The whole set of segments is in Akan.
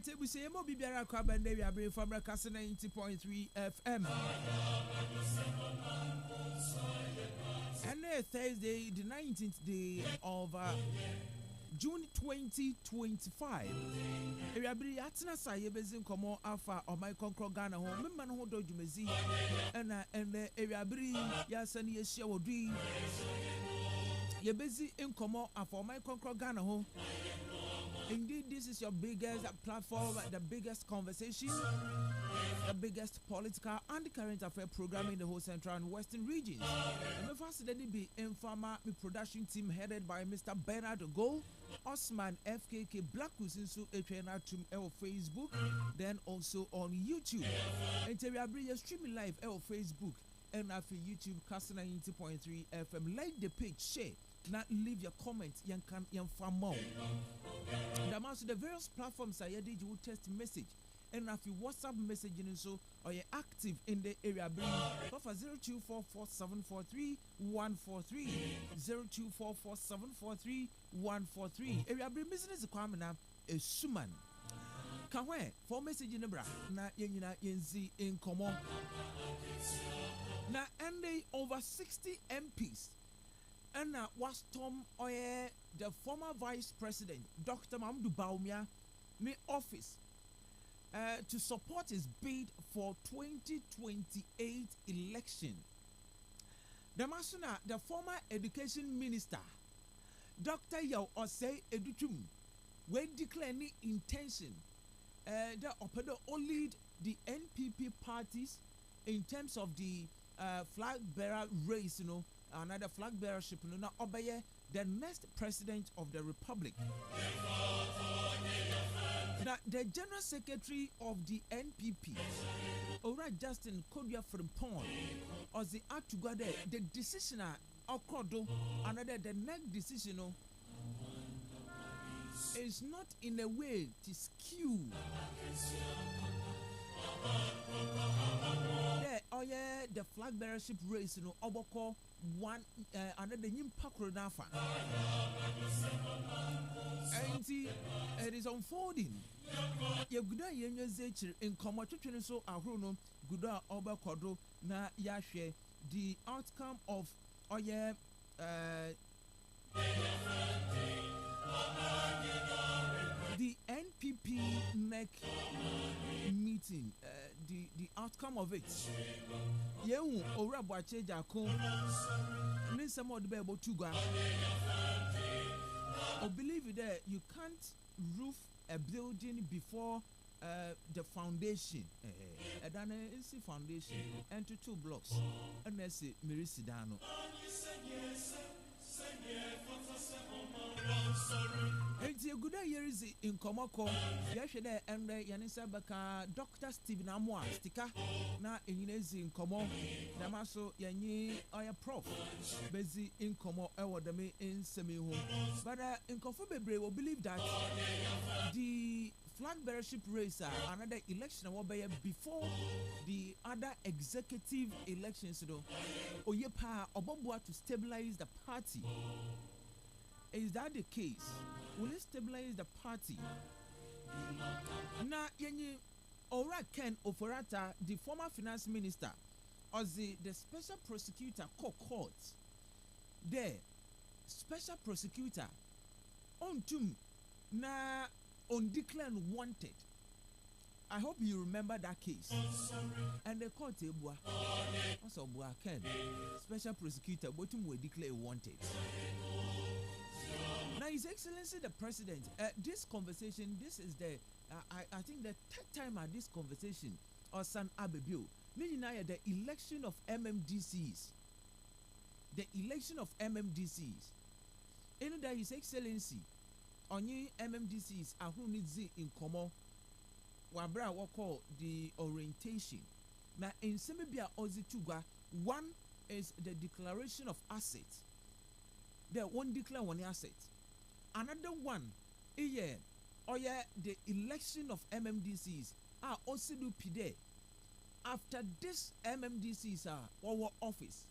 Alright, we say mo bibiara kwa bande we abre from Kastle 90.3 FM. And Thursday, the 19th day of June 2025. We abre atina sa yebezin komo afa o my konkro Ghana ho memma no ho do dwumezi na we abre ya sani ye hia wodui yebezi nkomo afa o my konkro Ghana ho. Indeed, this is your biggest platform, the biggest conversation, the biggest political and current affair program in the whole Central and Western regions. And the first then be Informa production team headed by Mr. Bernard Go, Osman FKK Black Kusinsu Etwena Tum on Facebook, then also on YouTube. And we are bringing streaming live on Facebook and after YouTube, Kastle 90.3 FM. Like the page, share. Now leave your comments. Yan can yan far more. The various platforms I did you text message and if you WhatsApp messaging so or you're active in the area bring for 0244743143 0244743143 area bring business kwame na esuman kanwe for message in bra na yenyina yenzi in common na and over 60 MPs and was Tom Oye, the former vice president, Dr. Mamdu Baumia, in office to support his bid for 2028 election. The Masuna, the former education minister, Dr. Yao Osei Edutum, when declaring intention that Opedo lead the NPP parties in terms of the flag bearer race, you know, another flag bearership, you know, Obeye, the next president of the republic. Now, the general secretary of the NPP, Ora Justin Kodia Frimpon, or the act together, the decision Okodo, another the next decision is not in a way to skew. Yeah, the flag bearership race, you know, Oboko one another Nimpakro Nafa. And it is unfolding. You good in Komoto so Aruno, Guda Oba Kodo, na Yashe, the outcome of the NPP NEC meeting, the outcome of it. Yehu ora bwache jako nisa mo de able to go. I believe that you can't roof a building before the foundation. Adana is foundation and to 2 blocks. And that's it, Mirisidano. It's a good year is in Komoko. Yesterday and Yanisa Baka, Dr. Stephen Amwa, Stika, na in Komo, Namaso Yani, I a prof, busy in Komo, Ewadame in Semi home. But in Kofobebre will believe that the flag bearership race, another election will be before the other executive elections, though. Oyepa Obobwa to stabilize the party. Is that the case? Will it stabilize the party? Na yenye Ora Ken Oforata, the former finance minister, or the special prosecutor court, the special prosecutor on tum na on declared wanted. I hope you remember that case. And the court ebua also bua Ken special prosecutor botum were declared wanted. Now, His Excellency the President, this conversation, this is the, I think the 3rd time at this conversation, or San Abebio, the election of MMDCs. The election of MMDCs. In that His Excellency, only MMDCs are who needs in Komo, Wabra call the orientation. Now, in Semibia Ozituga, one is the declaration of assets. There one declare one asset. Another one, the election of MMDCs are also do pide. After this MMDCs are our office,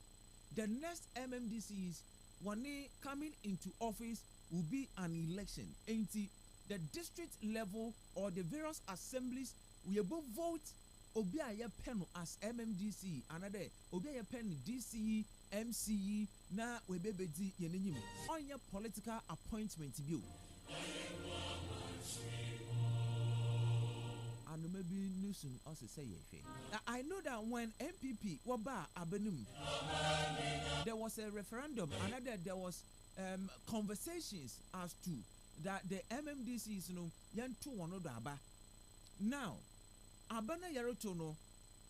the next MMDCs when they coming into office will be an election. the district level or the various assemblies we both vote obi a ye pen as MMDC another obi a ye pen DCE MCE na we bebedi ye nenyim on your political appointment bio and maybe nusun also say ye. I know that when MPP waba abenum there was a referendum another there was conversations as to that the MMDCs yantu one aba. Now abana yaroto no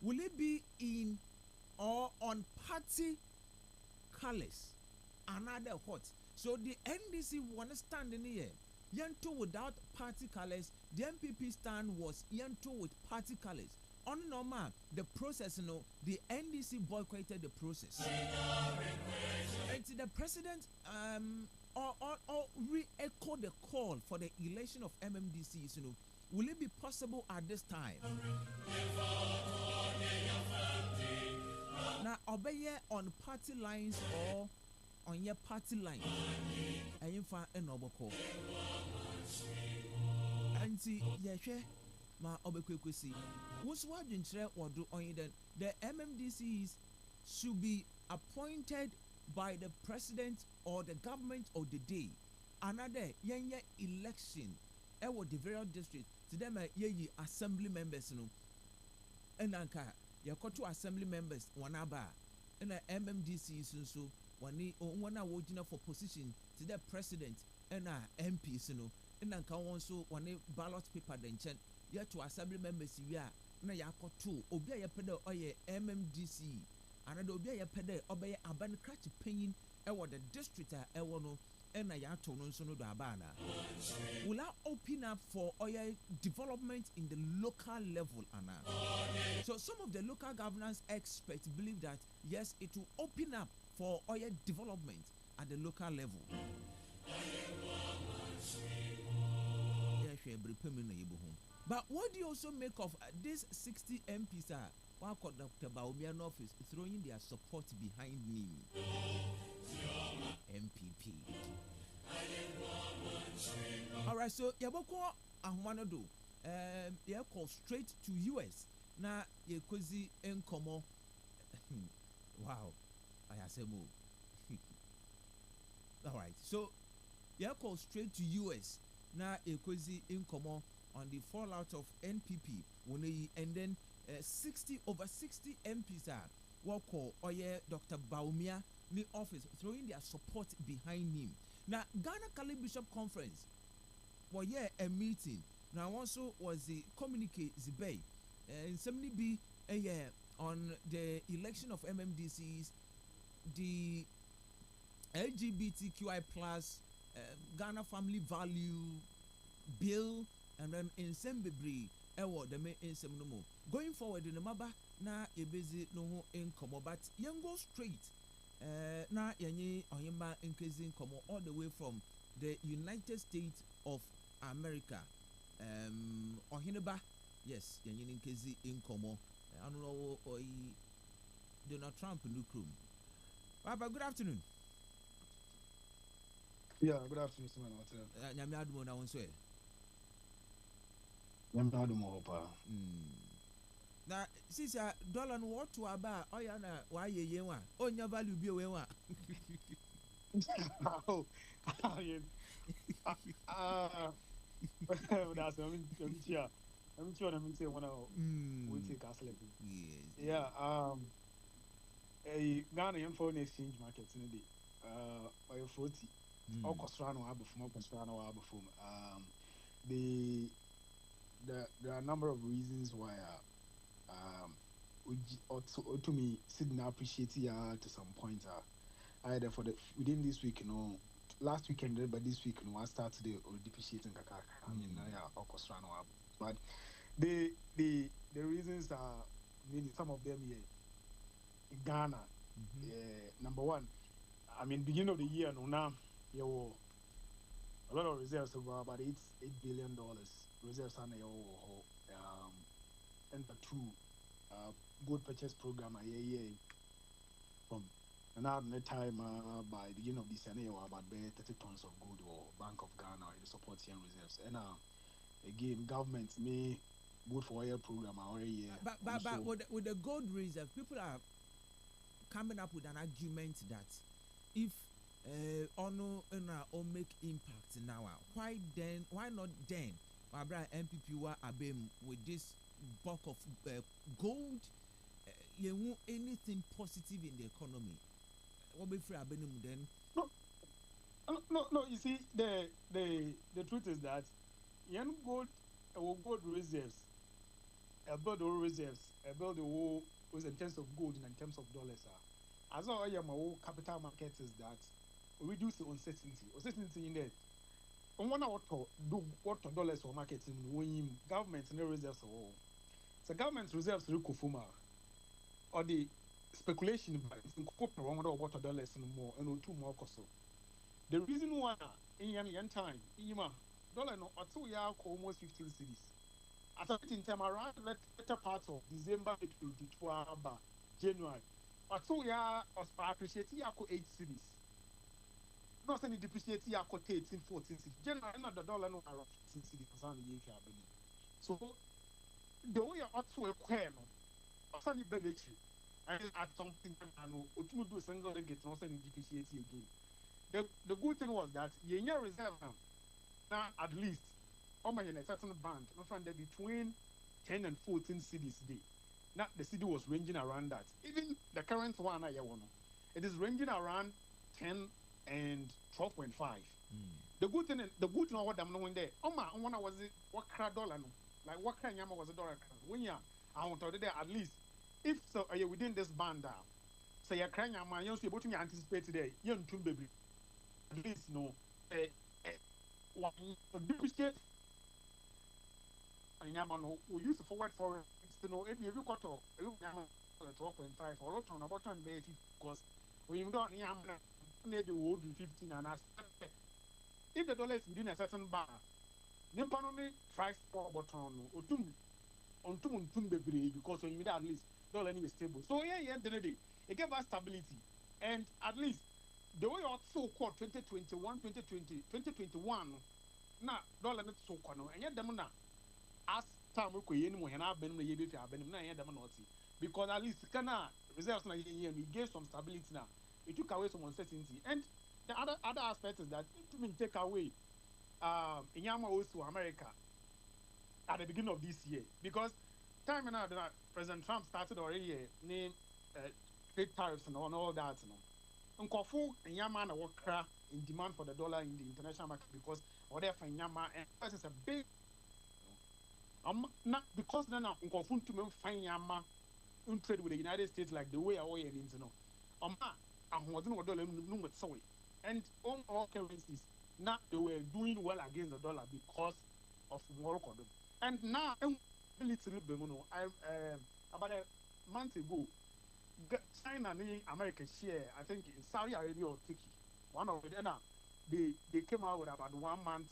will it be in or on party colors another what so the NDC wanna stand in here yantu without party colors the MPP stand was yantu with party colors on normal the process the NDC boycotted the process and the president or re-echo the call for the election of MMDCs will it be possible at this time? Now, obey on party lines or on your party line. And you find an oboko. And see, yeah, ma obekwesi. What's what you or do on the MMDCs should be appointed by the president or the government of the day. Another election. The various districts to them ye assembly members and anka ye to assembly members one aba and MMDC so one awarding for position to the president and MPs and anka also one ballot paper then chen ye to assembly members ya na ya to obi ye pede oye MMDC another obi ye pede obey aban crash paying the district no and I told no do abana. Will I open up for oil development in the local level, Anna? So some of the local governance experts believe that yes, it will open up for oil development at the local level. But what do you also make of these 60 MPs are Dr. Baumian office throwing their support behind me? MPP. All right, so yaboko ahumanodo you call straight to US na ye kozi enkomo. Wow, I say move. All right, so you call straight to US na ye kozi enkomo on the fallout of NPP and then 60 MPs are what call Dr. Baumia the office throwing their support behind him. Now Ghana Kali Bishop Conference was a meeting. Now also was the communique Zibay and somebody be on the election of MMDCs, the LGBTQI plus Ghana Family Value Bill, and then in Sembebri the main in Semnomo. Going forward in the Maba na a busy no income, but young go straight. Na yanyi oyimba increasing come all the way from the United States of America. Ohineba, yes, yanyi increasing income. I don't know Donald Trump nukrum. Papa, good afternoon. Yeah, good afternoon, Simon. Nyame adumo na wonso e. Nyame adumo pa. Na sisi dollar no what to aba oya na wa yeye wa onya value bi we wa that's I'm sure I'm saying one we take Kastle. Yeah, a Ghana foreign exchange market in the day by 40 or Costrano Abafum there are a number of reasons why to me Sydney appreciate to some point either for the within this week last weekend but this week I started or depreciating kaka I mean but the reasons are maybe some of them here in Ghana. Number one, I mean beginning of the year now a lot of reserves of about $8 billion reserves and and the two gold purchase program a year from And now the time by the beginning of this year, about 30 tons of gold or Bank of Ghana or the support here reserves. And again, government may good for oil program or a year. But with the gold reserve, people are coming up with an argument that if ono or make impact now, why not then Abra MPP wa abem with this bulk of gold, you want anything positive in the economy, what be free abenum then? No, you see, the truth is that young gold reserves, build the reserves, build the whole was in terms of gold and in terms of dollars. As all your capital market is that reduce the uncertainty. Uncertainty in there. On one hour to do what dollars for marketing when government no reserves all. So government reserves Rukufuma or the speculation by $1 dollars and more and 2 more cost. The reason why in yan time, dollar no or 2 years almost 15 cities. At a certain time around later part of December 2012, January, or 2 years appreciate 8 cities. Not any depreciate 13, 14 cities. January not the dollar no around 15 cities. So the way you're also a quern, or sunny benefit, and at something I know, do single get no any depreciate again. The good thing was that you reserve now at least in a certain band, not from there between 10 and 14 cities day. Now the city was ranging around that. Even the current one it is ranging around 10 and 12.5. The good thing what I'm knowing there. When I was it what dollar no? Like what kind of was a dollar? When I want to there at least if so are you within this band so you're crying your man, you're able to anticipate today, you're too baby. At least no one depreciate and Yamano we use forward for to know if you got to 12.5 or lot on about 10 because we don't need the wood 15 and if the dollar is within a certain bar, Nippon price for bottom or two on two degree because when you at least dollar is stable. So it gave us stability and at least the way you so called 2021, 2020, 2021 now dollar not so corner and yet them now as time we have been because at least Ghana reserves we gave some stability now. It took away some uncertainty. And the other aspect is that it didn't take away Inyama also America at the beginning of this year. Because time now that President Trump started already name trade tariffs and all that. Unkofu Inyama and worker in demand for the dollar in the international market because whatever Inyama and that is a big not because then Unkofu to find Yama in trade with the United States like the way I owe and on all currencies now they were doing well against the dollar because of Morocco. And now about a month ago China and America share I think in Saudi Arabia or Turkey one of them they came out with about 1 month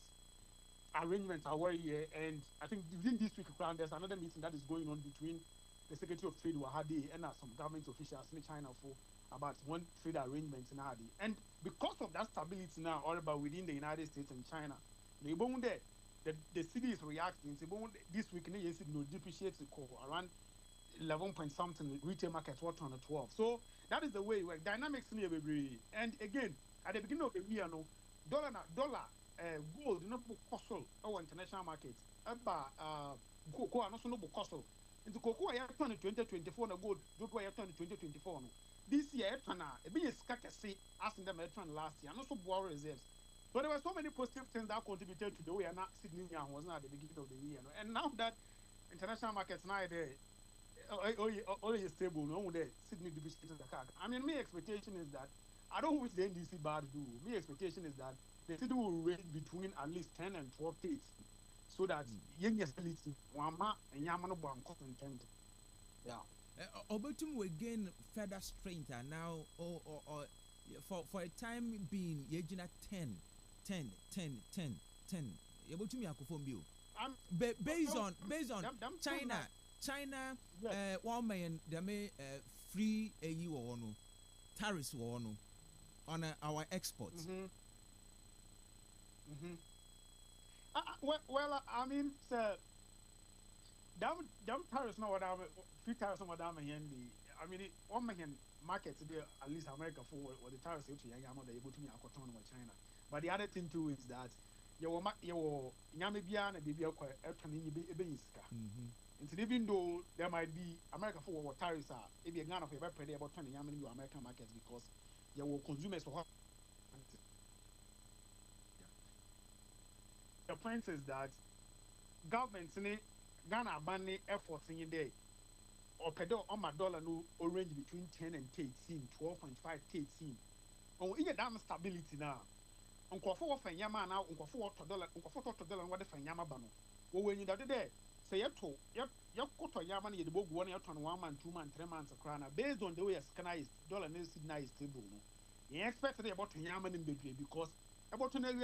arrangement our year and I think within this week there's another meeting that is going on between the Secretary of Trade Wahadi and some government officials in China for about one trade arrangement in Hadi. And because of that stability now, all about within the United States and China, the city is reacting. This week, no depreciate around 11 point something retail market, what on 12. So that is the way where dynamics in every. And again, at the beginning of the year, no dollar, gold, no cost our international markets. Cocoa, no cost. Into cocoa, I have 2024 no gold, cocoa, I have 2024. This year, a bit scarcity as in the Metron last year, and also war reserves. But there were so many positive things that contributed to the way not Sydney was not at the beginning of the year. And now that international markets now there only stable, no there Sydney division the card. I mean, my expectation is that I don't wish the NDC bad do. My expectation is that the city will range between at least 10 and 12 states. So that young stability, Wama and Yamano Bank content. Yeah. Obertum will gain further strength now or for a time being yejina 10 Obertum yakufom bio based on China 1 million they may free a you or no tariffs on our exports. Well, I mean, sir, them tariffs no what few tariffs no what I mean. I mean, one man market today at least America for what the tariffs to I'm not able to me with China. But the other thing too is that you nyame bia na bibia kwa etwane ni be iska. Even though there might be America for what tariffs are, if you're Ghana for about 20 American markets because your consumers for the point is that governments in Ghana ban efforts in there or pedo on my dollar no range between 10 and 13, 12.5, 13. Oh, you get damn stability now. Uncle for Fanyama now, Uncle for $1, Uncle for $1 what the Fanyama bano. Well, when you did there, say you to Yaman, you book 1 year, 1 month, 2 months, 3 months of crown based on the way a scanner is dollar is stable. You expect about Yaman in the because about to know you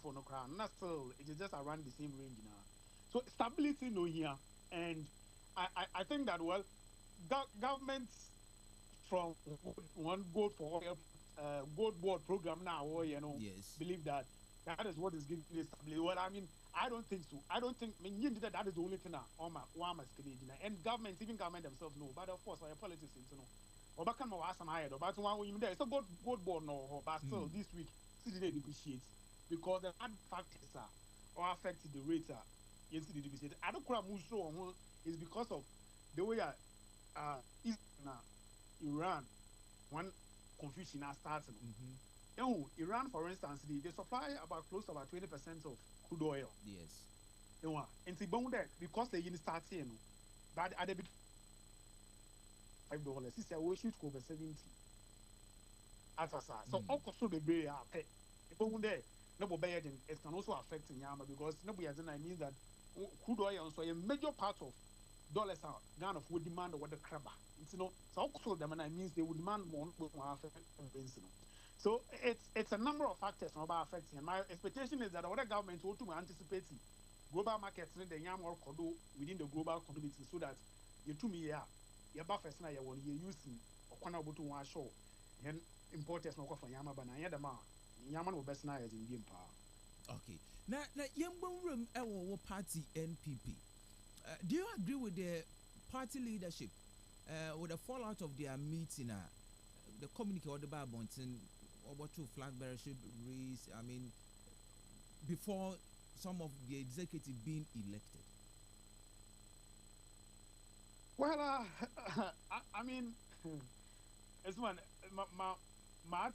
for no crown, not still, it is just around the same range now. So stability no here, and I think that well, governments from one gold for gold board program now, or yes, believe that is what is giving this stability. Well, I mean, I don't think so. I don't think that is the only thing and governments, even government themselves know. But of course, our politicians, or back on my ass and I had about one woman there. It's a gold board no, but still this week, see they depreciate because the bad factors are or affected the rate yes, the depreciate. I don't cry on is because of the way Iran one confusion has started. Iran, for instance, they supply about close to about 20% of crude oil. Yes. And it's because they start here, but at the $5, it's a we shoot over 70. So also the bay are pay. There, no it can also affect Yama because nobody has means that crude oil so a major part of dollars are Ghana of would demand what the crabber. So also them and I means they would demand more affect. So it's a number of factors about affecting. And my expectation is that other governments will to anticipate global markets in the yam or kodo within the global community so that you to me your buffers now you using or corner to one show and importers no for yama but I the yaman will best now as in game power. Okay. Now young room party NPP. Do you agree with the party leadership with the fallout of their meeting the communique or the Babonton about to flag bearership race, I mean, before some of the executive being elected? Well, I mean, as one, my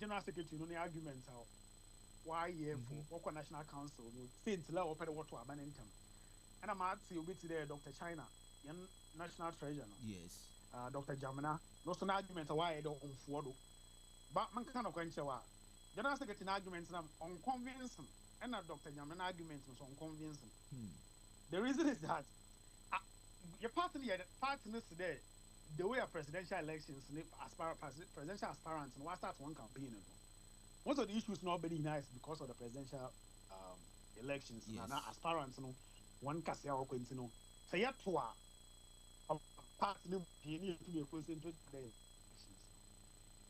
general secretary, no arguments out. Why for National Council, since law open water abanintum. And I'm at see you today, Dr. China, National Treasurer. Yes. Dr. Jamina, no some arguments why I don't forward. But man kind of question why. General Secretary arguments on convincing, and Dr. Jamina arguments on convincing. The reason is that your party today, the way of presidential elections, presidential aspirants, and what starts one campaign. Most of the issues not very nice because of the presidential elections and aspirants, one case or continue. So yet to a party need to be concentrated on the elections.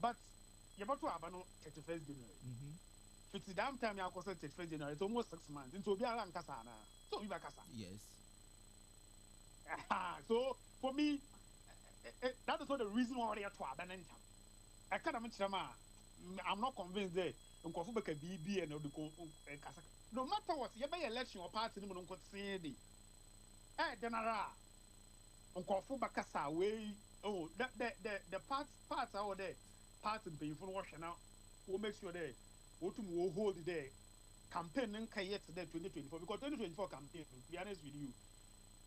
But you're about to have 31st January. It's the damn time you are concentrated 31st January. It's almost 6 months. Into be around Kasana. So we back Kasa. Yes. So for me, that is not the reason why they are to have an income. I can't mention I'm not convinced that Nkofubeka BB and no matter what, you buy election or party, no one could say the general Nkofubeka sa way. Oh, the parts out there, parts and pay for washing out. Who makes sure they what to hold the day campaign and Kayet today 2024 because 2024 campaign, to be honest with you,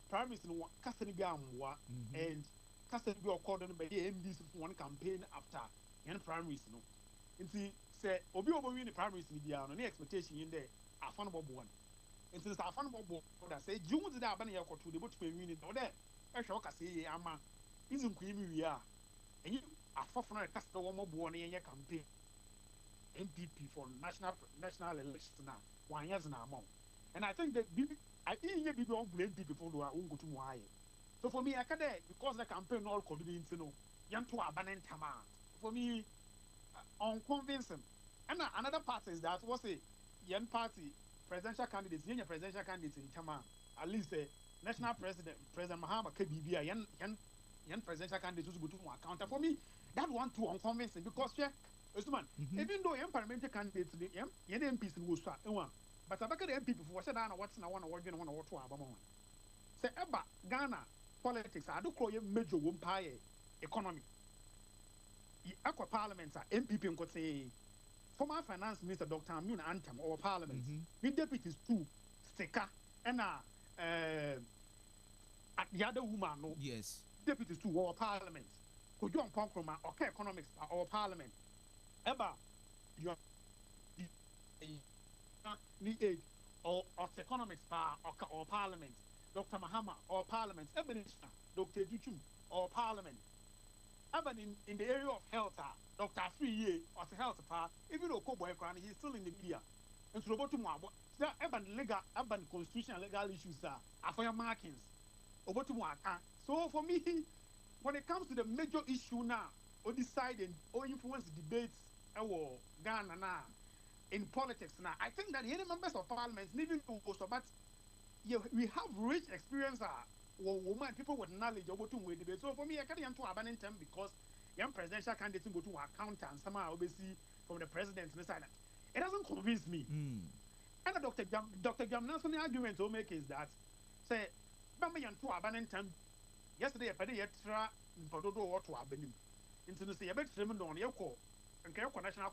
Prime Minister Kastle 90.3 and Kastle according by the MDs for one campaign after and Prime Minister. And see, say, Obi win the primaries in the no expectation in there, a fun bob one. And since a fun bob that say, June to that banner to the boat to win it, or there, I shall say, Ama, isn't creamy we are. And you are far from a Castle one more born in your campaign. NPP for national elections now, 1 year now. And I think that I think you don't blame people who are going to Hawaii. So for me, I can't because the campaign all coordinates, yanto abanen tama. For me, unconvincing. And another part is that was a young party presidential candidates, young presidential candidates in Tama, at least a national President Mahama KBB, young presidential candidates who go to account. For me, that one too unconvincing because even though young parliamentary candidates, young MPs will start one, but I the MP before said what's now one or two Abama. Say Eba Ghana politics, I do call you major umpire economy. Aqua parliaments are MPP and could say former finance minister Dr. Amun Anthem or parliament. The deputies too, sticker and the other woman no. Yes. Deputies too or parliament. Could you on okay economics or parliament? Eba you need aid or economics or parliament. Dr. Mahama or parliament. Ebenezer Dr. Duchum or parliament. Even in the area of health, Dr. Free or health, even though Koboy he's still in the media. And so, about tomorrow, there are legal, constitutional legal issues for your markings. Over to so, for me, when it comes to the major issue now, or deciding or influence debates, Ghana now in politics now, I think that any members of parliament need to go so, but we have rich experience. Woman, people with knowledge over to debate. So for me, I can't to abandon them because young presidential candidates go to account and somehow obviously from the president's side. It doesn't convince me. And Dr. Jamna's only argument to make is that say, Bama yan to abandon them. Yesterday, I put a extra in Pododo or to abandon. Into the say, I bet them on your call and Kayako National.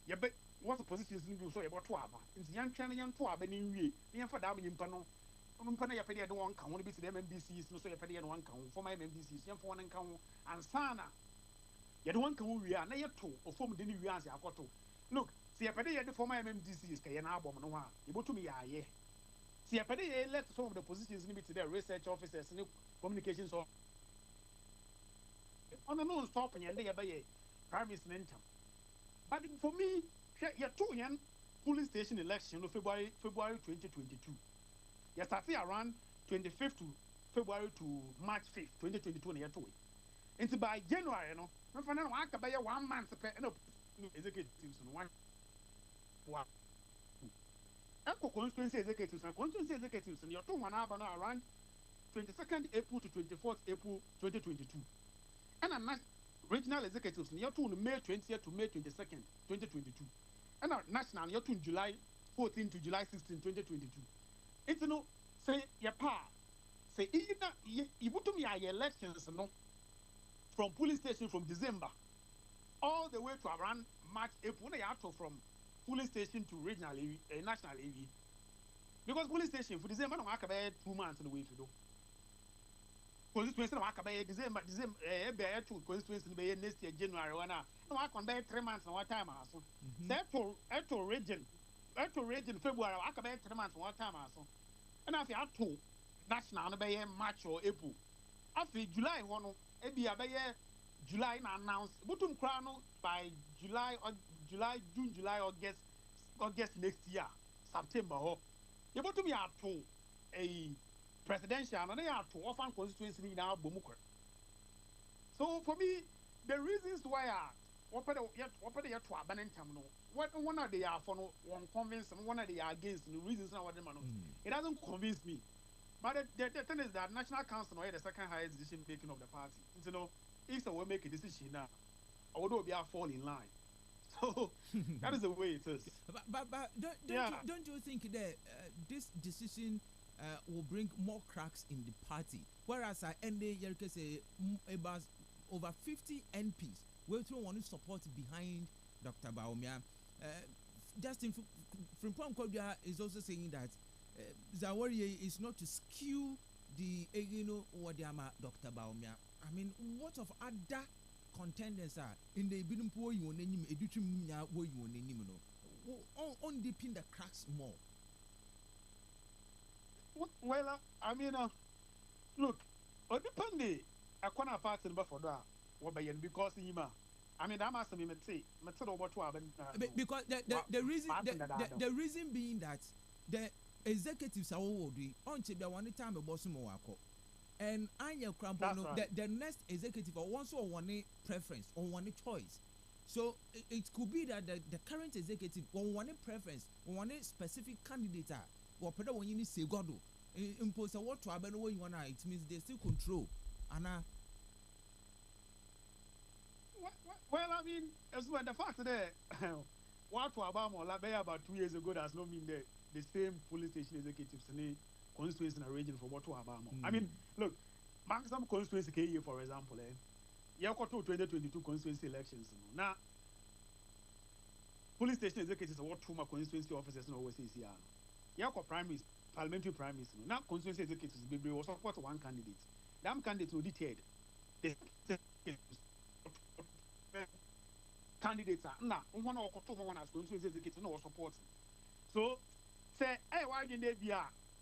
You bet what's the position you do so about to Abba. It's young China to abandon you. Near for Dabby in Pano. Mpana yapedi ya don't count. Be to the MMDCs, no so yapedi ya don't count. For my MMDCs, young for one count and sana. You don't count we are na yeto or form the new years ya koto. Look, see yapedi ya for my MMDCs kaya na bomb no one. You go to me ye. See yapedi ya let some of the positions in to their research officers, new communications or on the no stop and you by a prime minister. But for me, you're two young police station election of February 2022. You started around 25th to February to March 5th, 2022. And by January, no, I can buy 1 month no executives in one. Echo constituency executives and your 2 1 hour around 22nd April to 24th April 2022. And a regional executives in your 2 May 20th to May 22nd, 2022. And a national your 2 July 14th to July 16th, 2022. It's no say your pa say either you put to me elections no from police station from December all the way to around March, April, they are from police station to regional national AV. Because police station for December no work about 2 months in the way to do. Constituency no work about December to constituency next year January no work on 3 months no time also. To region February work about 3 months one time also. And if you have to national no be March or April. After July one be July na announce butum krano by July or June, July, August next year, September. You want to be out to a presidential and they are to offer constituency now. So for me, the reasons why what are they to abandon terminal? What one are they are for one convince and one are they are against the reasons now what them it doesn't convince me. But the thing is that National Council is the second highest decision making of the party. You know, if they will make a decision now, I would be fall in line. So that is the way it is. But don't you think that this decision will bring more cracks in the party? Whereas I end the year say about over 50 MPs will throw one support behind Dr. Baumia. Justin Frimpong is also saying that Zawari is not to skew the Wadiama Dr. Baumia. I mean, what of other contenders are in the bidding poor you on any education where you on any on deeping the cracks more? Well, I mean, look, depending, I can't afford to for that. Because I mean, I'm asking me to say, because the reason being that the executives are all on one time a boss more. and anya crampo no right. the next executive or one so one preference or one choice. So it could be that the current executive one preference one specific candidate or peda one you say God impose a what to happen when you wanna, it means they still control Anna. Well, I mean, as well, the fact that what to Obama about 2 years ago does not mean that the same police station executives in the constituency in a region for what to Obama. I mean, look, maximum constituency KE, for example, you have got 2022 constituency elections. Now, police station executives are what two constituency officers in overseas here. You have got primaries, parliamentary primaries. Now, constituency executives will support one candidate. That candidate will dictate the candidates are now one or two one as going to execute no support. So say, hey, why didn't they be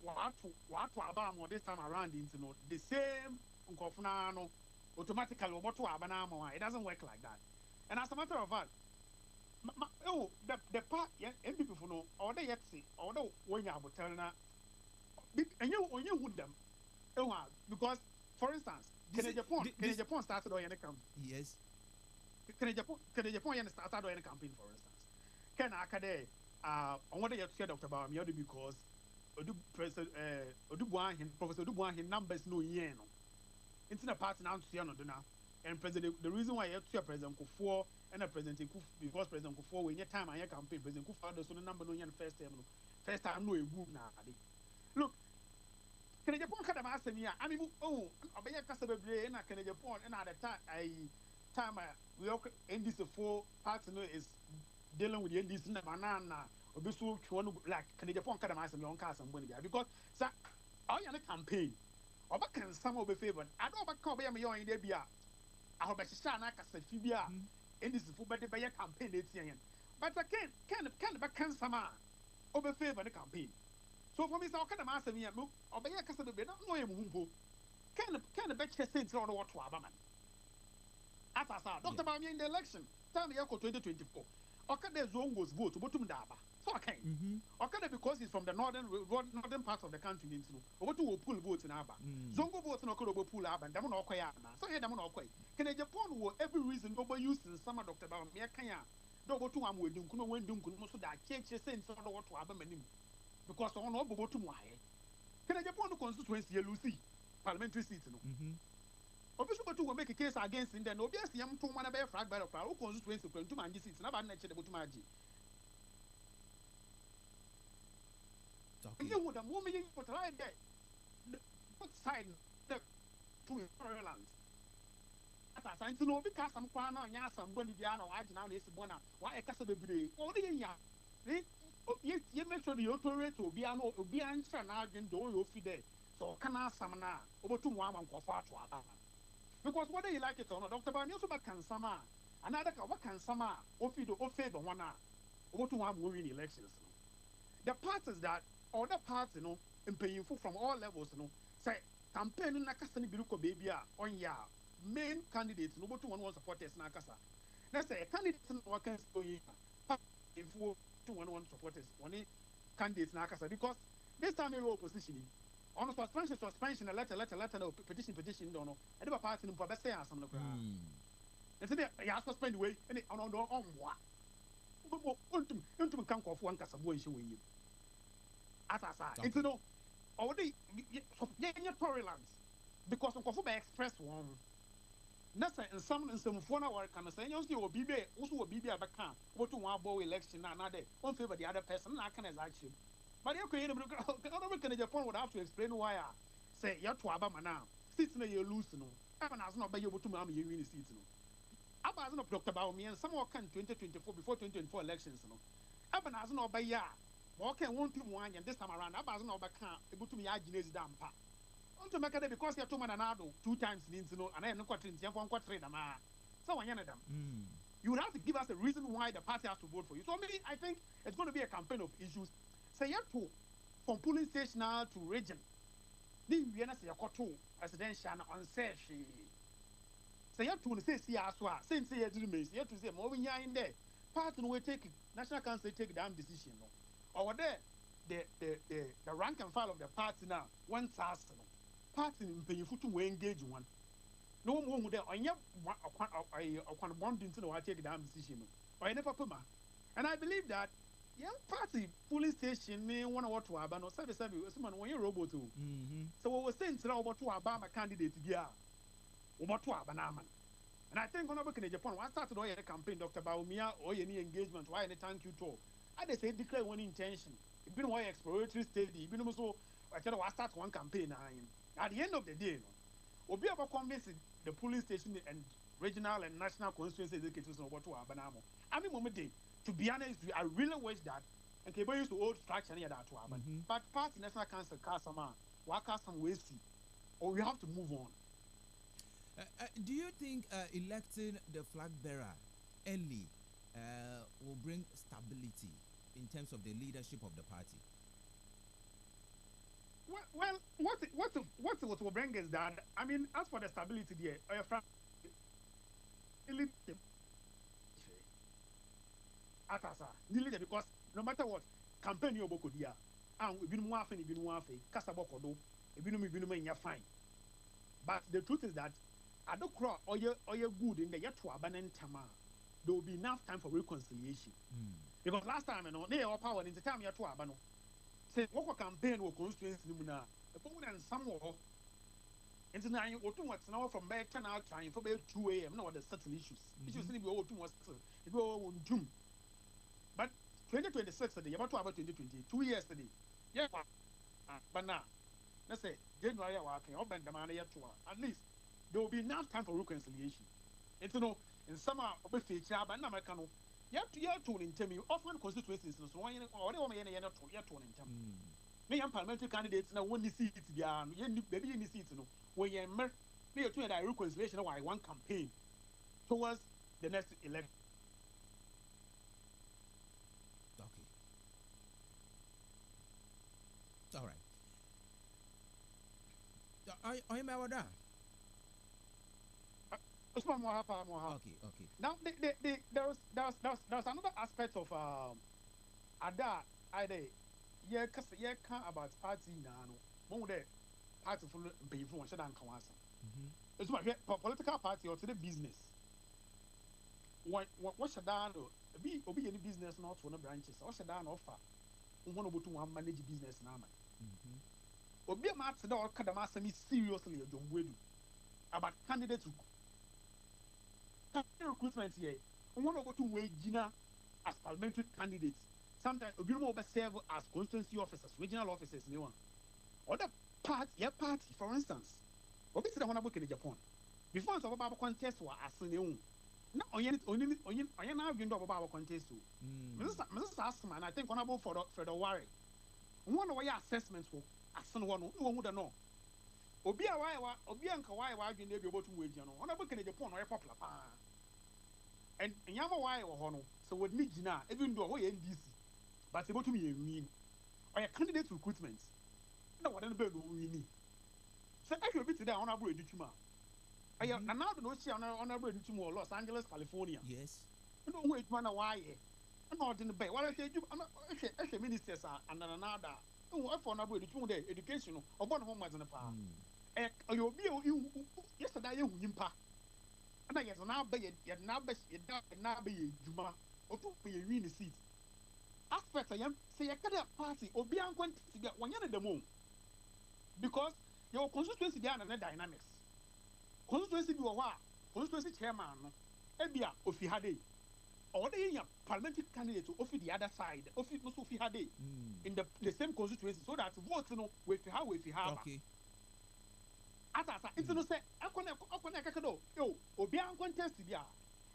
what to about this time around into the same uncofnano automatically what to abanamo? It doesn't work like that. And as a matter of fact, oh, the part yeah, people know or they yet see, although when you are telling and you when you would them, because for instance, can Japan started or any come? Yes. Can Japan started any campaign, for instance? Can Akade on what they have said Dr. Bamiodi because Professor Odubuahin numbers no yen. It's in a part now to see and President the reason why you have to President Kufuor and a President Kufuor because President Kufuor when your time and your campaign President Kufuor does so the number no yen first time no a group now. Look, can Japan kind of ask me? I mean, oh, I bet Kastle and can Japan and at the time we all NDC4 parts is dealing with the NDC banana or this one like can Japan kind of ask me on cast and money because sir, all your campaign or back can some of the favor. I don't back come by me on the Bia. I hope I should not cast a fibia NDC4 but the campaign it's but I can't back can some over favor the campaign. So for me, so kind of answer me or by a Kastle no who can the best sense on what to Abaman. As I said, Dr. Bami in the election, time the 2024. Okay, the zone was vote, but Daba. So okay. Okay, because he's from the northern part of the country, or to pull votes in Aba. Zongo votes no could pull Aba, and Damon Okoyana. So here Damon Okoy. Can a Japan will every reason overused in summer, Dr. Bami, Kaya. Dogo to am with Dunkuno when Dunkuno so that change your sense on what to Abaman. Because on all go to my. Can a Japan constituency, Lucy, parliamentary seats? Obviously, but to make a case against him, then obviously, I'm too much about frag by the crowd, constituency, to my seats, and about nature, to my G. You would have moved in for right there. What side the two lands? As I to know because I'm quite on Yas and Bonidiano, I now is one. Why a Kastle degree? Only in ya. You make sure the authority will be answer and arguing, do you feel so can I summon over to one for far to Abba. Because whether you like it or not, Dr. Barney also can summer. Another what can summer or favor one over to one winning elections. The part is that other parts, in paying from all levels, say campaigning Nakasani Biruko baby on ya main candidates, no to one supporters Nakasa. Let's say a candidate can story if 2-1 supporters, one candidates Nakasa because this time you're opposition. On suspension, a letter, petition, don't know. I never party in for best say some of the ground. And so they are suspended away and on what? Into come off one cast of boy showing you. As I said, it's no already tolerance because of Kofuba Express one. That's in some 4 hours can say, you will be also will be a back camp. What to one boy election another one favor the other person, I can as action. But you can Japan would have to explain why I say you're to Abama now. Sits no you lose no. Abba has not be able to mammy you really seats no. Abba has not talked about me and some more can 2024 before 2024 elections no. Abba has not by ya. More can one team one and this time around Abba has not back able to me aginates dampa. Want to make it because you're 2 man and 2 times in no and I am not quatrains, you have 1 quatrain. So I them. You would have to give us a reason why the party has to vote for you. So I think it's going to be a campaign of issues. Say you to from polling station now to region. Then we are say a presidential on session. Say you to say aswa. Say you to say more when in there. Party will take national council take damn decision. Or there the rank and file of the party now 1,000. party mpanyinfo to engage one no one who there ɔnyɛ ɔkwan bonding to the watch the damn decision no ɔyɛ never puma and I believe that party police station ne one or two aba no service someone when you robot too so what was saying to about to Obama candidate yeah over to Abanaman and I think on a Japan I started all campaign Dr. Baumia or any engagement why any thank you talk I just say declare one intention it's been one exploratory stage been also I tell you I start one campaign at the end of the day no obi aba convince the police station and regional and national constituency executives over to Abanamo I mean moment day to be honest I really wish that and Kebo used to old structure near that to happen but party national council Kasama waka some ways or we have to move on. Do you think electing the flag bearer early will bring stability in terms of the leadership of the party? Well, what will bring is that I mean, as for the stability there, because no matter what campaign you boko dia, and we been one kasaboko do, fine. But the truth is that I don't cry or you're good in the yet to abandon tama. There will be enough time for reconciliation. Because last time, they are power in the time you have to abandon. Say, what campaign will constituency Lumina, the phone and some more. And so now you what's now from back 10 hours trying for 2 a.m. No, the certain issues. Issues in the old too much. It go on June. But 2026, the about 2020, 2 years today. Yeah, but now, let's say, January, open the money at least there will be enough time for reconciliation. And so, in summer, of a feature, but now I can. You have to in terms of often constituencies, so one or the woman in a to in terms. Me and parliamentary candidates now when you see it, maybe you see it, when you're near to a reconciliation of one campaign towards the next election. Okay. It's all right. Are you married? Okay. Now, there's another aspect of Ada. Yeah, about party now. More the party for pay for one shut down Kawasa. It's my political party or to the business. What shut down? Be any business not one branches. Or shut down offer. One to one manage business now. Obi a match the Kadama semi seriously about candidates. Recruitment here. One of two way Gina as parliamentary candidates. Sometimes we will serve as constituency officers, regional officers, other party, for instance. Obviously, the one about in Japan. Before some about contest were as new. Now, only now you know about contest too. Mrs. Asman, I think honorable for the worry. One of your assessments for as someone who would know. Obi and Kawai, why you never able to wage, honorable in Japan or a popular. And Yama why or Hono, so what needs now, even though we NDC, but able to be a win or a candidate recruitment. No, what we need. So I could be today honorable Dituma. I am now the notion honorable Dituma, Los Angeles, California. Yes. No wait, man, why? I'm not in the bay. What I say, you ministers are and another. Oh, for honorable Dituma, education or one home as in the farm. You'll be yesterday, you impa. And I guess now be it now be Juma or to be a really seat. Aspect I am say a kind of party or be going to get one year at the moon because your constituency there and the dynamics. Constituency do a while, constituency chairman, Ebia of Hade, or the parliamentary candidate to offer the other side, of it must be Hade in the same constituency so that vote with how we have. Okay. It's no say, I connect yo, or be uncontested. Yeah,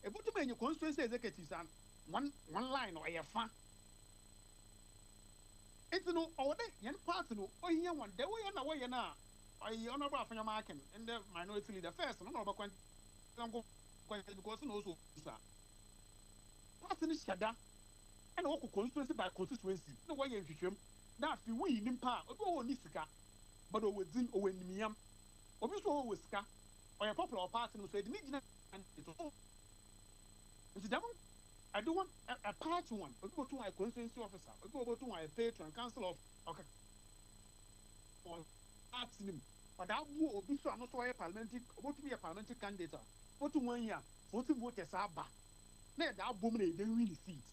a good to be in your constituency executives and one line or a fan. It's no order, young party, or young one, the way and away now. I honorable from your market and the minority leader first, and honorable because also, sir. Party is Shada and all constituency by constituency. No way in him. Now, if you win in part, or go on Nisika, but over Zin or Miam. Obviously, always ska or a popular party who said, and it's all. I do want a party one, but go to my constituency officer, or go to my patron council of party. or that will be so not a parliamentary, what to be a parliamentary candidate, what to 1 year, 40 voters are back. Now that woman, they really see it.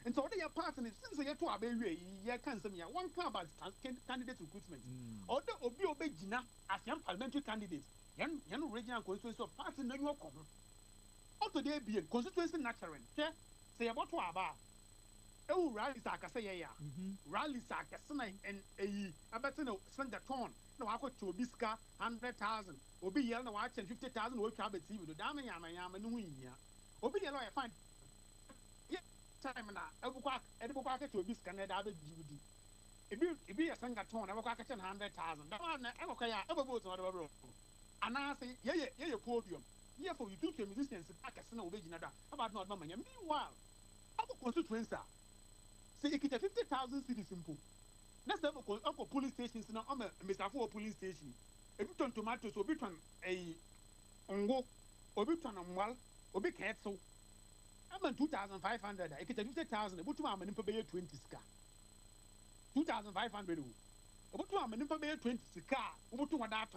And so they are partners since they are to a baby, you can't say one club about candidate recruitment. Or the Obegina as young parliamentary candidates, young regional constituency of party no more common. Also, there be a constituency natural. Say about what about. Oh, rallies are say, rallies are and a better no send the tone. No, I got to Bisca 100,000. Obi yell no watch and 50,000 work habits even the damn yam and win ya. Obi yellow, I find. Time na ebukwak to Bisca and other GD. It be a singer tone, I will catch 100,000. That one, I will carry ever vote on the road. And I say, yeah, podium. Yeah, for you do to musicians, back as an original about not money. Meanwhile, I will constituency. Say, it is 50,000 cities simple. Let's have a police station, Mr. For police station. A bit on tomatoes, or bit on a ongo, or bit on a wall, or big head so. I'm on 2,500. I get 50,000. About 2 hours, pay 20 ska. 2,500. About 2 hours, pay 20 ska. About 2 hours.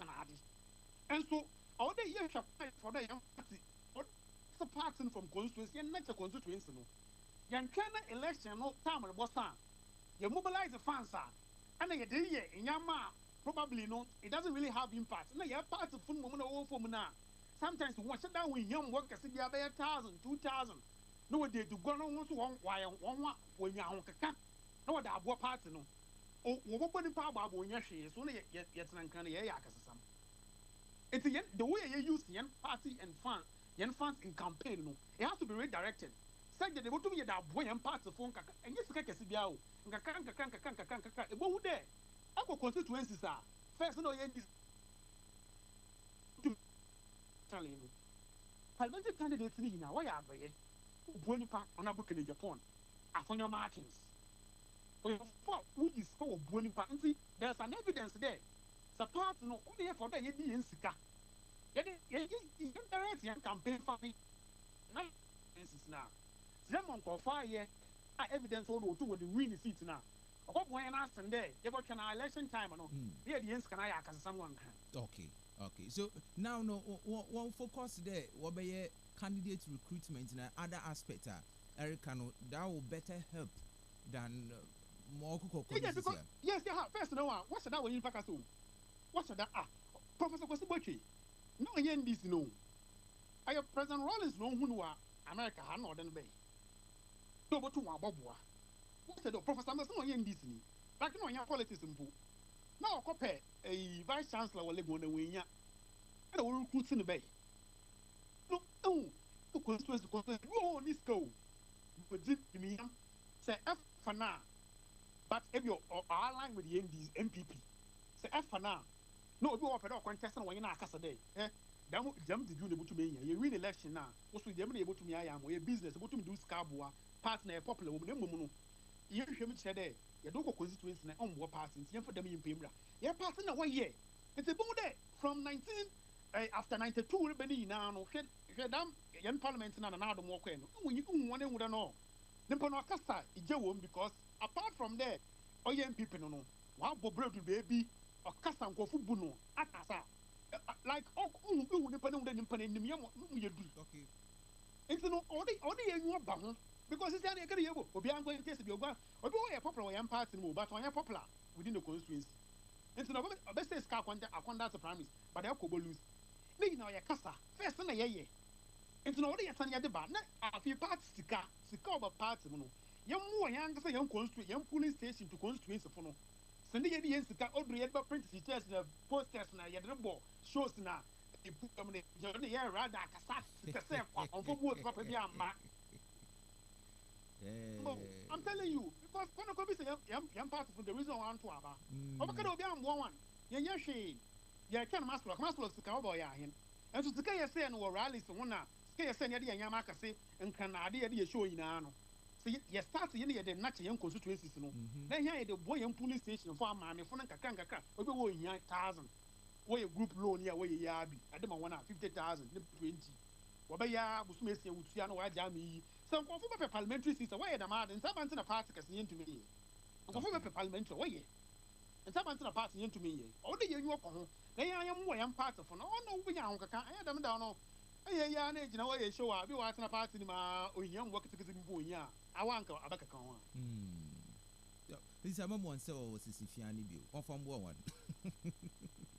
And so, all the years of for the young party, what's the party from constituency and not a constituency? Young China election, no time of Boston. You mobilize the fans, and then you did in Yama. Probably no, it doesn't really have impact. No, you're part of full moment over for now. Sometimes you want to down with young workers, you have 1,000, 2,000. No, they do go on one while when you're on the no, that what party no. Oh, what would the power when you're she is only yet an kind of it's the way you use young party and funds in campaign. No, it has to be redirected. Said that they want to be that boy and parts of phone and yes, Kakasibiao, and Kakanka, a bow there. I go constituencies are first, no, parliamentary candidates now. Why are they? Bonipa on a book in Japan. Afonyo Martins. Who is for Bonipa? And see, there's an evidence there. The part no only for the Yedi in Sika. You direct your campaign for me. Now, Zemon for 5 years, evidence all to with the winning seats now. What when I asked there, you got an election time or no? Here the ends can I ask someone. Okay. So now no one focus there. What be candidate recruitment and other aspects, Erica, that will better help than more. Yes, they have. First, no one. What's that when you pack us home? What's that? Professor Kosibochi. No, yen this no. I have President Rollins no who are America, Northern Bay. No, but to one Bobua. What's the Professor Anderson no yen this ni? Back in your politics in Boo. Now, compare a vice chancellor will live on the wing. I will recruit in the bay. No, constituency, go on this go. But me say F for now. But if you're aligned with the MPP, say F for now. No, you offer no contest when you're not a day. Jump to do the to me. You win election now. Also, you're able to me. I am a business able to do Scarborough, partner, popular woman. You hear me say there. You don't go constituency on what parties. You for them in Pimbra. You're passing away here. It's a boom there from 19 after 92. Now, young parliament and another more when you want to know. The Ponacasta is because apart from there, all young people know. Wow, Bob baby or Castan go for Buno, Atasa. Like, oh, depending you do. Okay. It's no only you are because it's an area of Bian going to test your gun or go a popular young party move, but when you're popular within the constituency. It's no best car that's a promise, but they'll go lose. Maybe now your casa, first in a year. It's not only a Tanya de Barna, a few parts to car, to cover parts of young more young as a young constituent, young police station to constituency for no. Sending the ends to cut all the other print teachers and posters and a ball shows now. You put them in the air rather a sack on for wood property. I'm telling you, because one of the young party for the reason I want to have. What can I be on one? Yeah, she. Yeah, can master of the cowboy. And to the KSA and rallies one now. KSA and Yamaka say, and can idea show in Ano. So you start to the natural young constituencies. Then here the boy and police station for man, if one can or go in 1,000. Where a group loan here, where you are, I don't want 50,000, 20. Wabaya, Busmesi, Utsiano, Jami. Some former parliamentary system, why the man and some answer a party as near to me. And former parliamentary, why? And some answer a party into me. All the young walk on They am part of no we young can I them down no. Hey ya na ejina we show abi wa tena party ni ma ohia work to get bo ohia awanka abaka kan ho. This is one say o sisi fiani bi on from one.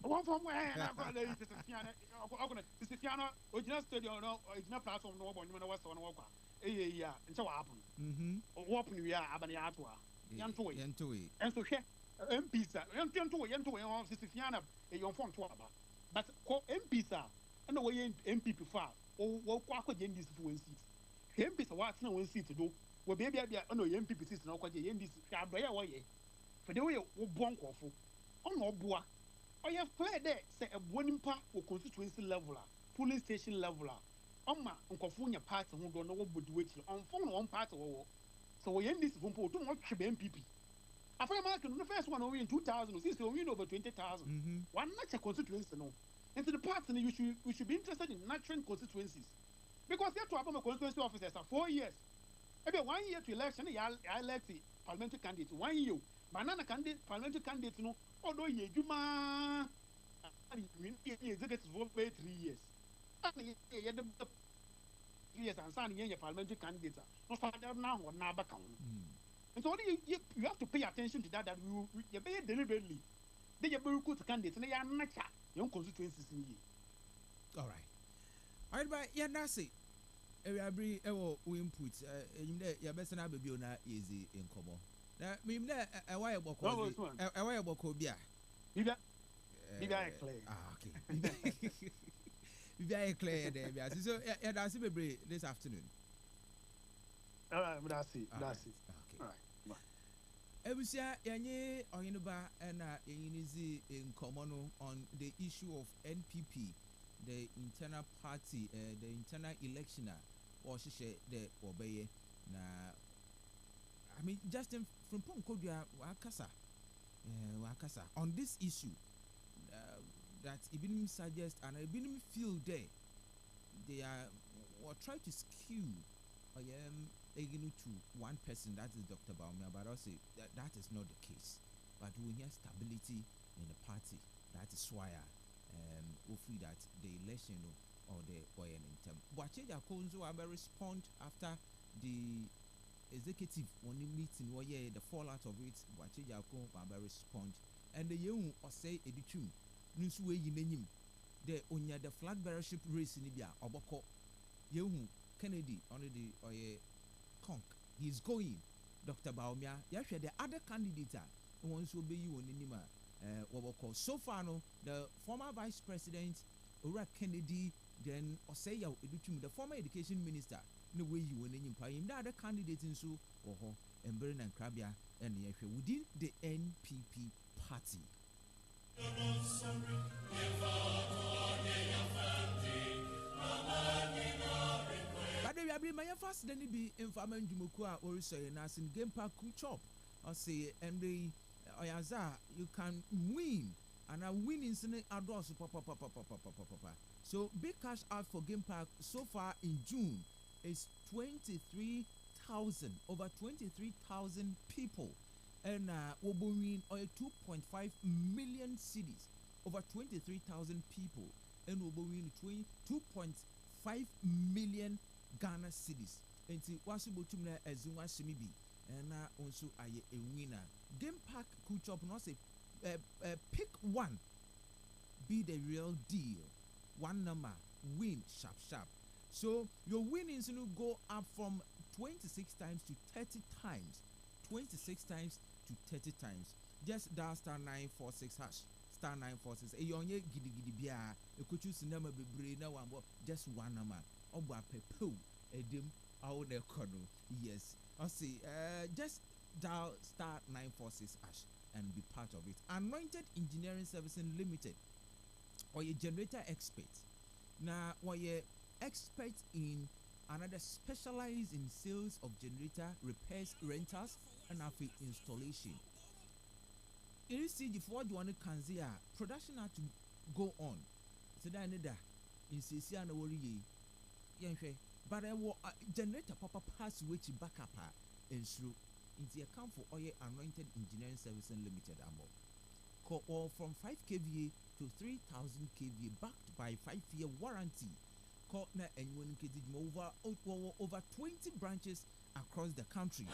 One from where na go dey sisi fiani okuna sisi fiani original stadium no original platform no bo nyuma na wasa no kwa. Hey ya nche wa happen. Wo happen wi abana ya ato a. Yanto we. Enso hwe MPs yanto we sisi fiani e yon fon to aba. But ko MPs and the way MPP far or quack again this for 1 seat. MPs are what's no 1 seat to do. Well, baby, I know MPP is no quite in this Cabria way. For the way of bonk or full. Oh, no, boy. I have cleared there, say a winning part or constituency leveler, police station leveler. Ma, Uncle Funya parts who don't know what would do it on phone one part of all. So we end this from too much MPP. After American, the first one only in 2006, we win over 20,000. One not a constituency, no. And to the parts, we should be interested in nurturing constituencies. Because you have to have a constituency officers for 4 years. Maybe 1 year to election, I elect the parliamentary candidate. 1 year. Banana candidate, parliamentary candidate, no. Although you do executive vote for 3 years. And years and signing your parliamentary candidate. No, start now or now back on. And so you have to pay attention to that you pay deliberately. They are very good candidates and they are not young constituencies in here. All right, but yeah, that's it. Every input, your best and I be on easy in common. Now, me, a while about Cobia. Be very clear. Okay. Be very clear there. So, that's it this afternoon. That's it. Okay. All right. Ebusia yanye oyinuba and yinizi in common on the issue of NPP, the internal party, the internal electioner, or shishe the obeye na. I mean, just from Ponkodia wakasa on this issue that even suggest and even feel there they are or try to skew to one person, that is Dr. Baumia, but also that is not the case. But we need stability in the party. That is why hopefully that the election or the oil in term. Boacheja Konzo will respond after the executive when you meeting where the fallout of it. Boacheja Konzo will respond, and the young or say editum nuswe yinenim the onya the flag bearership race in Libya oboko yehu Kennedy on the oye conk. He's going. Dr. Baumia, yahwɛ the other candidate wants to be you on Nima Waboko. So far, no, the former Vice President Ura Kennedy, then Oseya Edutum, the former Education Minister, no way you on him. The other candidate in so and Bern and Krabia and Yahweh within the NPP party. I bring my first then be informant Jumukua or say nas in Game Park Chop or say and the Oyaza you can win and a winning in outdoors papa. So big cash out for Game Park so far in June is 23,000 over 23,000 people and we'll win 2.5 million cities over 23,000 people and we'll win 2.5 million Ghana cities. And see what's about to me as you want to be and also I a winner. Game Park Kuchop no say pick one be the real deal. One number win sharp. So your winnings will go up from 26 times to 30 times. 26 times to 30 times. Just dial star 946 hash. Star 946. A young giddy bia. You could choose number be brain now one just one number. Oba pepo edim out the corner. Yes. I see. Just dial star 946 hash and be part of it. Anointed Engineering Services Limited or your generator expert. Now or your expert in another specialized in sales of generator repairs, rentals, and after installation. It is the forward one can see production had to go on. So that in CC and worry but I will generator papa pass which backup and through in the account for oil anointed engineering services limited call all from 5 kVA to 3,000 kVA backed by 5-year warranty. Call na anyone over 20 branches across the country.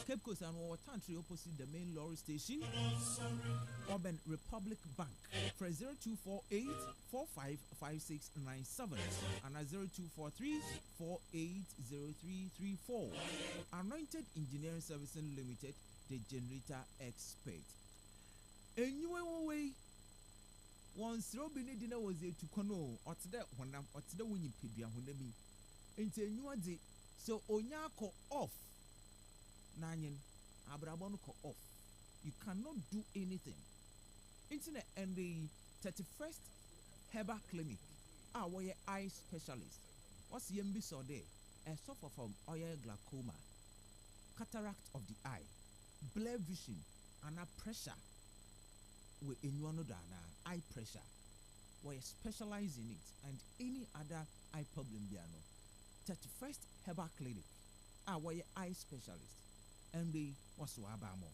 Cape Coast and our country opposite the main lorry station. Urban Republic Bank for 0248 455697 and 0243 480334. Anointed Engineering Services Limited, the generator expert. Anyway, once Robin dinner was there to Kono, or to that one, or to the winning Pibia Hunemi. Into a new day, so Onyako off. Nanyan, Abrabonko off. You cannot do anything. Internet and the 31st Herbal Clinic, our eye specialist. What's Yembi so there? A suffer from oil glaucoma, cataract of the eye, blurred vision, and a pressure. We eye pressure. We specialize in it and any other eye problem. 31st Herbal Clinic, our eye specialist. And they was Wabamo.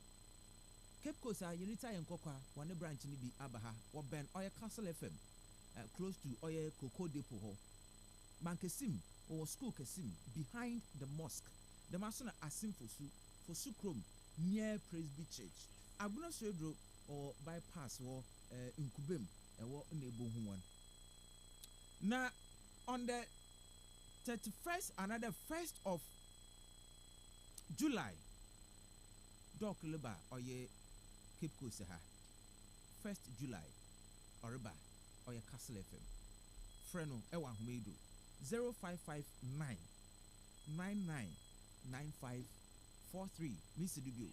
Cape Coast, Unita and Coca, one branch in the Abaha, or Ben Oya Kastle FM, close to Oya Cocoa Depot. Bankesim or School Kesim, behind the mosque. The Masona Asim for Sukrum, near Presby Church. Abuna Shedro or bypass or Inkubim, a war neighborhood one. Now, on the 31st, another 1st of July, Doc Liba or ye Cape Coast 1st July or Riba or ye Kastle FM. Freno Ewa Humedo 0559 999543. Miss Dubio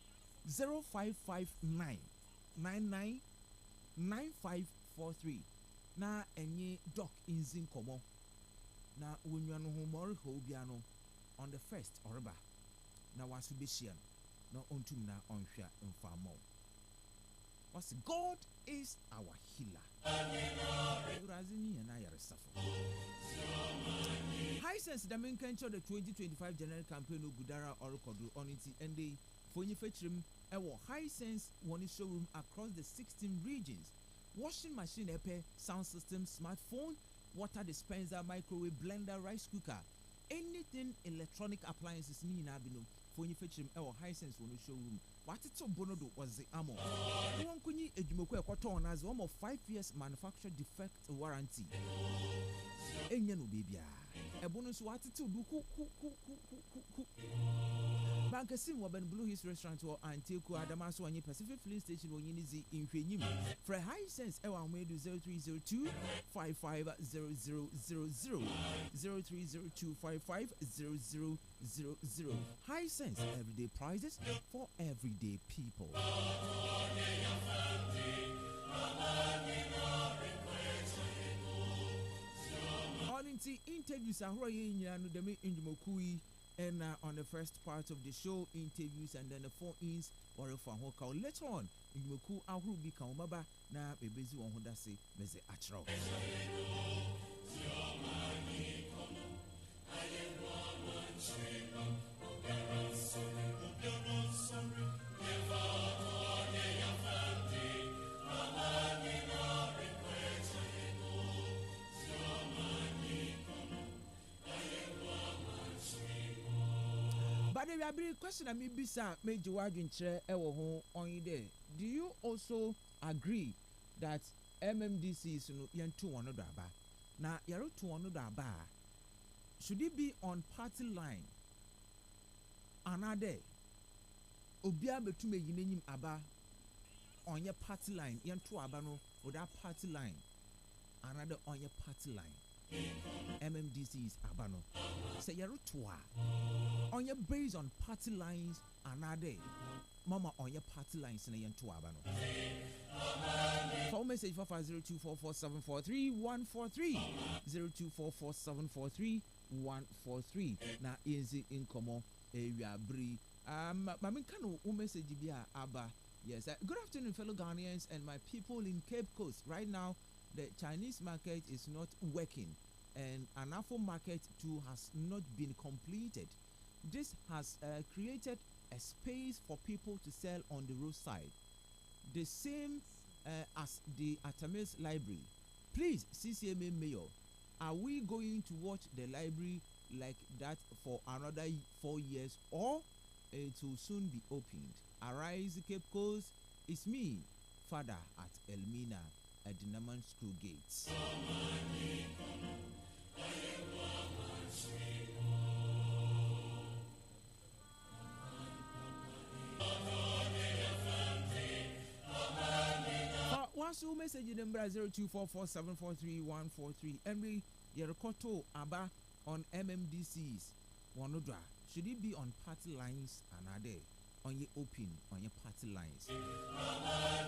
0559 999543. Na enye Doc Inzin Komo. Na Wunyano Humor Hobiano on the 1st or Riba. Na wasubishian no ontum na onhwa mfamo. What's God is our healer. Hisense the main control the 2025 general campaign of Gudara Orokodu on it and they phone fetchim ewo Hisense one showroom across the 16 regions. Washing machine epe, sound system, smartphone, water dispenser, microwave, blender, rice cooker, anything electronic appliances ni na bino. Phone fetchim ewo Hisense one showroom. What it's on Bonodo was the ammo. One kuni ejumoko ekoton as one of 5 years manufacturer defect warranty. Enyano bibia. A bonus what it do Bankasim Waben Blue Hills Restaurant or Antiku Adamaso and Pacific Fleet Station when you need in Fenim. For a Hisense Ewa made 0302 550000 0302 550000. Hisense everyday prices for everyday people. All in the interviews are in Indumokui. And on the first part of the show, interviews and then the 4-ins or for Hoka. Later on, in Moku Ahubi Kaumaba, na Bebezi on Hodase, Meze Achro. But the question I may be sir, Major Wadwin chair ewo ho on you there. Do you also agree that MMDC is to one another? Now, you're to one another. Should it be on party line? Another Obia betume yinenim aba on your party line, yan to abano or that party line. Another on your party line. MMDC is abano. Say you're to on your base on party lines another mama on your party lines in a to abano. Phone message 450244743143 0244743143. Now easy income area bri mamin kanu message bia aba. Yes, good afternoon fellow Ghanaians and my people in Cape Coast. Right now the Chinese market is not working and an Afro market too has not been completed. This has created a space for people to sell on the roadside. The same as the Atamis Library. Please, CCMA Mayor, are we going to watch the library like that for another 4 years, or it will soon be opened? Arise Cape Coast, it's me, Father at Elmina at the Naman School Gates. Once you message the number 0244743143 and we Yerokoto Aba on MMDCs Wanodra, should it be on party lines and on your open on your party lines?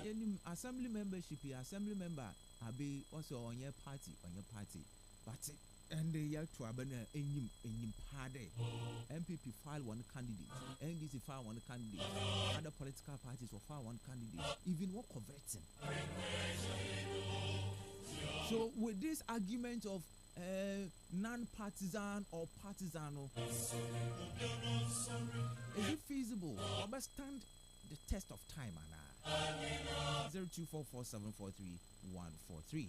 Any assembly membership, assembly member Abe also on your party but and they are to abandon in party. MPP file one candidate, NDC file one candidate, other political parties will file one candidate, even more converting. So with this argument of non-partisan or partisan, is it feasible or must stand the test of time? 0244743143.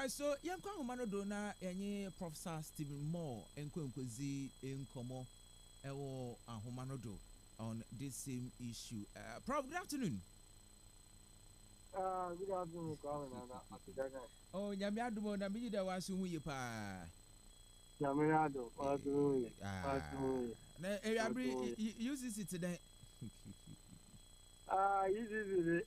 So Yanko Humano Dona any Professor Stephen Moore Enkwezi Enkomo Ewo Humano Do on this same issue. Prof, good afternoon. Good afternoon, Oh, Yamiadumo Namida was who you pa. Yamiado, use it today. Usually,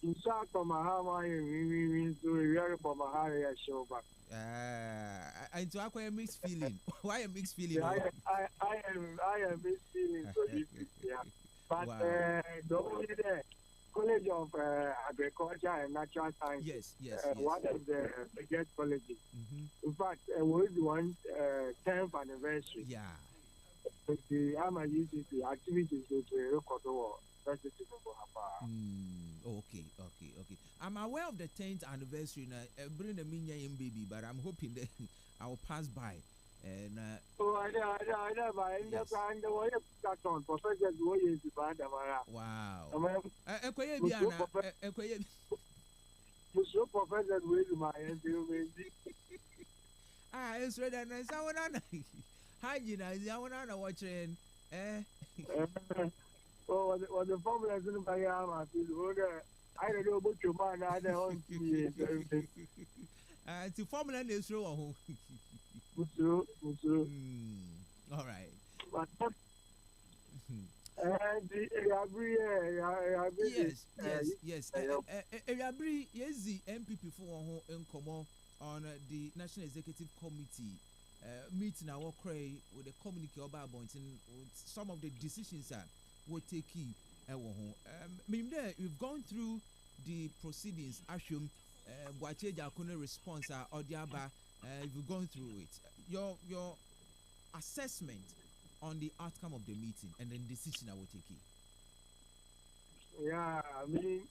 in fact, from Mahama, we so we are from Mahara show back. And to acquire mixed feeling. Why a mixed feeling? I am mixed feeling. So yeah. But the only the College of Agriculture and Natural Sciences. Yes. One of the biggest colleges. In fact, was one 10th anniversary. Yeah. The AMA uses the activities to record. Okay. I'm aware of the 10th anniversary now. Bring the minya baby, but I'm hoping that I will pass by. And I know. wow. It's ready. And I want to watch it. Oh, the formula is in the Bayama. I don't know about your man. I don't it's a formula is true. All right. Yes. Yes, the MPP for on the National Executive Committee meeting our cray with the communique about some of the decisions will take key. We've gone through the proceedings. Ashum, Wacheja couldn't response or the other. You've gone through it. Your assessment on the outcome of the meeting and then decision I will take it. Yeah, I mean,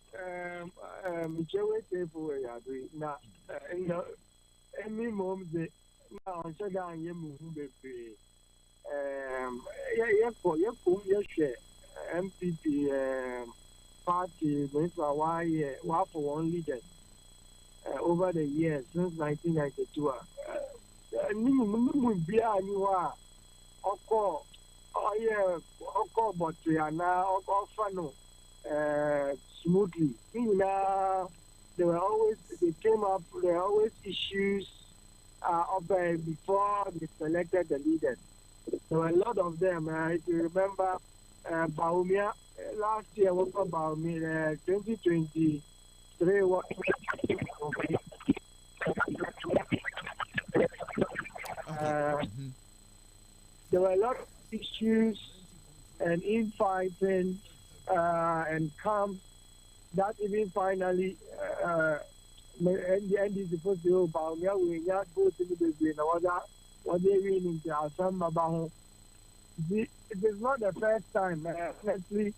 now, you know, any moment now on Sagan, MPP party going for one for one leader over the years since 1992. But we are now smoothly. There were always issues before they selected the leaders. There were a lot of them. If you remember, Baumia last year, what about me? 2023. There were a lot of issues and infighting and calm that even finally and is supposed to about me we not go to the baby na what they win into some about it is not the first time honestly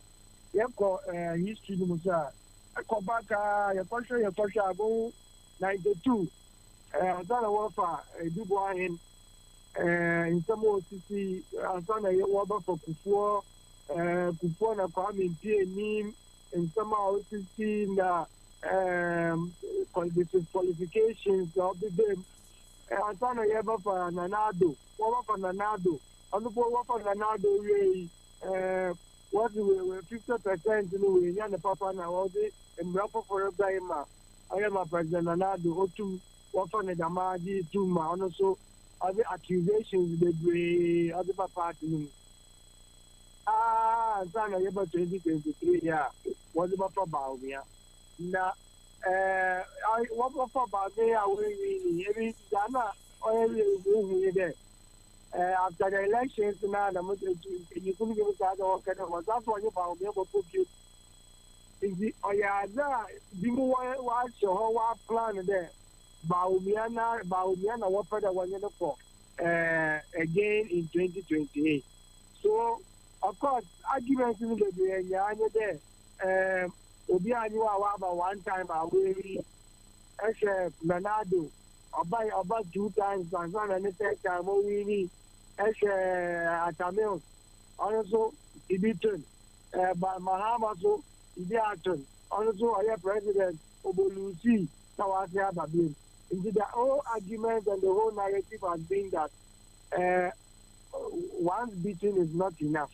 you got history musa akobaka your question about 92 that was for Dubois in some of the Asana Yawa for Kufuor na Kwame Mpie in some of the qualifications of the game. Asana Yaba for Nanado, over for Nanado, on the board for Nanado, what we were 50% in the Papa now, and Rafa for a Blaima. I am a President Nanado, Otum, Wafa Nedamaji, Tuma, and also other accusations they bring other party. Sana Yaba 2023, yeah, was about Baumia. Now, what about me? I will really, Dana, or there. After the elections, now, you couldn't give us that all kind of that's why you found me able to put you. Do you watch your plan there? Baumiana, what for the 1 year for again in 2028. So, of course, arguments in the there. Obi knew about one time away. Nanado, about 2 times, and one and the third time, we need Atamil. Also, Ibiton, but Mahama, so Ibiaton. Also, I have President Obolusi, Tawazia Babin. Indeed, the whole argument and the whole narrative has been that once beaten is not enough.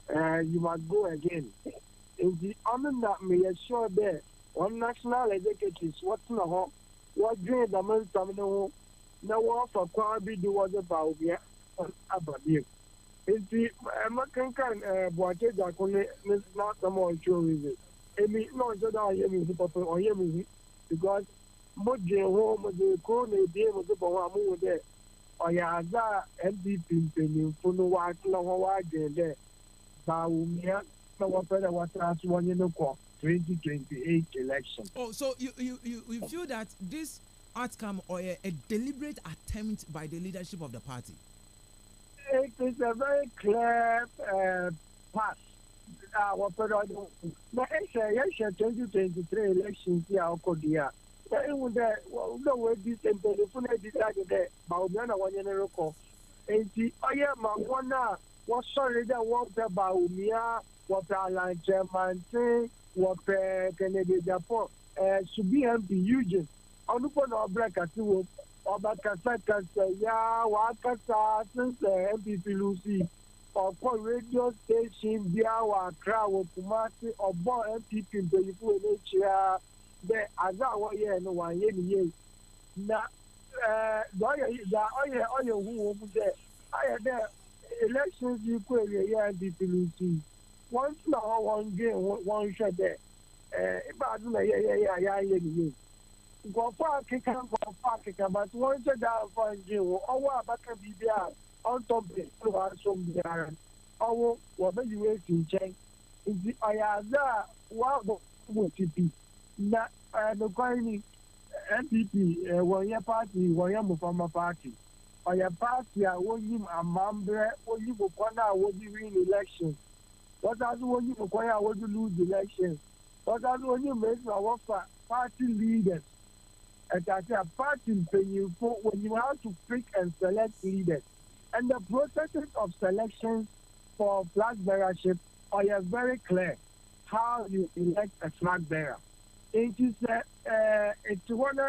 You must go again. In the honor that may assure there, on national executives, what's no what dream the man terminal, no one for Kwabi do was about here on Aberdeen. In the American Boate Jacone, not the more sure with it. I mean, no, so that I hear me or hear me because Mojo home with the corner, be able to go on there. Or ya MVP penny for no white long there. Baumia, no one better what last 1 year 2028 election. Oh, so you feel that this outcome or a deliberate attempt by the leadership of the party? It is a very clear path. What now, 2023 elections here, Okodia. Then with the way this and telephone decided that Baumia 1 year record. And the Oyama what sorry that what about Baumia, what Alan Chairman say, what Kennedy Japan, should be MP Eugene. On the phone of black at you, or back at ya, what since MPP Lucy, or call radio station, Biawa, Crow, Kumasi, or born MPP in the UNHCR, there as I was here no 1 year. Now, all your who there, I had there. Elections you could MPP Lucy. Once now, one game, one shot there. Go far kick and go far kick, but once a down for you, or what back a BBR on top of the some BR. Oh, what are you waiting, Jane? Is the Ayaza, what would it be? Not the coiny MPP, 1 year party, 1 year from a party. Or your party, I want him a member, or you will corner, would you win elections? What does when you acquire, would you lose elections? What does when you make our party leaders? And I say a party pay you for when you have to pick and select leaders. And the processes of selections for flag bearership are very clear how you elect a flag bearer. It is it's one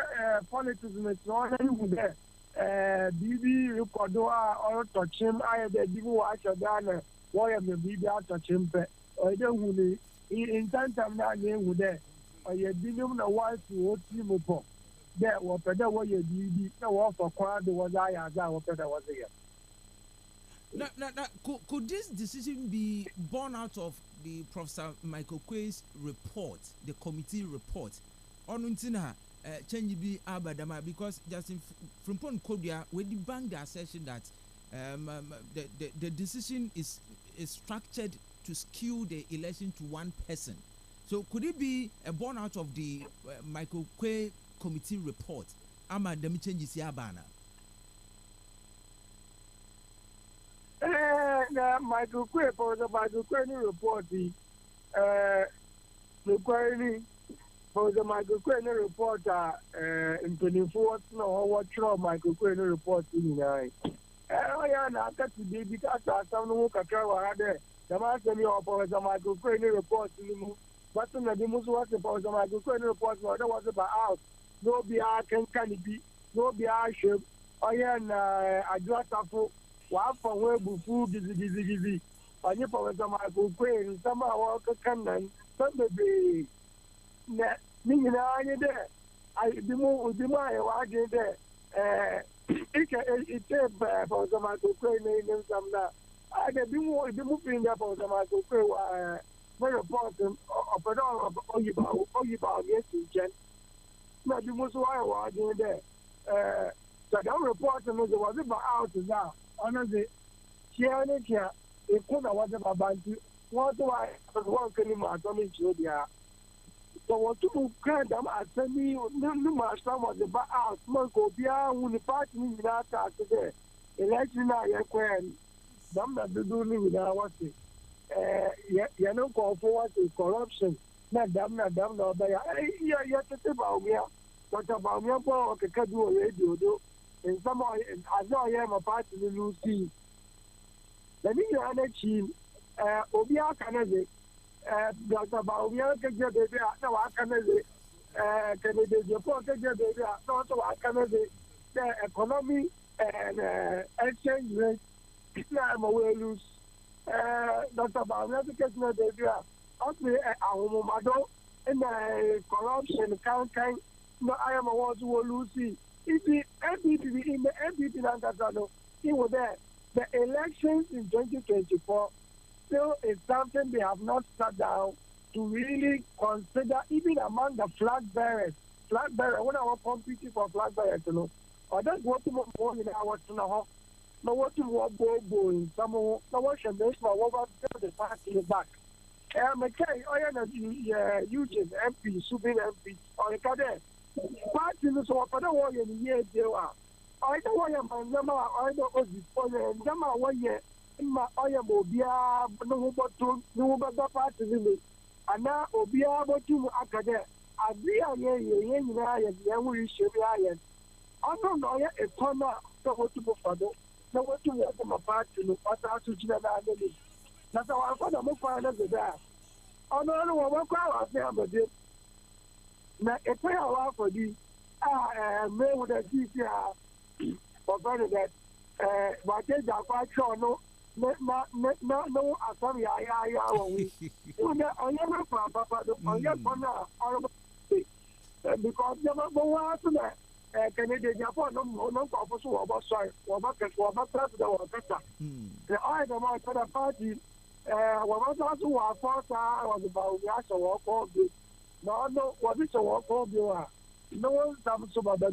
politics, it's one there. Bibi Rukodoa or touch him, I had a big watch of Ghana, why am I Bibi out touch him? Or don't in Tantam now name with there. Or you didn't know why to what you for. There was better what you did, no for quite was I as I was better was here. Now, could this decision be born out of the Professor Michael Quay's report, the committee report? On Untina, change be Abadama, because Justin Frimpon Kodia, we debunked the assertion that the decision is structured to skew the election to one person. So could it be a born out of the Michael Quay committee report? Ama dem changes ya bana. Michael Quay for the Michael Quay report the query for the Michael Quay report in 24 no what Michael Quay report in nine. Oh yeah, now that's the because some no kakra there. The man tell me about the Michael Quay report in but the most was about the Michael Quay report was about out. No be a can be no be a ship. Oh yeah, I got a wa for where bufu gizi onye for the Michael Quay some our can some be na ni na anye there I be more I there it's for the Michael Quay name some na I be more in for the Michael Quay very important of Oyiba yes in Jen na be most why there so that report was about out now honestly Chiane Chia a kuna was about Bantu what do I want to my atomic media so what to kind of at me no master was about out Monko Bia when the party in that today election I acquired them that do with our say you know call forward to corruption not them no but yeah about me what about me for can do radio do in some I know I am a part of the Lucy. The new team, Obia Canada, Dr. Baumia can get baby, no, I can report baby, not so I can the economy and exchange rate. I'm away loose. Dr. Baumia can get baby, only our mother and corruption can't no, I am a one to Lucy. If the MPP in the MPP Lancaster, he was there. The elections in 2024 still is something they have not sat down to really consider, even among the flag bearers. Flag bearer, when I was competing for flag bearers, you know, or that's what more in our no what to walk in some no what should make my over the party back. McKay, I am Eugene MP, Subin MP, or a cadet. Party no so for the one year deal. I don't want my number, I don't know this and Yama 1 year in my Oyabobia, no but party limit. And now Obia, but you academic. I be a year, and we should be iron. I don't know a corner, so what to go for, no what to walk my party, no matter to China. That's how I got a more finance there. I don't know what I say about this. Now, if we allow for the men with a CCR for that, but they are quite sure no, some because never go out to that. Canadian Japan, no, sorry, or not the item for the party, was also our first was about the actual walk of this. No, what is a walk of you? No one's done so bad. I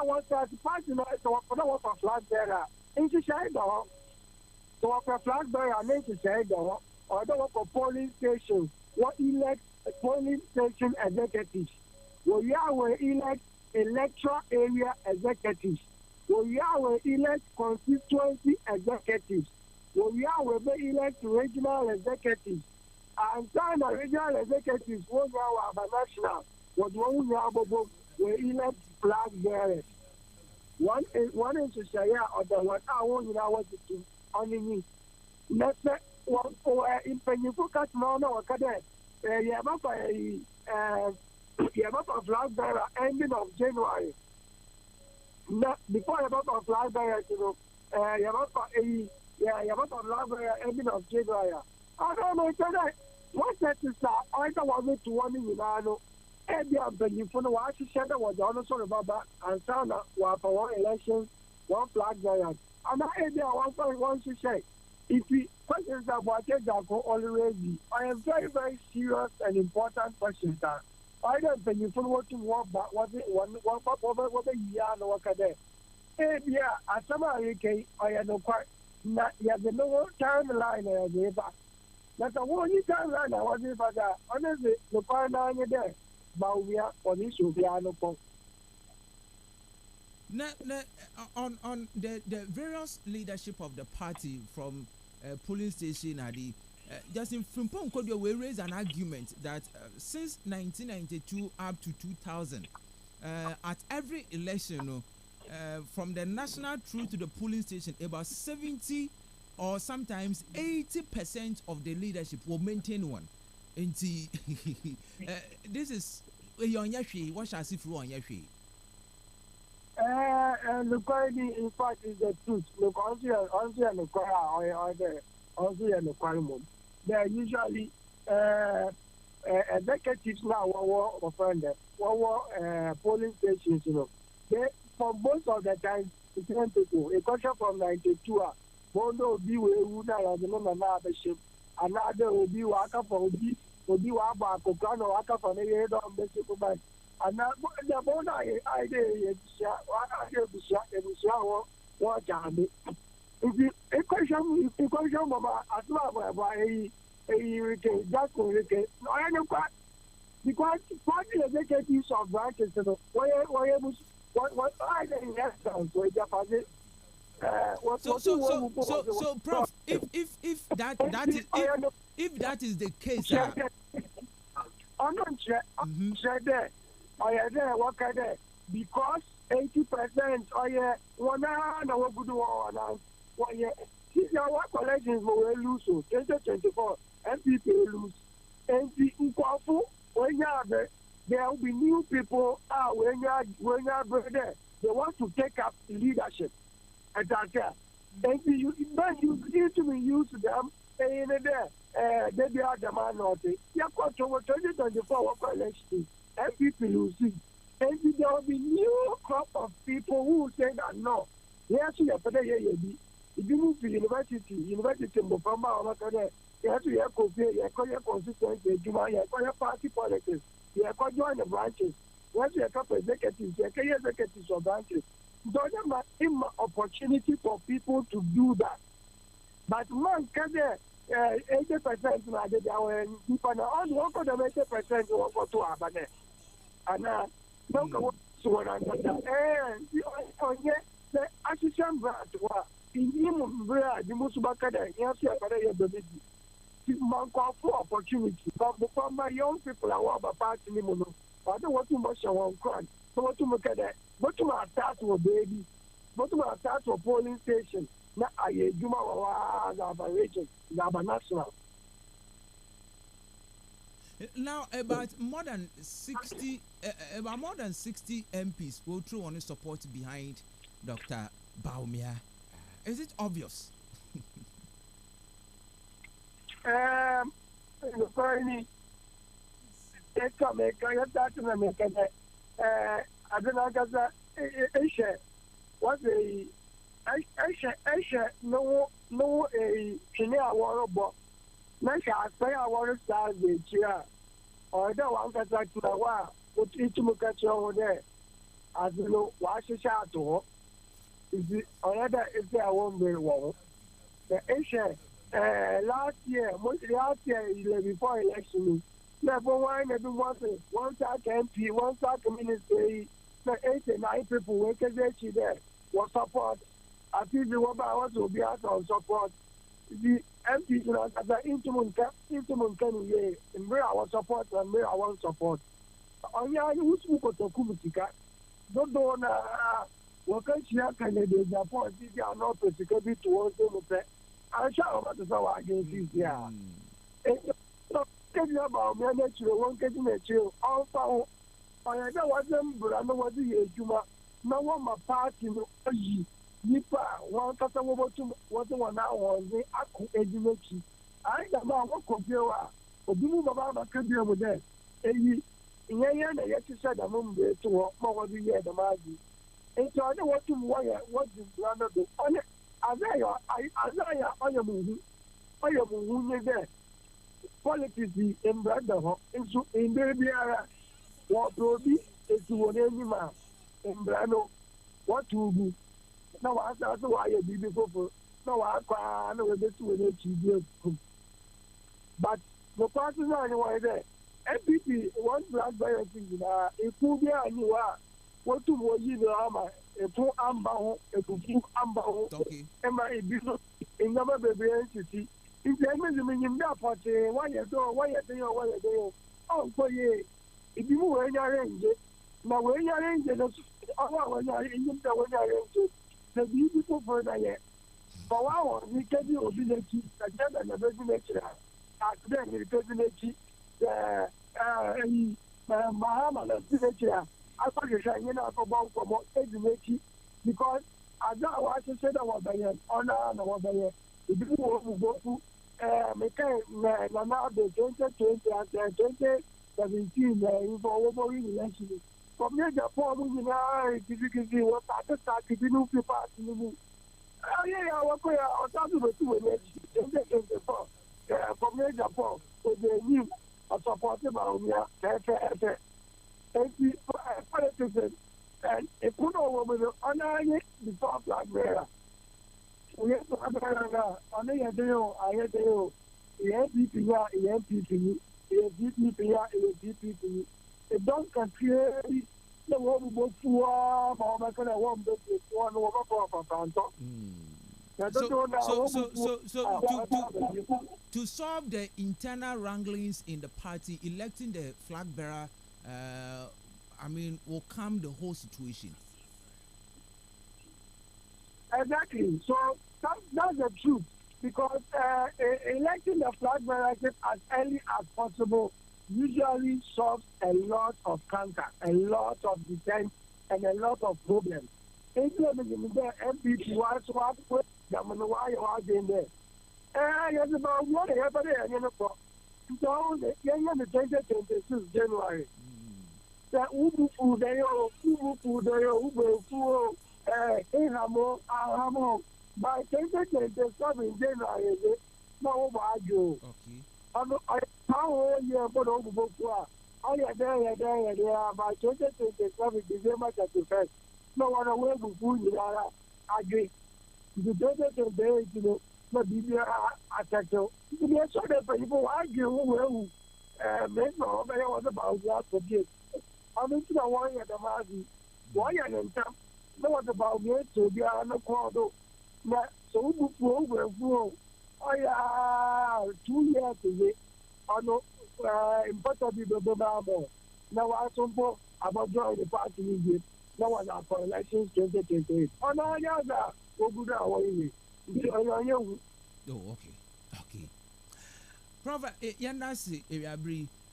want to party night to work for flag bearer. Ain't you shy dog? To work for flag bearer, ain't you shy dog? Or don't work for polling station. What elect polling station executives? Will Yahweh elect electoral area executives? Will Yahweh elect constituency executives? Will Yahweh elect regional executives? And some regional executives won't have a national. What won't have will elect flag bearers. One is to say, or the one I want to do only me. Let's say, in Penyuka, no, cadet. You have a flag bearer ending of January. Before about a flag bearer, you know, you have a flag bearer ending of January. I don't know, what that is, I don't want to one in Milano. Every opinion for the Washington was also about that, and sound for one election, one flag bearer. And I want to say, if the questions about that go always be, I am very, very serious and important questions that I don't think you what to walk back, what a year and work a day. Yeah, as some I am no quite na yɛde no ho timeline na yɛde ba na sɛ wɔnyi timeline na wɔde ba da ɔno de nokwan naa nye dɛ bawumia ɔne hyɛ obiara no pɔn. On the various leadership of the party from polling station adi Justin Frimpong Kodwo will raise an argument that since 1992 up to 2000 at every election from the national through to the polling station about 70 or sometimes 80% of the leadership will maintain one. And this is what shall I see through on Yashi? And the quality, in fact, is the truth. Look, also the choir or the also the choir. They are usually executives now or offended, polling stations, you know. They, for most of the time, different people, a culture from 92, one will be who now the number of the ship, another will be waka for will be waka for Kano, waka for the head of the superman. And now the one idea is what Jamie. If you a question, Mama, as well by a hurricane, that's hurricane. I know what because the executives of branches, what I didn't have done, so it's so Prof, if that is the case, I'm not sure that. What kind of because 80% one hour good one year. See what collections will lose so 2024 MPP lose. And the Nkwafu when there will be new people when you are there, they want to take up leadership at that time. And you need to be used to them in there. They be at the man or they are 2024 election. MPP losing. And there will be new crop of people who say that no. Yes, you have to if you move to university in Bofamba or Makade, you have to have your consistency, you have party politics, you have to join the branches. Once you have executives, you have executives or branches. Don't have opportunity for people to do that. But man, 80% now they are people on work on them 80% work for 2 hours. And don't go to one another. And the assistant brand in him where the most back there, you have to have a baby. Man call for opportunity. But before my young people are about party, I don't want too much on one crime. So what to look at that? What to my start to a baby? What to my start to a polling station? Now I do my region, national. Now about more than 60 MPs will throw on support behind Dr. Bawumia. Is it obvious? No Nanka asɛ a wɔresaa de akyi a ɔyɛ dɛ wankasa tena hɔ a wotumi ka kyerɛ ho dɛ ade no wahyehyɛ ato hɔ nti ɔyɛ dɛ ɛsɛ a wɔmmere wɔ ho na ɛhwɛ last year before election na ɛbɔ wɔn na bi wɔn sɛ wɔn sack MP wɔn sack minister yi na 89 people wɔn kɛse akyi dɛ wɔ support afi bi wɔ ba a wɔsɛ obi asa support the MPs na kasa intumunka ni ye mbre our support and mbre our support onya ni wusu kotoku mutika dodo na wakachia Canada Japan sisi ano pesika bi to so mo pe ansha o to so wa again sisi a so kebi ba o me na chiro won kebi na chiro on fa o onya da wa dem bra no wa di ejuma na wa ma party no yi nipa wọn kasa wọn bọtum wọn tí wọn náà wọn ní akọ edumaki ayi dàbọ àwọn kọfíẹ wa obi mu bàbá àbàkà bíi ẹmu dẹ eyi ìyẹn yẹn na yẹ ti sẹ dàmú mbẹ tó wọn mọ wọn bí yẹ dàmú adi nti ọdẹ wọn tún wọn yẹ wọn di nkura náà do ọdẹ azaya ọyẹ mu hu nye dẹ politics mbẹ dà họ nso mbẹ biara wọn pẹ obi esi wọn n'enyim a mbẹ no wọn tu ugu. Na wasa so why you be before no I no we to we to but the party is anyway there. MPP one black by thing it could be anywhere. What to what you know a two amber a two amber and my business in number baby entity. If they mean in that party, why you do, why you do, oh, for ye. If you were in your range, now when you're in the when you're in the beautiful for the year. For our we can do the key, and the president, then the president, Mahama, the president. I thought you're saying, about because I don't want to say that was by it, honor and over there. If you go to now the 2020 and 2017 for over election. From there, the form in the difficulty was started to new people. Oh, yeah, I was going to do it. From there, the form with the new supported by politicians and a good over the honor before Black Bear. We have to have on a deal, I had a PPR, MPP, DPP. It don't compare the one who to I want one over for to solve the internal wranglings in the party, electing the flag bearer, will calm the whole situation. Exactly. So that's the truth. Because electing the flag bearer as early as possible usually solves a lot of cancer, a lot of defense, and a lot of problems. Implementing the MPP was what why you are in there. It's about what happened there. So the 2026 January. The Ubu Ahamo. By 2027 January, no value. Okay. How you put over book? Oh, yeah, there, by 2027 December 31st. No one away before you are agree. The 2028, but be attacked. To be a sort of people argue who make no was about that forget. I'm into the one at the Mazi. Why and time? No one about me to be on the corridor. So oh yeah, 2 years away. I know importantly the Babo. Now I suppose about joining the party in no one for elections 2028. Oh no, yeah, go good away. Oh, okay. Prof, Yanasi,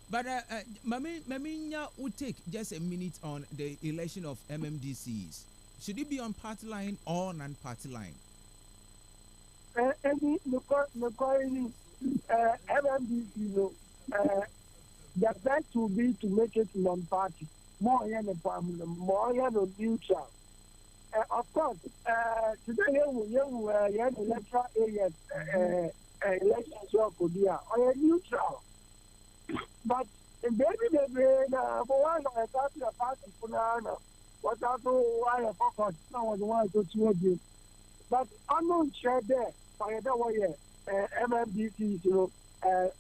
but Maminya would take just a minute on the election of MMDCs. Should it be on party line or non-party line? Any MMDC, the best would be to make it non-party, more neutral. Of course, today we have electoral areas, election or neutral. But in baby, for one, I thought the party for now. What I do, why I focus now on why to you. But I'm not sure there. By the way, MMDC,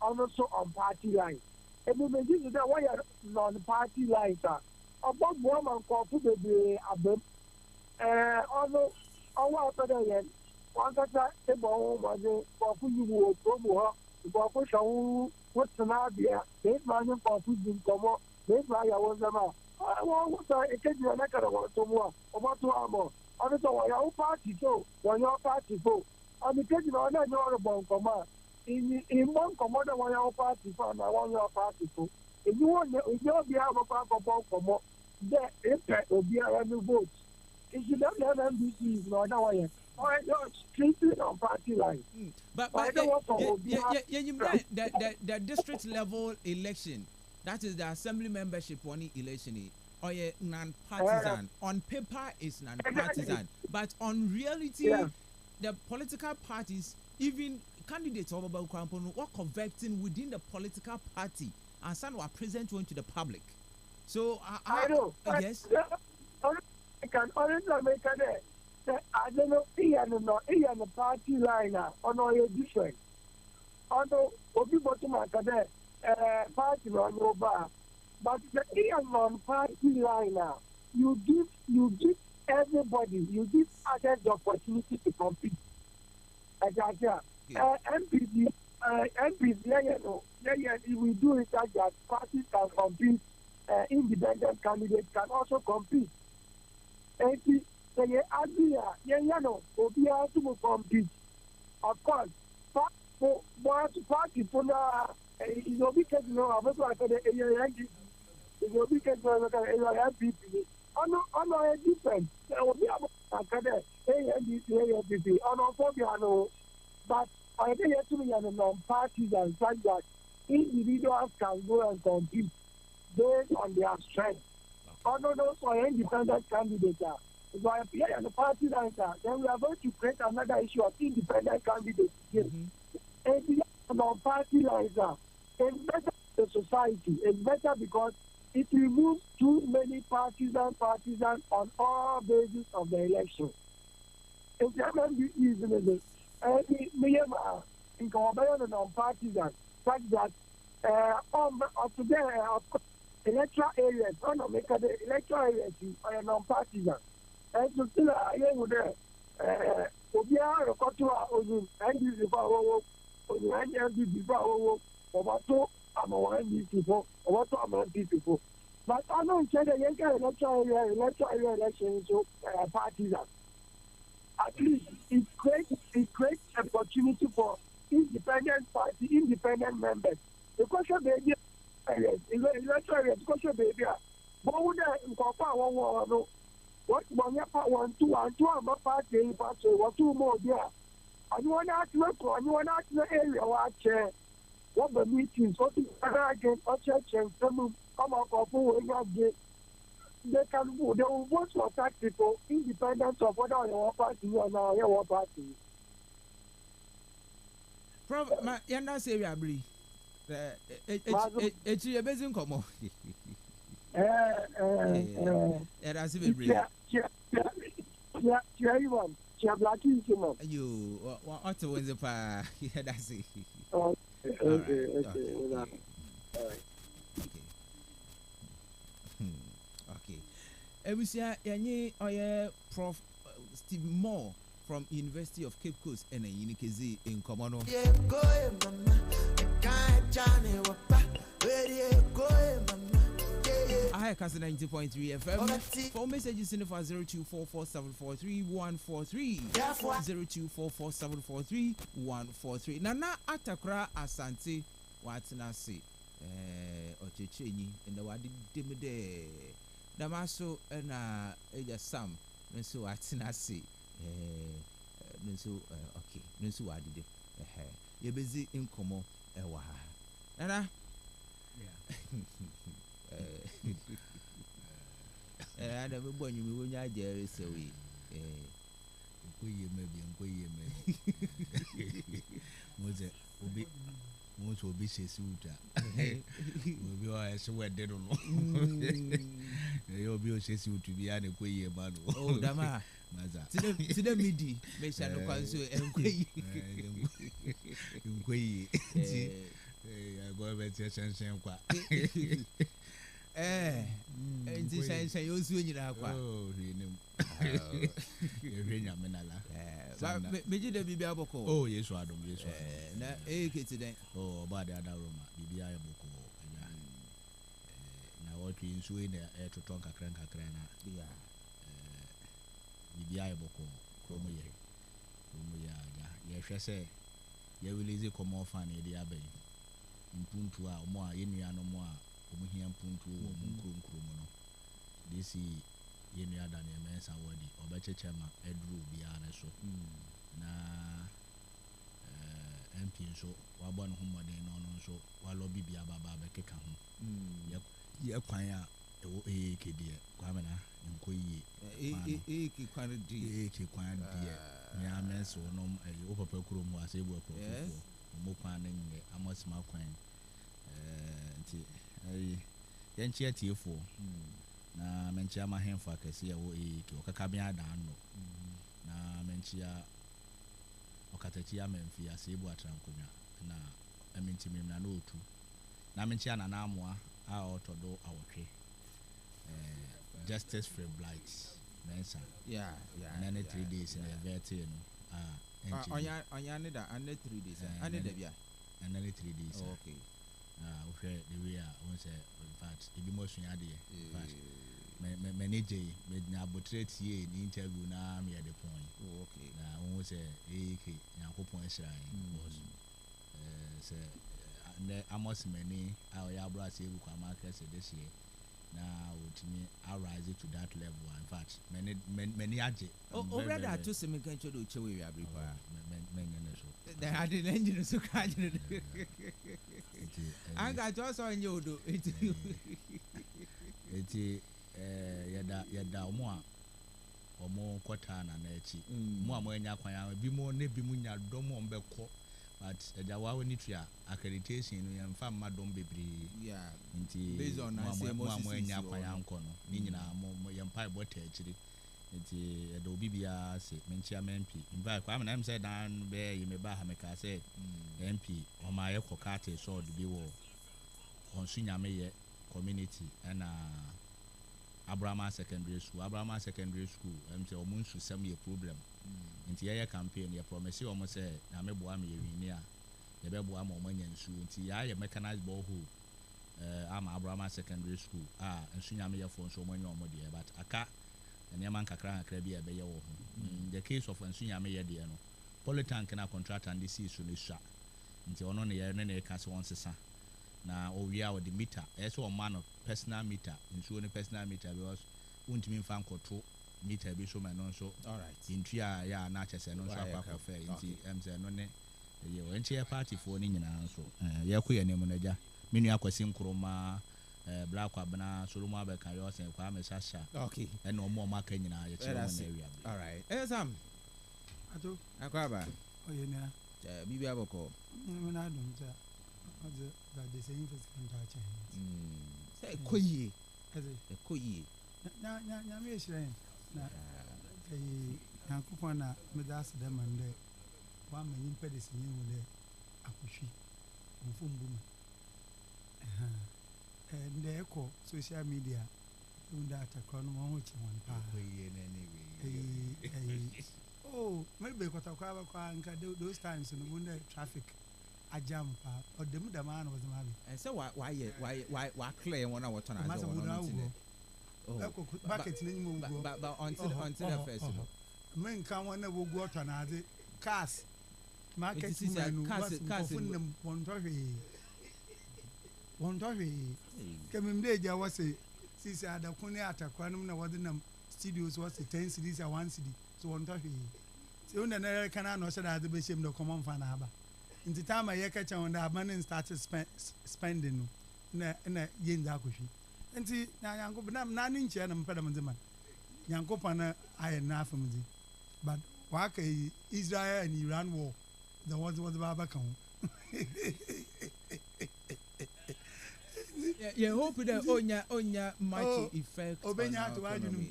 also on party line. And we may use that way non-party lines. About woman called the Abem. Although our opinion, one that the ball was for who you will for show what's an idea. This man for food in Como, this man I was a man. I want to get you a letter to more, about 2 hours. Also, your party so, when your party so. I'm taking on that honorable command. In one commander, one your party for, and I want your party so. If you want, if you'll be able to pass about for more, the impact will be around the votes. If you don't have MBC, no, no way. Or you're strictly on party line. But the district level election, that is the assembly membership one election, or non-partisan. On paper, it's non-partisan, but on reality, the political parties, even candidates of Babu Kwampono, were converting within the political party, and some were present to the public. So I know. Yes. I can honestly make it. I don't know, he and the party line on all your different. Although, people to my party on your bar, but the non party line now, you give everybody, you give others the opportunity to compete. As I said, MPC, we do it like that parties can compete, independent candidates can also compete. And they agree, we have to compete. Of course, party for now, because I'm also because MPP. On a different, there will be but I think to be a non-partisan fact that individuals can go and compete based on their strength. Although those are independent candidates, if I appear on the party line, then we are going to create another issue of independent candidates. And the non-party lines it's better for the society. It's better because it removes too many partisans on all bases of the election. It's not easy. In Colombia, non-partisan, fact that today, electoral areas, the electoral areas are non-partisan. And so still, Obia, Kotua, and before, about I'm people, or what I'm people. But I don't say the electoral area election so partisan. At least it creates opportunity for independent party, independent members. The question baby electoral area, the question baby. But would I compare one what one two party what two more there. And you want to area watch what the meetings, what is again, what church and some come up of who they will vote for tax people independent of whether your party or not your party. Prof, you're not saying we are free. It's your basic common. That's even free. Yeah, everyone. You what to win the fire? Yeah, that's it. Okay. Ebusia yanyi oye Prof Steve Moore from University of Cape Coast and Unikezi in Komono. Yeah, go mama. I Kastle 90.3 FM. For messages in the 0244743143 0244743143 Nana Atakra Asante Watinasi Ochechenyi in the Wadi Dimide Damaso na Eja Sam Nso Watinasi Nso okay Nso Wadi ye busy in Komo Ewa Nana I never born you when I dare say we most will be Shesuta. Will be I swear they don't know. You'll be Shesu to be an equay man. Oh, Dama, to the midi, may shall no counsel and quay. I go back to Shansham. And this is a use when you are quite. Oh, Major the Bibiabo. Oh, yes, I don't. Yes, today. Oh, by the other room, Bibia Boko. Now, what you in the air to talk a crank a crana. Bibia Boko, Cromoye. Yes, I say, you will easily come off and the abbey. In Puntua, more, any no more. Here Puntu or Munkrumono. This is any other men's awardee or better chairman, Edru Biana so. Na MP so, Wabon Humade non so, while Lobby Biaba Bekeka. Yapaya, a kid, Quamana, and Koye, a quite dear. Yamas or no, a Opapacrum was able to Mopaning, Amos Malquine. Yenchi atiefo na menchi ama hemfa kese ya wo e ki okaka bia dan no na menchia okatachi amemfi asebu atrankonya na amintimi na no otu na menchia na amua a otodo awotwe justice free blight mensa and then 3 days in a vetting onya ne da and 3 days and da bia and then 3 days okay okay the way I say in fact it be more sunya de in fact manager me na botrate here in interview na me at the point okay na won say ek yakopon shrine was say amos many our yabra say we kwa market say this year now ultimately arise to that level. In fact, many age. Already I told some can do chew we are prepared. They had an engine so kind. I got also on you do it. Yada more or more quarter and echi. More when ya be more nebimunya domo beko. But Jawa Nitria accreditation and farm madam baby. Yeah, based on Yakono, Nina, Yampai Botte, the Obibia say, Menchia MP. In fact, I'm said down there, you may buy Hameka said, MP, or my echo carte saw the be war on Senior Mayor community and Abraham Secondary School, and so Munsu send me a problem. Nti ya campaign ya promise o mo say na meboa me yewinia ye beboa mo manya nsu nti ya ye mechanized borehole ama Abraham Secondary School nsunya me ye fo nso mo nya o mo de but aka ene man kakra bi e be ye wo ho the case of nsunya me ye de no polytank na contractor and this issue ni sha nti ono ne ye ne ka se won sesa na o wi a o de meter e so o man personal meter nsuo ne personal meter because untimi fan koto meter bi so man no so all right intua ya na chese no so akwa fe nti say no ne ye o enche party for ni nyina so ye ko ye ne mu naja menu akwasi nkroma black abna solomon abeka yo sen kwa mesasha okay e no mo maka nyina ye chere mo na area all right sam ato akwaba oye na bibi aboko me na dum ta oze that they say first can touch say koyi eze koyi nya me shire na yankopɔn na meda ase dɛ man dɛ wama nyimpa de sinye hu dɛ akohwi mfombu mu ndɛ ɛkɔ social media hu dɛ atakora no wɔn ho kye wɔn paa mebe kɔtakora bɛkɔ anka those times no hu dɛ traffic ajam paa ɔdɛmu dɛm ana wɔdze ma bi sɛ wa clear wɔn a wɔtɔ na azɛ wɔn no ntine bucket na nyimo go but until the first no men kan wona wo go to na ade cars market menu cars funnem won to hwe kemim de ja wose sisi adakuni atakwanum na wode nam studios wose 10 cities a 1 city so won to hwe se una na kana no se da ade be shem no common fa na aba nti time ye ka cha won da man start spending no na yen da kohwi nti na yanko na ni nche na mpeda mzima yanko pana aye na afamdi but waka Israel and Iran war the ones was baba kan yeah hope that onya much effect obenya to wajunu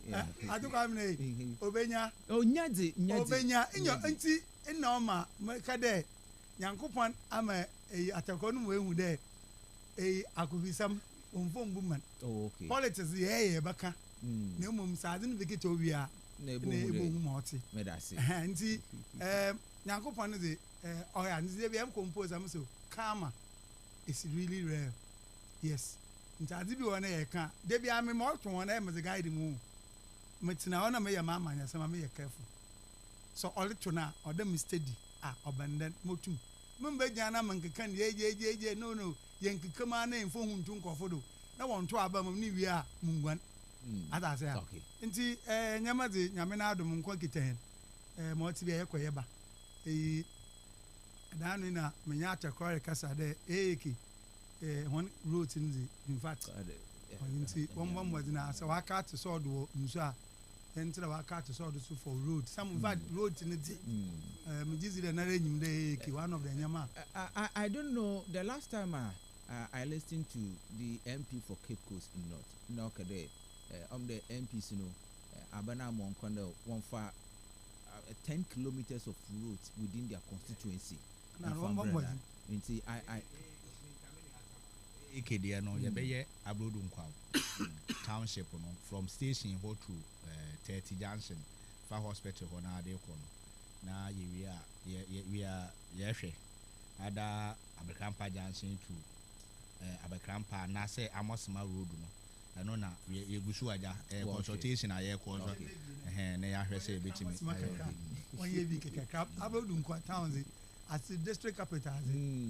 atuka amne obenya obenya inyo nti nna oma ka de yanko pan ama atakonu wehu de akufisam umfombu man okay politics ye baka na mum saade no beke to wia na ebo hu moti me da se nti nyankopon de oya nti be am compose am so karma is really rare yes nti ade bi wona ye ka de bi am mo to wona e me guide mu metina wona me ye mama nya sama me ye careful so all to na odem steady obenden motum mum be jana man kan ye no yenkika ma na enfo huntu nkofo do na won to aba mam ni wi a mungwan ada se okay nti nyama de nyame na adom nko kiten mo ti bi ekoye ba danu na menya atakore kasa de eki one road in fact nti won bom wadi na se waka to so do nsu a entra waka to so do so for road some in fact road ni di me jizi de na renyim de eki one of the nyama I don't know the last time I listened to the MP for Cape Coast North. No, the MPs, Abana Monkonda, one far 10 kilometers of roads within their constituency. I Ikedia no yebeye abrodu nkwa township no from station ho to 30 junction for hospital ho na de ko na we are yehwe ada abekrampa junction to abekrampa na say amosima road no eno na ye gusu aja consultation aye ko so na ya hwe say betimi one year bi keka abrodu nkwa towns as the district capital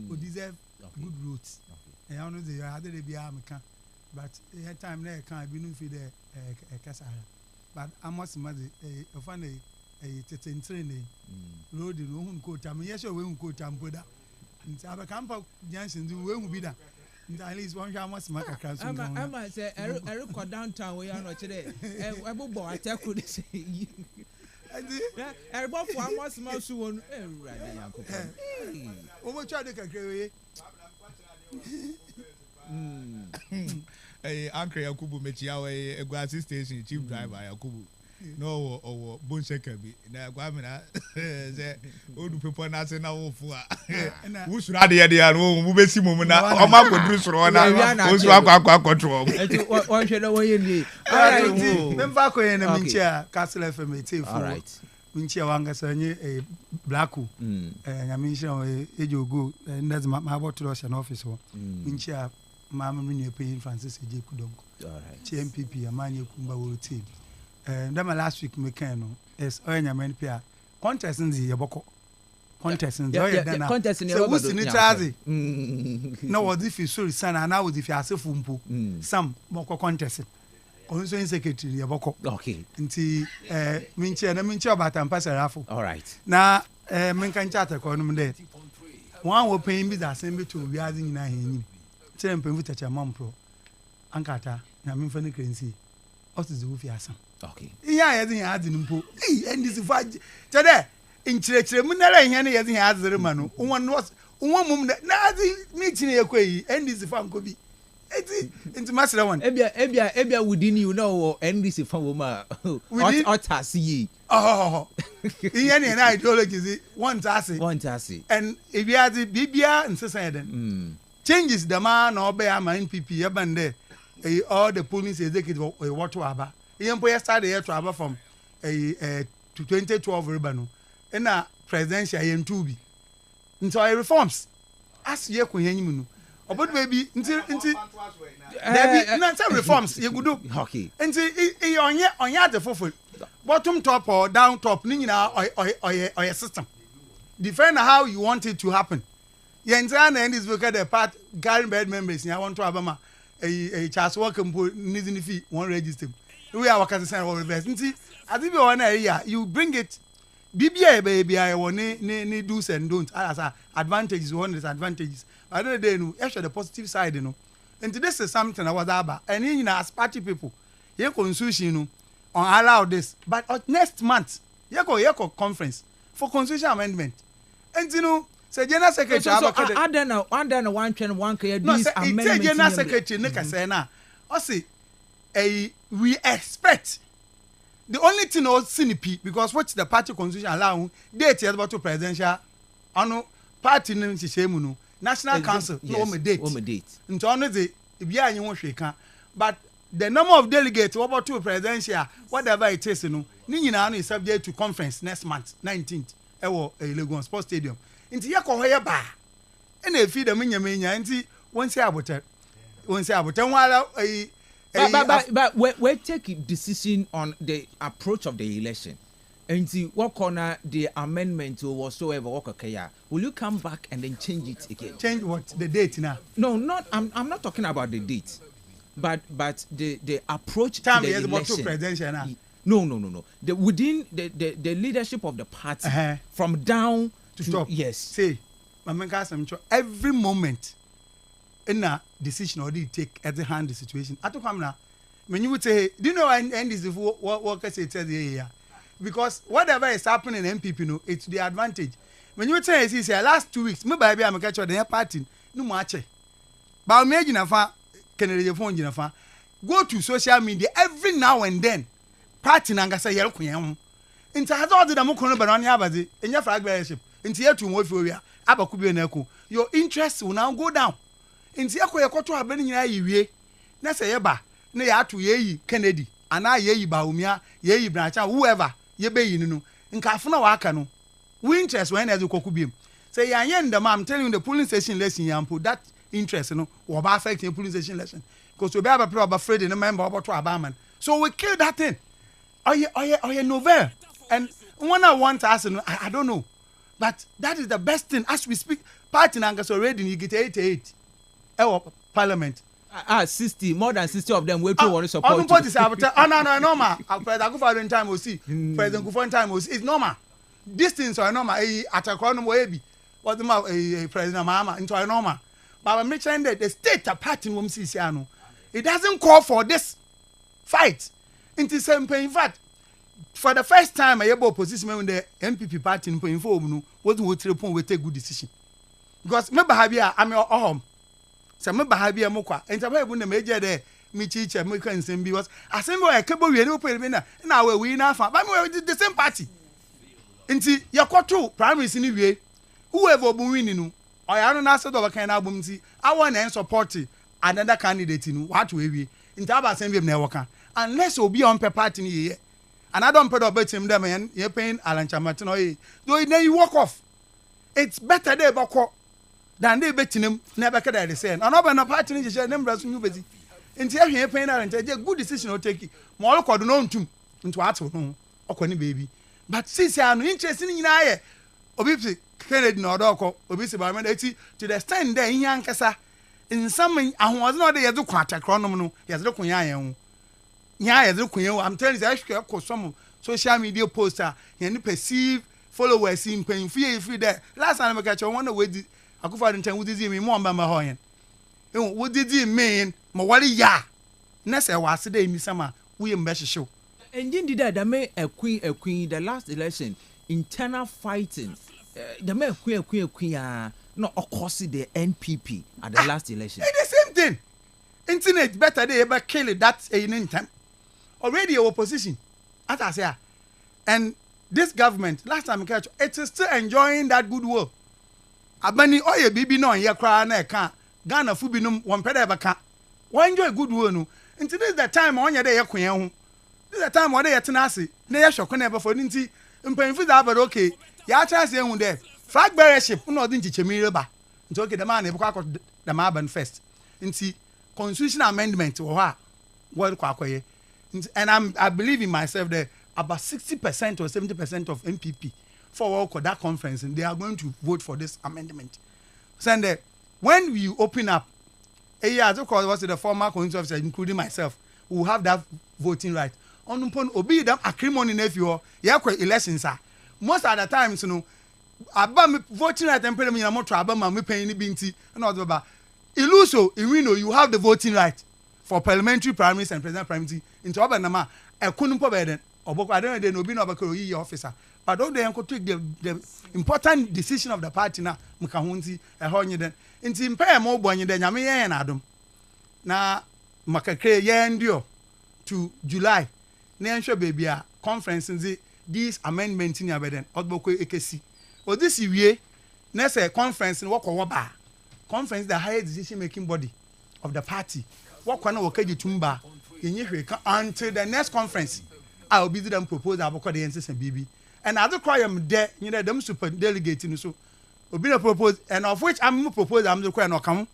who deserve good roads. I know they are other be American, but at time there can't be no feed a Kasara. But I must imagine a funny a training road in one coat. I mean, yes, we won't quote and put that. And Sabah Camp Jansen do we will be that. At least one shall must make a class. I might say, Eric downtown, we are not today. I will boy, I tell you, say, everybody for one small soon. Over try to carry. Uncle Yakubu Mechiawe, a Guasi station chief driver Yakubu. No, or Buncheka be. Now, Guamina said, old people not say now for who should have the idea who may see Mumina or Marco Bruce or who's control. One should know what you need. All right, Membaco in a Mincha, Kastle FM, all right. Mincha Wangasani, a Blacku, and I mentioned a go, and that's my water Russian office. Mincha, Mamma Minia paying Francis A. J. Kudonko. All right. CMPP, a man you kumba team. Then my last week, Mekano, is Oya Menpia. Contest in the Yaboko. Contest in the Oya contest in the Woods in Italy. No, what if you saw his son, and now if you are so fumpo, some Moko contest. Also in secretary Yaboko. Okay. Until Mincha and Mincha about and pass a raffle. All right. Now, Menkan Chatter, Column Day. One will pay me the assembly to be adding in a him. Tell him with a mom pro. Ankata, Namin Fanny Crency. What is the Woofy Assam? Okay. Yeah, I think I had in Poo. And this is why today in Church, Munera, and he has the Romano. One was one woman that nothing meeting a quay, and this is fun could be. Into Master one. Ebia within you know, and this is for woman. What has ye? Oh, in any ideology, one tassy. And if you had the Bibia and society, changes the man or bear my NPP, abandoned all the police executive what to have. He started here to have from a 2012 Ribano. And now presidential in Tubi. Into our reforms. As ye could about baby until reforms you could do hockey until on ya the full bottom top or down top or your system define how you want it to happen. You entire end is look at the part Gary bed members. I want to have a Charles Walker needing fee one register. We are working the all reverse. I think one area you bring it. BBA baby, I want ne do's and don'ts as advantages, one disadvantages. I don't know, actually the positive side, you know. And this is something I was about. And in as party people, you constitution, you know, on allow this. But next month, you go conference for constitution amendment. And you know, say general secretary. I don't know one train one clear. No, say general secretary. Nika say na. I say, we expect. The only thing was CNP because what the party constitution allow date about to presidential, ano party name no national council no me date. Into honor the bia you won sheka, but the number of delegates about to presidential whatever it is no ni nyina is subject to conference next month 19th ewo Lagos Sports Stadium. Into ye ko hoye ba e na feed them nyamenya nti won say abote wala But we take a decision on the approach of the election. And see what corner the amendment or whatsoever will you come back and then change it again? Change what? The date now? No, not I'm not talking about the date. But the approach to the election. Presidential now. No. Within the leadership of the party from down to top. Yes. See, every moment in a decision or did take at the hand the situation. I told him now, when you would say, do you know and this is what I say tell the here? Because whatever is happening in MPP, no, it's the advantage. When you would say, he said, last 2 weeks, my baby, I'm a catcher, the party, no match. But imagine if I can phone, go to social media every now and then. Party nanga say yellow. nti hazo de mo kono ba no abaze enya flag bearership nti yetu mo fi owia abaku bi na ko your interest will now go down nti yekoto abani nyina yiwie na se yeba na ya ato yeyi Kennedy ana yeyi Baumia yeyi Brancha whoever ye be yi no nkafo na waka no we interest when as koku biem say yan ndam I'm telling you the polling station election yampo that interest no will affect the polling station election because we be able to afraid the member about to abaman so we kill that thing oh yeah novel and when I want to ask I don't know but that is the best thing as we speak party nangas already you get 88 parliament 60 more than 60 of them wait to want to support no normal president Kufuor time we see president Kufuor time we see it's normal these things are normal atakwa no mo be what the president Mahama into normal but I'm mentioning that the state party no see no it doesn't call for this fight into same in fact for the first time I able opposition when the MPP party in inform no what we take good decision because remember habia I'm your home se me ba ha bia mokwa enta ba bu na meje de me chiche me kan sem bi was asem bo ekebo wie ne po na we wi na afa ba me the same party nti yakoto primaries ni wie whoever bu win no oya no na se do ba kan na abum nti awo na support another candidate no what we wie nti aba asem bi na e woka unless obi on party ni ye and I don't put up betim dem ye pain alanchamati no ye do you walk off it's better dey bako than they betinum never can they say and oba na party ni je number so nyubezi nti ahwe pain na nti good decision o take mo lo kodo no ntum nti ato no okoni baby but since anu interest ni nyina ye obi fi Kennedy na odoko obi se ba me eti to the stand there ihe ankasa nsam ahoze na o de ye zu kwata kronom no ye zu kun ya hu nya ye zu kun ye I'm telling you I should ko some social media poster ye ni perceive followers in pain free there last time I catch one we Akufuor ntan wudidi me mo mba ho yen wudidi me mo wale ya na se wase da emi sama we mbe hyehyew engine did that me queen the last election internal fighting the me queen no occurred the NPP at the last election it's the same thing internet better they ever kill that in time already our opposition as I say and this government last time catch it is still enjoying that goodwill abani oye bibi no ye kra na e ka Ghana fu binum won pede be ka won enjoy good one no until this the time onye dey ye kwen ho this the time won dey yetena ase na ye hweko na e be for nti mpanfu da abado okay ya chance ehun there flag bearership no odi nchichemi reba nti okay the man e be kwa the man first nti constitution amendment wo ha what kwa akoye and I believe in myself that about 60% or 70% of MPP for that conference and they are going to vote for this amendment. Sunday, when we open up, was the former constituency officer, including myself, who will have that voting right. On obi them acrimony nephew, elections are. Most of the times, you know, about voting right and paying me trouble, me paying the binti, and all about. Iluso, you have the voting right for parliamentary primaries and president primaries. Into Obanama, I couldn't provide it. Or I don't know, no be officer. But all they take the important decision of the party na mkahunzi ehonye den nti mpa mo bonye den nyame yen na adom na makakre yen dio to July na enhwe baby a conference nzi this amendment ni abeden odboko ekesi odisi wie na say conference wo ko ba conference the highest decision making body of the party wo kwa na wo kaji tumba yenye hweka until the next conference I will be them propose aboko the nsesa bibi and as I am there, you know, them super delegate in so. Obi na propose, and of which I'm propose, I'm the quite no come.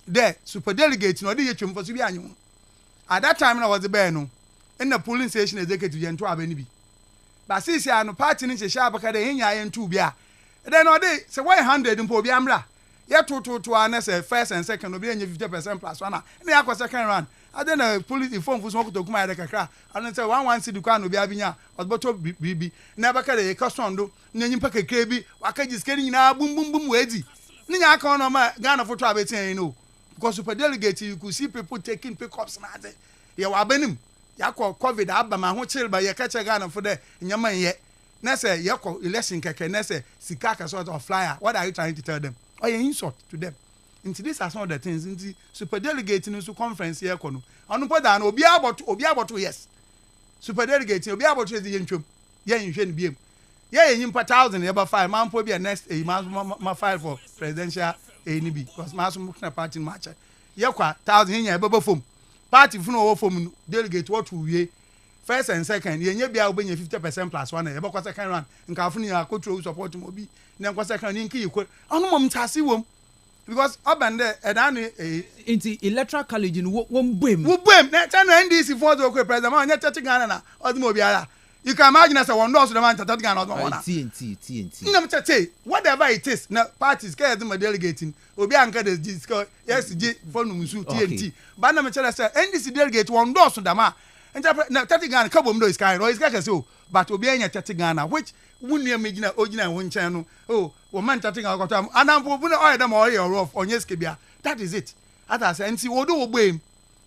There, super delegate, no, the for to be annual. At that time, I was a bear no. In the polling station, executive and to have any. But since I am party in the sharp, I and two beer. Then all day, so 100 in Pobiamla. Yeah, to answer first and second, will be 50% plus one. And the aqua second round. I don't know, police inform for smoke to come out of the car. I don't say one see the car no be abinya, or but BB. Never carry a costondo, Nanny Packet Kraby, Waka just getting now boom boom boom weddy. Nina con on my Ghana for travel, you know. Because super delegate, you could see people taking pickups. You are benim. Yako COVID Abama, who chill by your catcher Ghana for the in your man yet. Nessa, Yako election keke, Nessa, Sikaka sort of flyer. What are you trying to tell them? Or you insult to them? Into this are some of the things into super delegate into conference here kono anu poda na obi about yes super delegate obi about the yentwom yeah you shouldn't be yeah you per 1,000 you about 5 man be next ma file for presidential NB because ma so na party match yeah kwa 1,000 here baba form party funu wo form delegate what we first and second yenye bia obenye 50% plus 1 e bokwa second round nka funu ya control support mo bi na nkwa second nki yiko onu mom tase wom because obande edane into electoral college in one boom na channel NDC for the president ma nya tete Ghana na odimo biara you can imagine as a one does the man tete Ghana odimo na TNT na tete whatever it is na parties get them delegating obi anka the discuss yes g for numusu TNT but na me tell say NDC delegate one does the man na tete Ghana kabom do is kind or is ka say but obi anya tete Ghana which wunni amegina ogina won chen no oh wo man tete Ghana ko tam anampo bu na oy dem oy rough onyeske bia that is it ata say nti wo do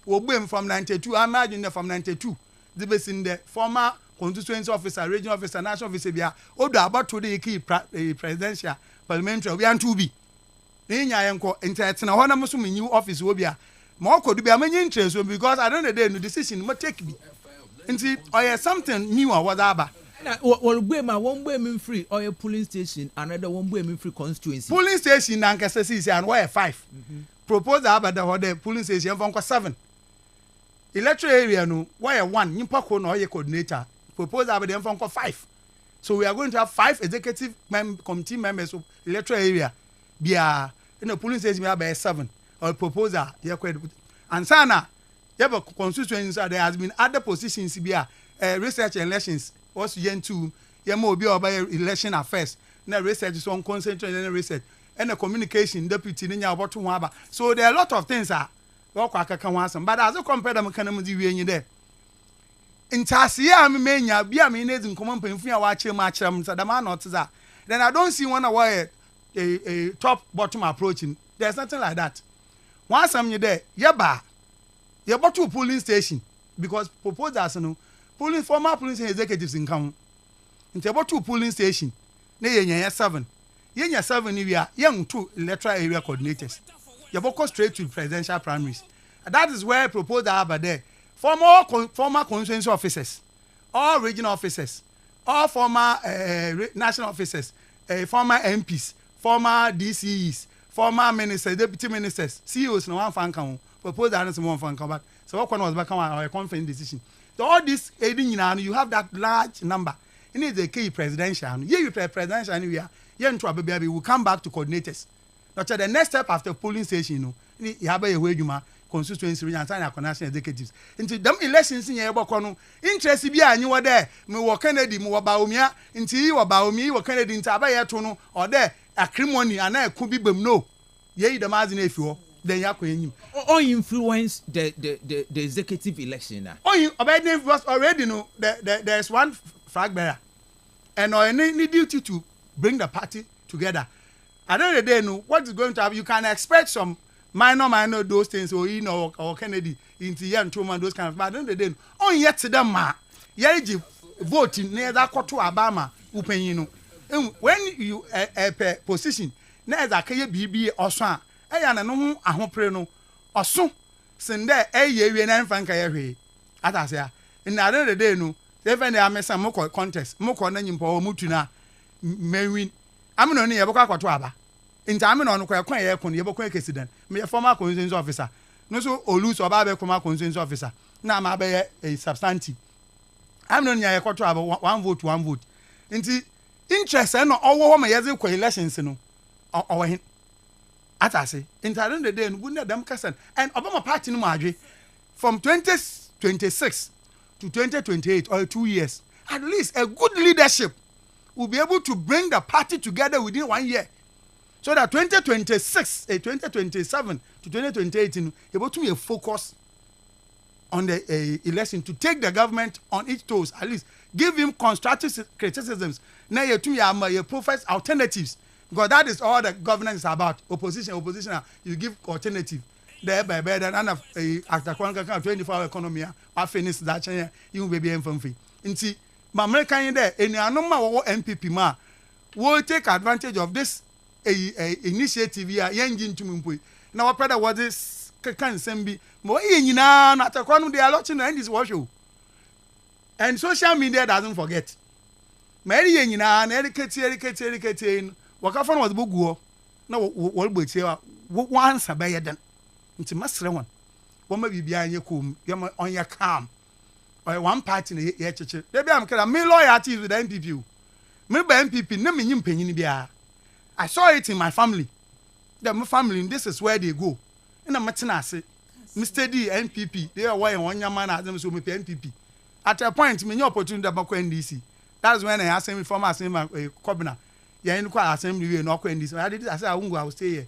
wo gbem from 92 I imagine from 92 the base in the former constituency officer regional officer national officer bia odo about to the key presidential parliamentary we and to be nya yenko interne ho na muso new office wo bia ma okodu bia manyi interest because I don't know the decision ma take me nti or something new or whatever na one boom free or a polling station another one boom free constituency polling station na nkasa si and where 5 proposal about the polling station from 7 electoral area no where 1 nyimpa ko na coordinator proposal about them from 5 so we are going to have 5 executive committee members of electoral area bia in a polling station about 7 or proposal here and sana yeba constituencies there has been other positions bia research and elections was yen to yema obi oba election affairs na research is on concentrated research and the communication deputy nya oboto ho aba so there are a lot of things work akaka ho asem but as compare them kan am di wi there intase ya me menya bia me nezi nkomo mpamfu ya wa achire ma achire so da not that then I don't see one where a top bottom approaching there's nothing like that one some you there yeba you bottom polling station because proposals no polling former police executives in come into about 2 polling station na yenya 7 yenya 7 ni wia yen 2 electoral area coordinators you go straight to presidential primaries and that is where proposal about there former constituency officers all regional officers all former national officers former MPs former DCEs former ministers deputy ministers CEOs no one fan kan proposal no one fan kan but so what was back on a conference decision. So all this aiding you have that large number. It is a key presidential. You presidential anywhere. We will come back to coordinators. Now, the next step after polling station, you have a way you constituency and national executives. Into them elections in your book, interest be and you were there. Me were Kennedy, me were Baumia, into you were Baumi, were Kennedy in Tabaya Tono, or there acrimony and I could be no. Ye the Mazin if you. Then you or influence the executive election now. Oh, you was already know there's one flag bearer, and I need duty to bring the party together. At the end of the day, know what is going to happen. You can expect some minor those things or you know or Kennedy into young Truman those kind of. But at the end of the day, oh yet to them ma, yeji voting near that to Obama upen you know. When you a position near that kaya BB or swan. Eya na no ho ahopre no oso sende eye wie na mfa nka ye hwe atase ya na the day no even the amesa mo contest mo ko na nyimpa o mutu na mewin amino ne ye bokwa kwato aba nta amino no kwa kwan ye ko ne ye bokwa ekesidan me former constituency officer no so olus oba be former constituency officer na ma be a substantive amino ne ye kwato aba one vote nti interest no owo ho ma ye ze kwa elections no owo hin atase intern the day no them kasan and Obama party no adwe from 2026 to 2028 or 2 years at least a good leadership will be able to bring the party together within 1 year so that 2026 2027 to 2028 able to focus on the election to take the government on its toes at least give him constructive criticisms na you profess alternatives. Because that is all the governance is about. Opposition, you give alternative. There by better than after 24-hour economy, I finish that you will be infantry. And see, my American there, any normal MPP ma will take advantage of this initiative here, young to me. Now, what better was this can send be more in not a corner they are watching and this show. And social media doesn't forget. Mary nyina na eriketi waka fa no was boguo na wo gbetie wa answer be yeden nti masre won wo ma bibia anye kom yema onye calm one party na ye cheche dey be am kra me loyalty with the NPP me ba NPP na me nyim panyin bia I saw it in my family my family this is where they go na metena ase Mr. D NPP they are why one man azem so me NPP at a point me new opportunity to go NDC. That's when I asked him from Kobina. Yeah, in the assembly we no NDC. I said I will stay here.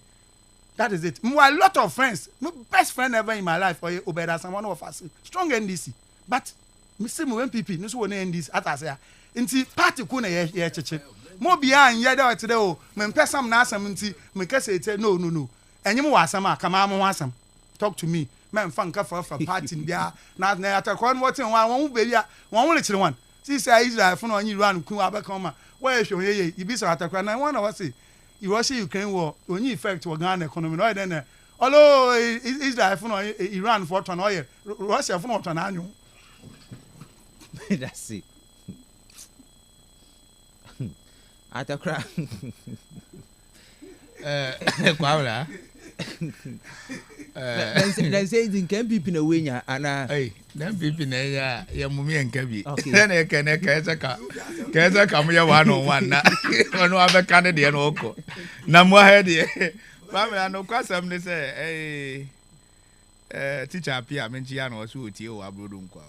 That is it. A lot of friends. My best friend ever in my life or Obeda someone of us strong NDC. But me say mo NPP no so one NDC at I say nti party ko na ye cheche. Mo bia anya da today o me pesam na asam nti me kase ite no. Enyim wa asam akama mo asam. Talk to me. Men fan ka for party bia na atakwa no wotin won be bia won le kire wan. See say Israel for no only run ku abekoma where show ye you be so atakwa na one of say you Russia Ukraine war only effect for Ghana economy no then although Israel for no Iran for ton oil Russia for no ton anyu that's it atakwa kwawla then say in can people na wenya ana hey then people na ya mumi enka bi then e ka mo ya 1-on-1 na ono abeka ne de no oko na mo ha de family no kwasam ne say teacher apia menchi ya no so otie o abrodo nkwa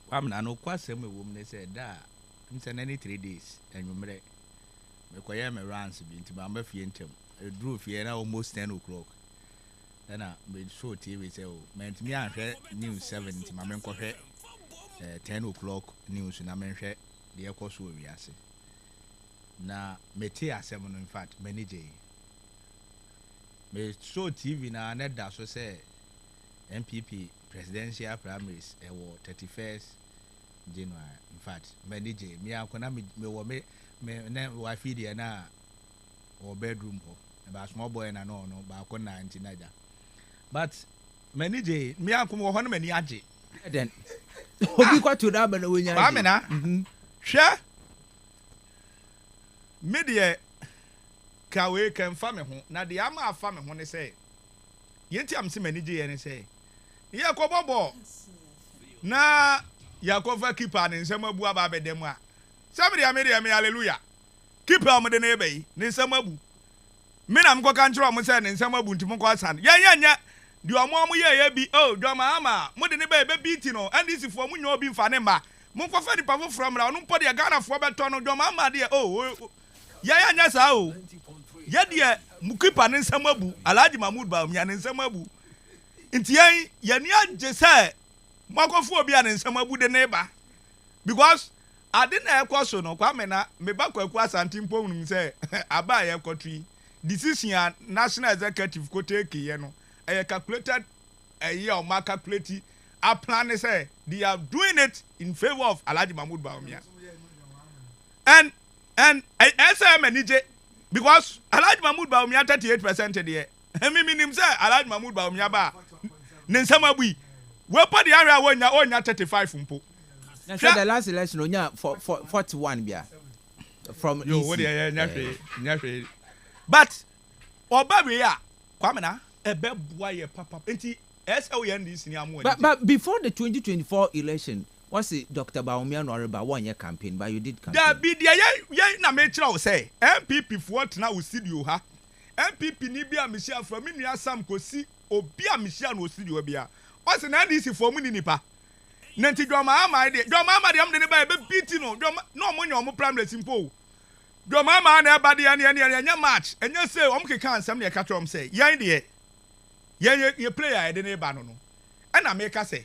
family no kwasam e wom ne say da nse na ni 3 days enwumre me koye me runs bi nti ba mba fie ntem e drew fie na almost 10 o'clock. Then I made sure TV say, meant me and news 7 to my men 10 o'clock news and I mentioned the echo so we are say. Now, Metia 7 in fact, many day. Made sure TV now, net that so say MPP presidential primaries war 31st January. In fact, many day, me I can me wife here now or bedroom about small boy and I know, but I couldn't 99. But many day, me uncle ho many aje. Then obi kwa to da ba na wonya. Ba me na. Hwe. Me de ka we kan fa me ho. Na de ama afa me ho ne say. Yenti am se many day ne say. Ye ko bobo. Na Yakova keeper ne nsem abu aba bedem a. Sabri ya me hallelujah. Keeper am de na ebe ne nsem abu. Me na mko kan chiro mo say ne nsem abu ntimo ko asan. Nya di omo ye bi do ma mo de ne be beat no and this for mo nyo bi mfa ne ma mo ko fa di pa from ra no podi Ghana fo beto no do ma de ya nya sa o ye de mu keeper ne nsem abu Alhaji Mahmood ba mi ne nsem abu nti ye ni age say mo ko fo obi ne nsem abu de ne ba because ade na ekoso no kwa me na me ba kwaku asante mpom say aba ye kotri decision national executive ko take ye no calculated a year or mark calculate a plan say they are doing it in favor of Alhaji Mahmood Bawumia. And I say manage because Alhaji Mahmood Bawumia 38% there. I mean say Alhaji Mahmood Bawumia ba ninsama bui we pa the area onya 35 mpo. Na say the last election onya 41 bia from yo what nya but obabe ya kwamena ebe boy ye papa enti SLNDC ni amu. But before the 2024 election, what's it Dr. Bawumia no reba one year campaign but you did campaign. Da bi dia ye na me kira o say MPP for na wo studio ha. MPP ni bia mehia from me nua Sam kosi obi a mehia no studio bia. O se na NDC for mu ni nipa. Na nti dwoma ama de am de ne ba be beat no dwoma no mo nya o mo primary simpo. Dwoma ama na eba de anya match enya say o mo keka ansam na e ka trom say yan de ye player de ne ba no na make say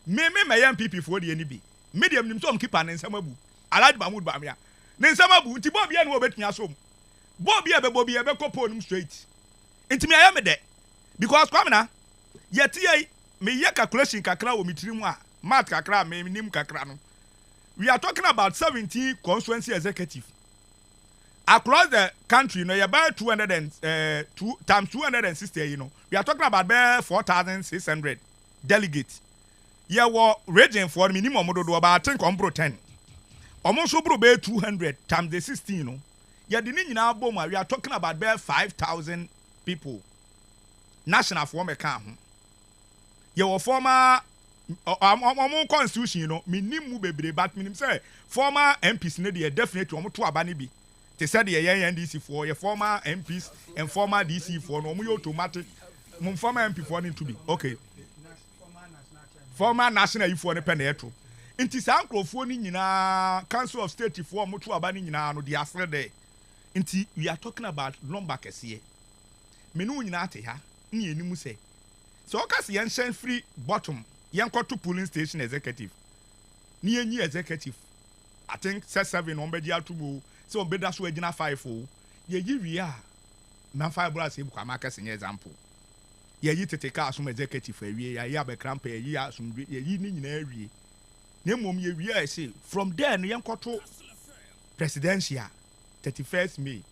me MPP for de ani bi medium nim so am keeper ne nsam abu Alhaji Mahmood Bawumia ne nsam abu nti bob ye no obetun asom bob ye be kopo nim straight nti me aya me de because kwamena ye tie me ye calculation kakra wo mitiri mu a math kakra me nim kakra no we are talking about 17 constituency executive across the country, you know, you're about 202 times 260, you know. We are talking about 4,600 delegates. Yeah, well, region for minimum about 10. almost over 200 times the 16 no ya di ni nyina bom we are talking about bare 5,000 people national for me kan ho ye wo former constitution you know minimum bebre but minim say former MPs ne dey definitely omo to aba ne bi they said the NDC for your former MPs and former DC for no mu automatic mun former MP for need to be okay former national you for ne pen etro nti sa nkrofo ni nyina council of state for mo to aba ni nyina no dey asre there nti we are talking about number kese menu nyina ate ha ni enimu say so okas yen shen free bottom yen to polling station executive ni enyi executive I think 7 on be atubo so on be da so agina 5 o ye yi wi a na 5 bras e bukwa maka senye example ye yi tete ka asum executive awie ya be cramp ye yi asum ye yi ni nyina awie na mom ye wi a say from there no yen to presidential 31st May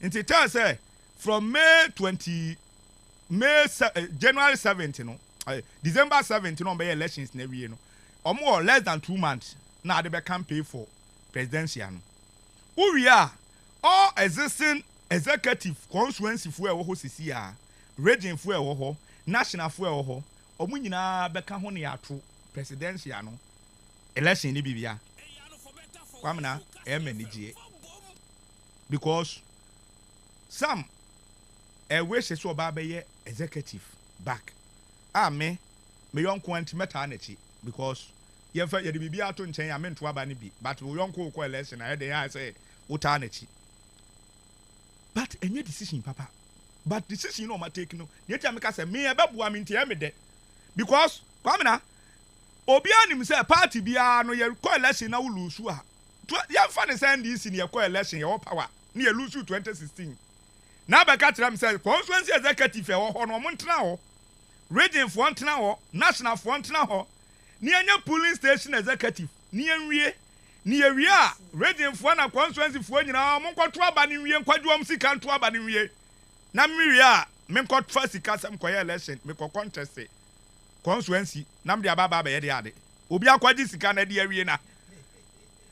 until tell say from January 17 no December 17 no be elections na wie no omo less than 2 months na they be campaign for presidential no we are all existing executive constituency for wo sisi a region for wo national for wo omo nyina be ka ho ne ato presidential no election ni bibia kwamna manage because some wish so ba be executive back me yonko anti meta na chi because ye fa ye de bibia to nchen ya me nto aba ne bi but we yonko ko election I dey say uta na chi but any decision papa but decision no ma take no ye tia me ka say me e beboa me ntia me de because kwamna obi anim say party bia no ye ko election na wulusu a ye fa ne say NDC ne ye ko election ye wo power ne ye lose 2016 na be ka tira me say constituency executive e wo ho no mo ntena ho region for ntena ho national for ntena ho ni anya polling station executive ni enwie ni ewie a region for na constituency for nyina mo nkoto aba ni wie nkwadwo am sika nto aba ni wie na mwie a me nkoto fa sika sam koye election me ko contest constituency na me aba aba ye de ade obi akwaji sika na de awie na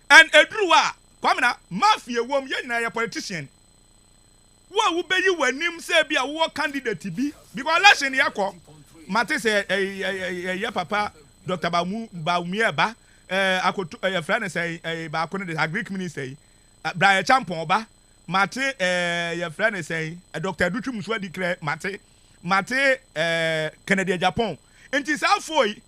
and eduru a kwamna mafia wom ye nyina ye politician wo be yi wanim say bia wo candidate bi because election yakọ mate say ye papa Dr. Baumia akoto friend say ba ko ne the Greek minister Brian Champon ba mate ye friend say Dr. Dutu Muswa declare mate Canada Japan enti sa foi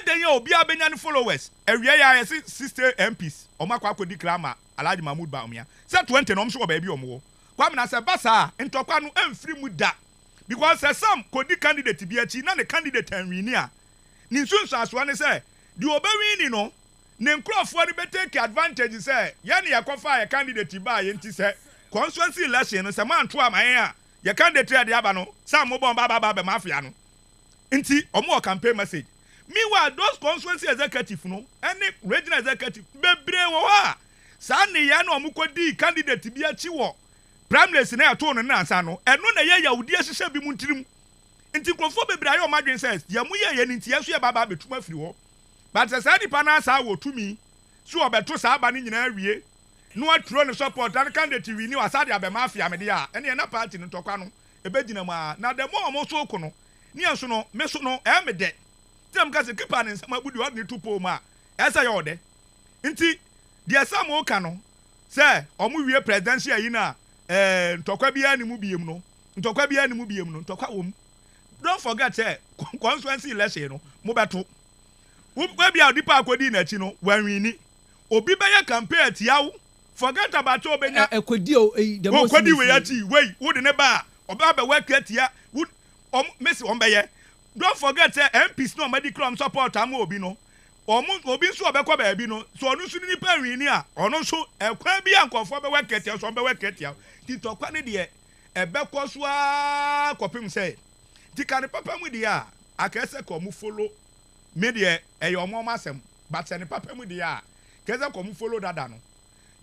den ye obi abenya ne followers ewie ya sister MPs o makwa akodi krama Alhaji Mahmoud Baumia say 20 no mso ba bi omwo kwamna se basa ntokwa no emfiri mu da because some kodi candidate bi achi na ne candidate anwini a ni nsunsu aso ne se di obawini no ne nkrofo ni be take advantage say ye ne yakofa ye candidate ba ye nti se constituency election no se man to aman a ye candidate de aba no sam mo bon ba be mafia no nti omo campaign message meanwhile those constituency executive no any regional executive bebre wo ha sa ne ya no omo kodi candidate bi achi wo primaries na ato no na ansa no eno na ye yahudi ahihye bi mu ntirim nti krofo bebre ayo madwen says ya mu ye nti yeso ye baba betuma firi ho but say di pana sa wo tumi so obeto sa aba ni nyina awie no atro ne support and candidate wi ni wasade abema afia me de a ene na party no tokwa no ebegina mu a na de mo so ko no ni enso no me so no e me de tem ka se kipa ne nsama budi wa ni tupo ma esa ye ode nti de sam o ka no say omu wie presidential yi na ntokwa bia ni mu biem no ntokwa wom don't forget say constituency election no mo beto wo bia odipa akodi na chi no wanwini obi be ya campaign tiawo forget about obenya ekodi o the most okodi we ya ti we wo de ne ba oba be work atia wo messi on be ye don't forget say MPs no medical support am obi no obi nso obekọ ba bi no so onu su ni pa nwini a onu so ekwa bi ankofo be work atia so be work atia ti tokwa ne de ebekọ so a kopim say ti kan papa mu de a akese ko mu follow me de eyomo masem but ne papa mu de a kese ko mu follow dada no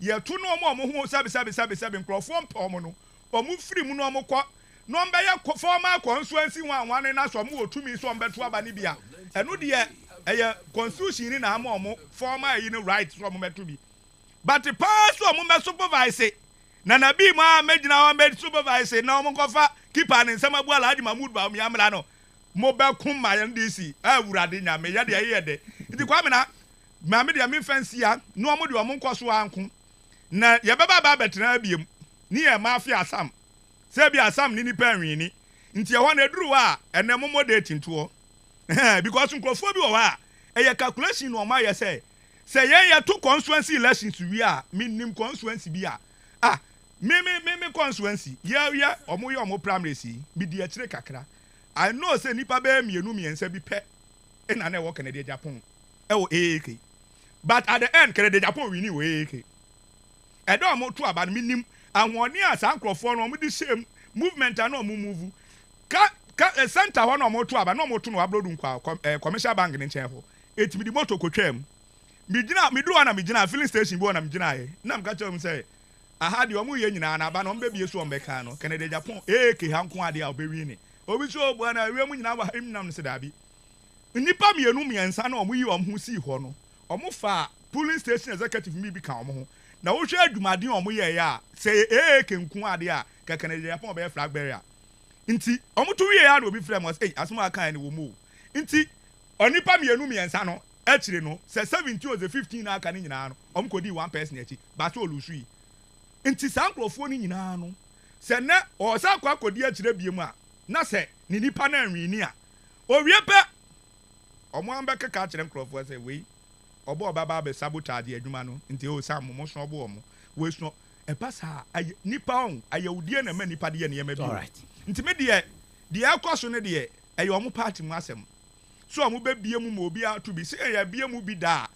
ye tu no mo ho sabi nkrofo mpom no omu free mu no mo kọ no mbe ye former constituency wan na so mo otumi so mbeto aba ne bia eno de eye constitution ni na ama omo former yi no right so mo meto bi but the pass so mo supervise na na bi ma medina wa med supervise na mo kofa keeper ne nsema bu ala di Mahmoud ba mo yamra no mo be kum ma ndc awurade nyame ye de ye de nti kwa me na ma me de me fancy ya no mo de mo nkoso anko na ye beba ba betena biem ni ye mafia asam se bi asam ni pa nwini nti ye ho na eduru wa ene mo modate nto because nkrofo bi wo wa eye calculation no ma ye say ye to constituency elections wi a minimum constituency bi a me constituency ye omo primary si bi di akire kakra I know say nipa be mienu miensa bi pe na na wo Canada Japan wo AAK but at the end Canada Japan win wo AAK e do mo to aba minim ahwoni asa nkrofo no mo di shame movement na mo move ka center ho no mo to aba no mo to no upload nkwa commercial bank ni nchen ho etimi di moto kotwam mi do na mi gina filling station bi na mi gina ye na m ka tell me say aha de omo ye nyina na aba no mbe bie so ombeka no Canada Japan AAK ha nko ade a obewi ni obi so obu na wi mu nyina ba imnam se dabi nipa mienu miensa na omo yi omo si ho no omo fa polling station executive mi bi ka omo ho na wo hwe adwumaden omo ye ya say AAK nko ade a ka Canada Japan obe flag barrier nti omo to wi ya na obi frem was asoma aka ni wo mu nti onipa mienu miensa no actually no say 17 or 15 aka ni nyina no omo kodi one person echi but olusu yi nti sankrofo ni nyina no se na o sa kwa kodi akire biem a na se ni nipa na nwini a owie pe omo amba ka akire nkrofo se we obo baba be sabotage adwuma no nti o sam mo so obo omo we so e pasa nipa on ayewudie na ma nipa de ne yema bi nti me de akoso ne de e omo party mu asem so omo be biem mo obi ato bi se ya biem bi da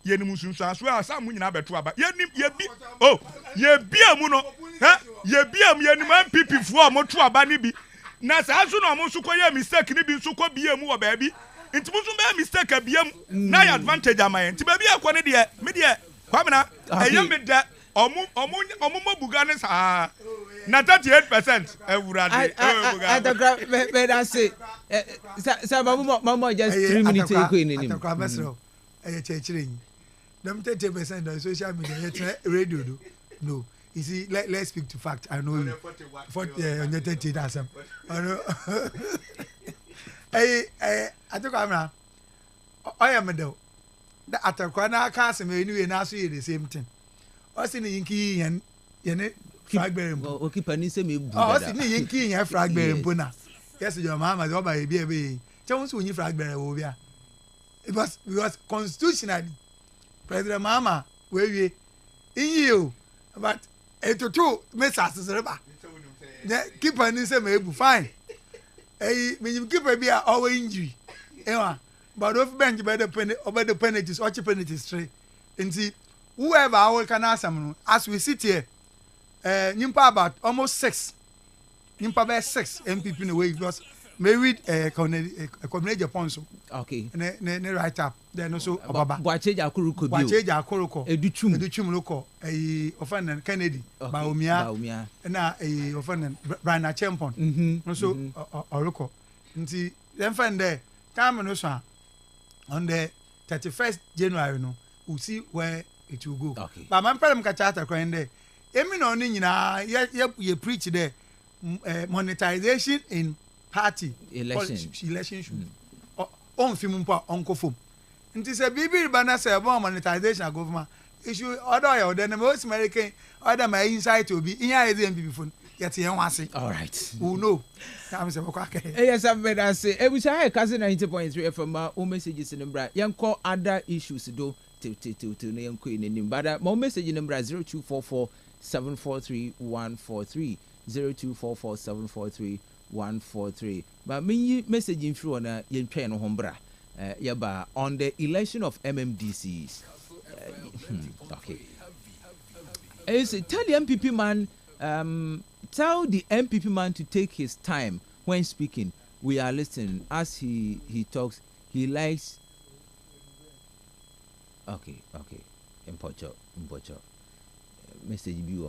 ye ni musunsu so asa mu nyina beto aba ye bi ye biem no ye biem ye ni MPP fo omo to aba ni bi na sa aso no omo so koye mistake ni bi so ko biem wo ba bi nti musu be mistake biem na ya advantage amaye nti ba bi akọ ne de me de kwamena eye me da omo buga ne sa na 38% ewurade me da say sa mama just 3 minutes ko ni ni eye chechire yin them 30% on social media yet radio do no you see let's speak to fact. I know you for on your 30 that's I took camera I am do the atakwa na aka asem anyway na so the same thing o si ni yinki yen flag bearer o keeper ni se me bu o si ni yinki yen flag bearer mpo na yes your mama dey oba e bi che so yin flag bearer wo bia it was because constitutionally President Mama we you but etoto message sereba the keeper ni se me bu fine me keeper bi a always injury but if bench by the penalties or penalties straight and see whoever I can ask them as we sit here nimpa about almost 6 MPP in the way because may read community Japan so okay ne right up then also obaba Boacheja Akoroko educhum loko offend Kennedy Baumia na offend Brian Chempon also oroko nti then find there time no so on the 31st January no we'll see where it will go okay. But man pere mka charter kwan there emi no ni nyina ye preach there monetization in party election should on film mpo onko fom nti se bibi bana se bon monetization government issue other ya the most American other my insight will be in ya the MPP phone yet yen wase all right who know am se bokwa ke yes I'm better say e bi say Kastle 90.3 FM o messages in bra yen call other issues do to no yen ko in but my message in bra 0244 743 143 0244 743 143 but me message in through na yen twa no hombra yaba on the election of MMDCs okay tell the MPP man tell the MPP man to take his time when speaking. We are listening as he talks. He likes okay impocho message be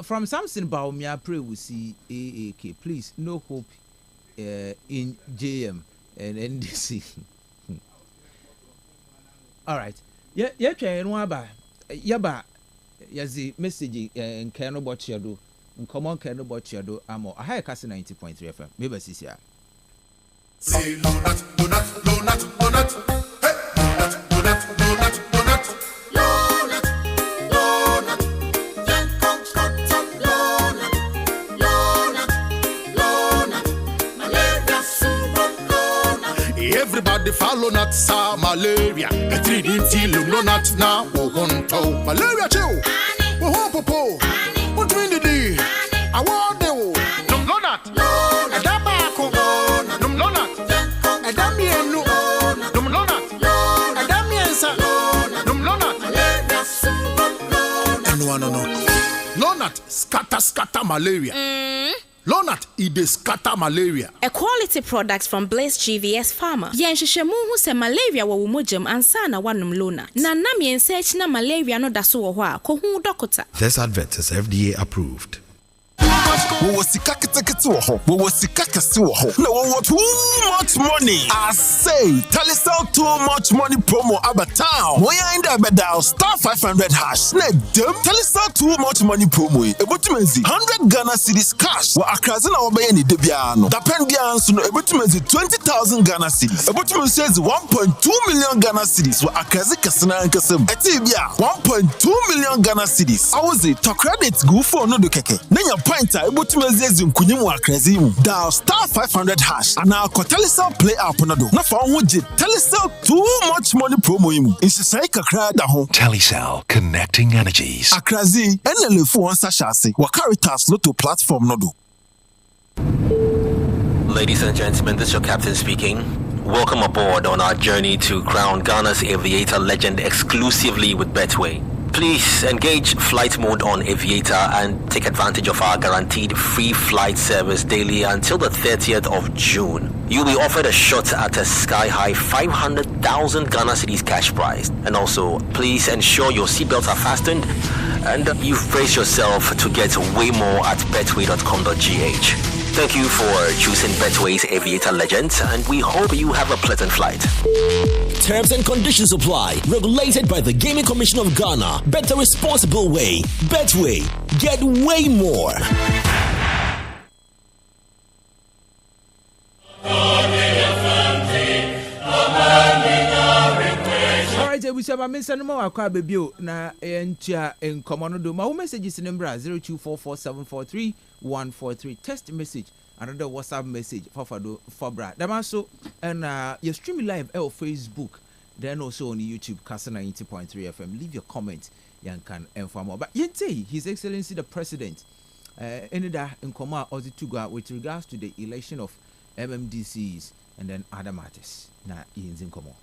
from Samson Baumia pray we see AAK please no hope in JM and NDC all right yɛtwɛn no aba yɛba yɛdze message nkɛn no bɔkyeɛ do nkɔmmɔ nkɛn no bɔkyeɛ do ama aha yɛ Kastle 90.3 FM meba sisi a Say donut, donut, donut, donut. Hey, donut, donut, donut, donut. Donut, donut. Yen kong koton donut. Donut, donut. Malaria super donut. Everybody follow not sa malaria. A 3D till donut now. Won't malaria chill. Won't popo. What really do? I want the donut. Donut. Adabako. Donut. No. Lonat scatter malaria. Lonat ide scatter malaria. A quality product from Blaze GVS Pharma. Yenhwehwemu hu se malaria wo mojam ansa na wanum Lona. Na nam yensearch na malaria no da so wo ho a ko hu doctor. This advert is FDA approved. We was sika kete wo ho. We was sika kese wo ho. No we want too much money. I say, Telecel too much money promo about town. When you in there dial star 500 hash. Ne dem Telecel too much money promo. Ebotumenzi 100 Ghana cedis cash. Wa akraze na obaye ni debia no. Dapen bia nso no ebotumenzi 20,000 Ghana cedis. Ebotumenzi 1.2 million Ghana cedis. Wa akraze kasena nkasem. Eti bia 1.2 million Ghana cedis. Awoze to credit go for no do keke. Nenya point ebotumenzi nkunyimu akraze mu. Dial star 500 hash. Ana ko Telecel play app no do. Na fa ho je Telecel too much money promo yimu. Insisai kakra da ho. Telecel, connecting energies. Akrazi enelefu onsa shase. Wa Caritas Lotto platform no do. Ladies and gentlemen, this is your captain speaking. Welcome aboard on our journey to crown Ghana's aviator legend exclusively with Betway. Please engage flight mode on Aviator and take advantage of our guaranteed free flight service daily until the 30th of June. You'll be offered a shot at a sky-high 500,000 Ghana cedis cash prize. And also, please ensure your seatbelts are fastened and you've braced yourself to get way more at betway.com.gh. Thank you for choosing Betway's Aviator Legends, and we hope you have a pleasant flight. Terms and conditions apply. Regulated by the Gaming Commission of Ghana. Bet the responsible way. Betway. Get way more. We shall miss any more baby na entia enkomo no do. My messages in number 0244743143. Text message, another WhatsApp message for bra. Damaso and you stream live on Facebook, then also on YouTube, Kastle 90.3 FM. Leave your comment, you can inform more. But yet say His Excellency the President, any da enkomo or the tuga with regards to the election of MMDCs and then other matters. Na in enkomo.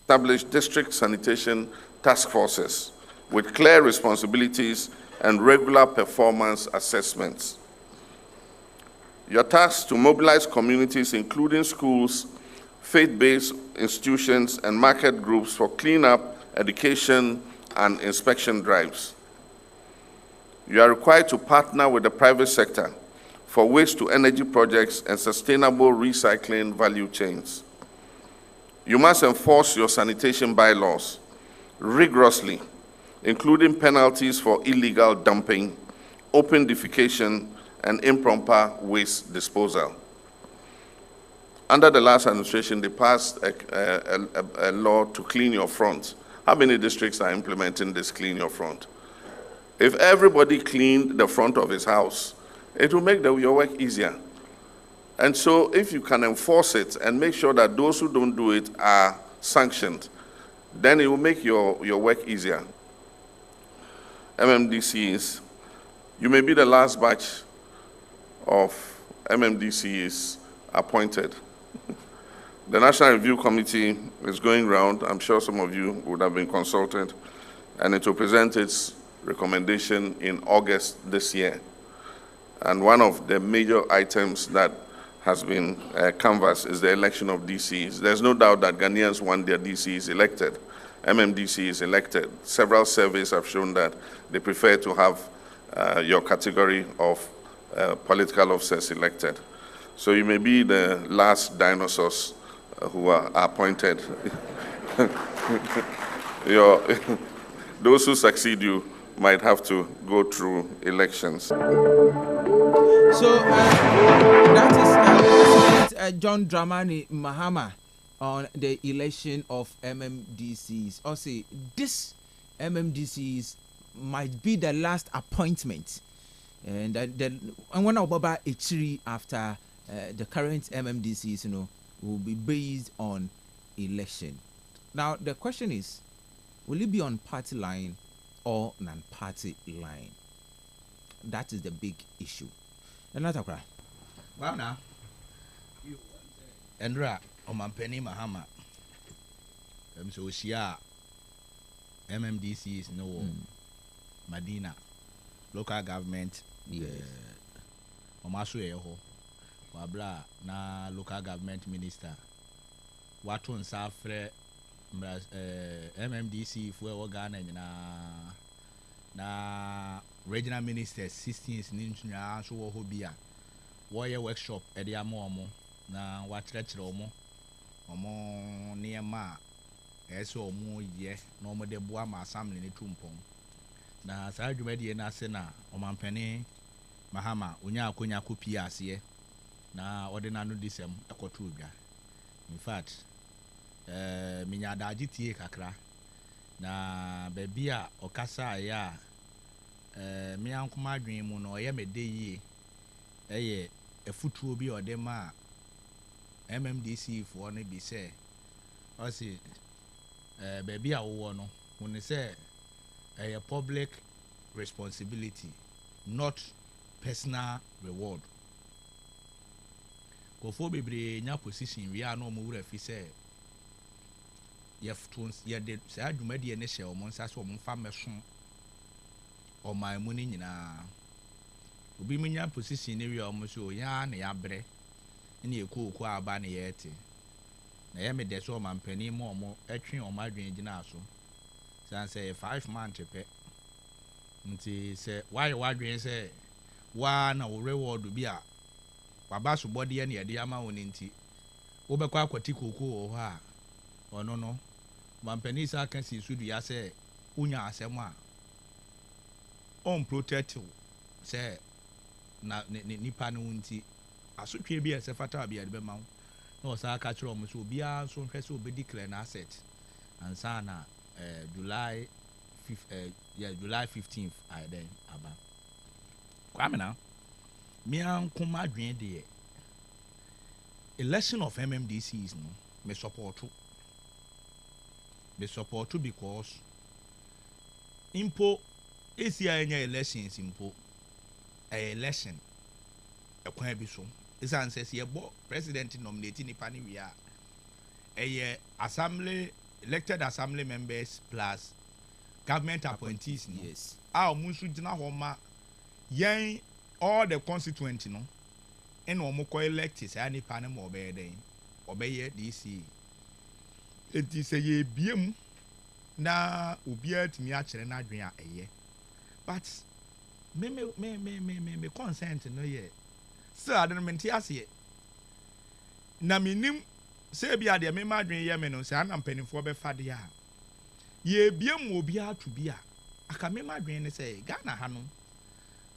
Establish district sanitation task forces with clear responsibilities and regular performance assessments. Your task to mobilize communities, including schools, faith-based institutions, and market groups for cleanup, education, and inspection drives. You are required to partner with the private sector for waste-to-energy projects and sustainable recycling value chains. You must enforce your sanitation bylaws rigorously, including penalties for illegal dumping, open defecation, and improper waste disposal. Under the last administration, they passed a law to clean your front. How many districts are implementing this clean your front? If everybody cleaned the front of his house, it will make your work easier. And so if you can enforce it and make sure that those who don't do it are sanctioned, then it will make your work easier. MMDCs, you may be the last batch of MMDCs appointed. The National Review Committee is going round. I'm sure some of you would have been consulted, and it will present its recommendation in August this year. And one of the major items that has been canvassed is the election of DCs. There's no doubt that Ghanaians want their DCs elected. MMDC is elected. Several surveys have shown that they prefer to have your category of political officers elected. So you may be the last dinosaurs who are appointed. those who succeed you might have to go through elections. So that is President John Dramani Mahama on the election of MMDCs. Also, this MMDCs might be the last appointment, and when Obaba Ichiri after the current MMDCs, will be based on election. Now the question is, will it be on party line or non-party line? That is the big issue. Another cry. Well, now, Andra Omampeni Mahama, so she are MMDC is no Medina local government. Yes. Omasu Eho, Wabla na local government minister. Watun Safre MMDC for Ghana na regional ministers 16 ninja so wo bia wo ye workshop e dia mo na wa kyerɛkyerɛ omo niema ɛsɛ omo ye na omo de boa ma assembly ne tumpɔn na saa dwumadi na ase na omampani Mahama onya akonya kopi ase na ɔde na no disem ekoto odwa. In fact minya daji tie kakra na baby a okasa ya me ankoma adwen mu no ye mede yie eye efutuo bi ode ma MMDC fo no bi se o si baby a wo no woni se public responsibility, not personal reward. Kofo bebre nya position we are no mo wura fi se ye de say adwumadi ne hye o mo nsa so o mo fa meso o man mu ni nyina obi menya position ne we o mo so ya na ya bre ne ekoku aba ne yete na ye me de so o man pani mo o mo atwe o ma adwen gina so san say 5 months pe nti say why wadwen say wa na wo reward bi a waba so body ne ye de ama woni nti wo be kwa akwati koku o ho a ono no mampani sa kan si su dua se unya asem a on protect se na nipa no nti asotwe bi ese fata bi ade be ma na o sa ka kire o so bia so hwe se obedi declare na asset ansa na July 15th I then aba kwame na me ankoma adwen de election of MMDCs no me support because impo ACIA elections impo election ekwan bi so is answers ye bo president nominate ni pani wi a assembly elected assembly members plus government appointees no yes a munsu gina ho ma yen all the constituent no en o mo ko elect say ni pani mo be den obeye DC enti se ye biem na obia timi a kire na adwen a eye but me consent no ye so adonmenti ase na minim se bia de me madwen ye me no se ana mpanifo be fade a ye biem obia to bia aka me madwen ne se Ghana ha no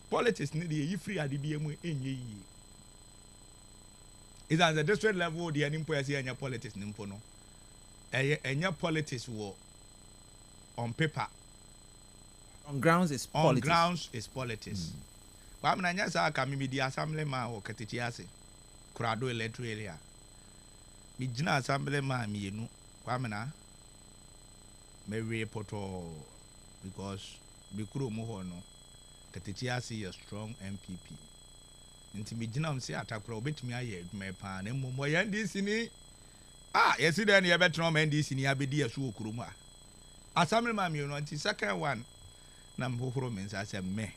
politics ne de yi free ade biem enye yi is at the district level the animpo ase anya politics ne mpo no enya politics wo on paper on grounds is politics. On grounds is politics. Ba me nya sa aka me di assembly man wo katechi ase kurado electoral area mi gina assembly man mi enu kwa me na me report because bi kuro mu ho no katechi ase a strong MPP nti mi gina mse atakura obetumi aye adwuma pa na mmom ya ndisi ni yesi den ye betro ma ndisi ni abedi asu okuro mu a assembly man mi no nti second one na mhohoro mensa se me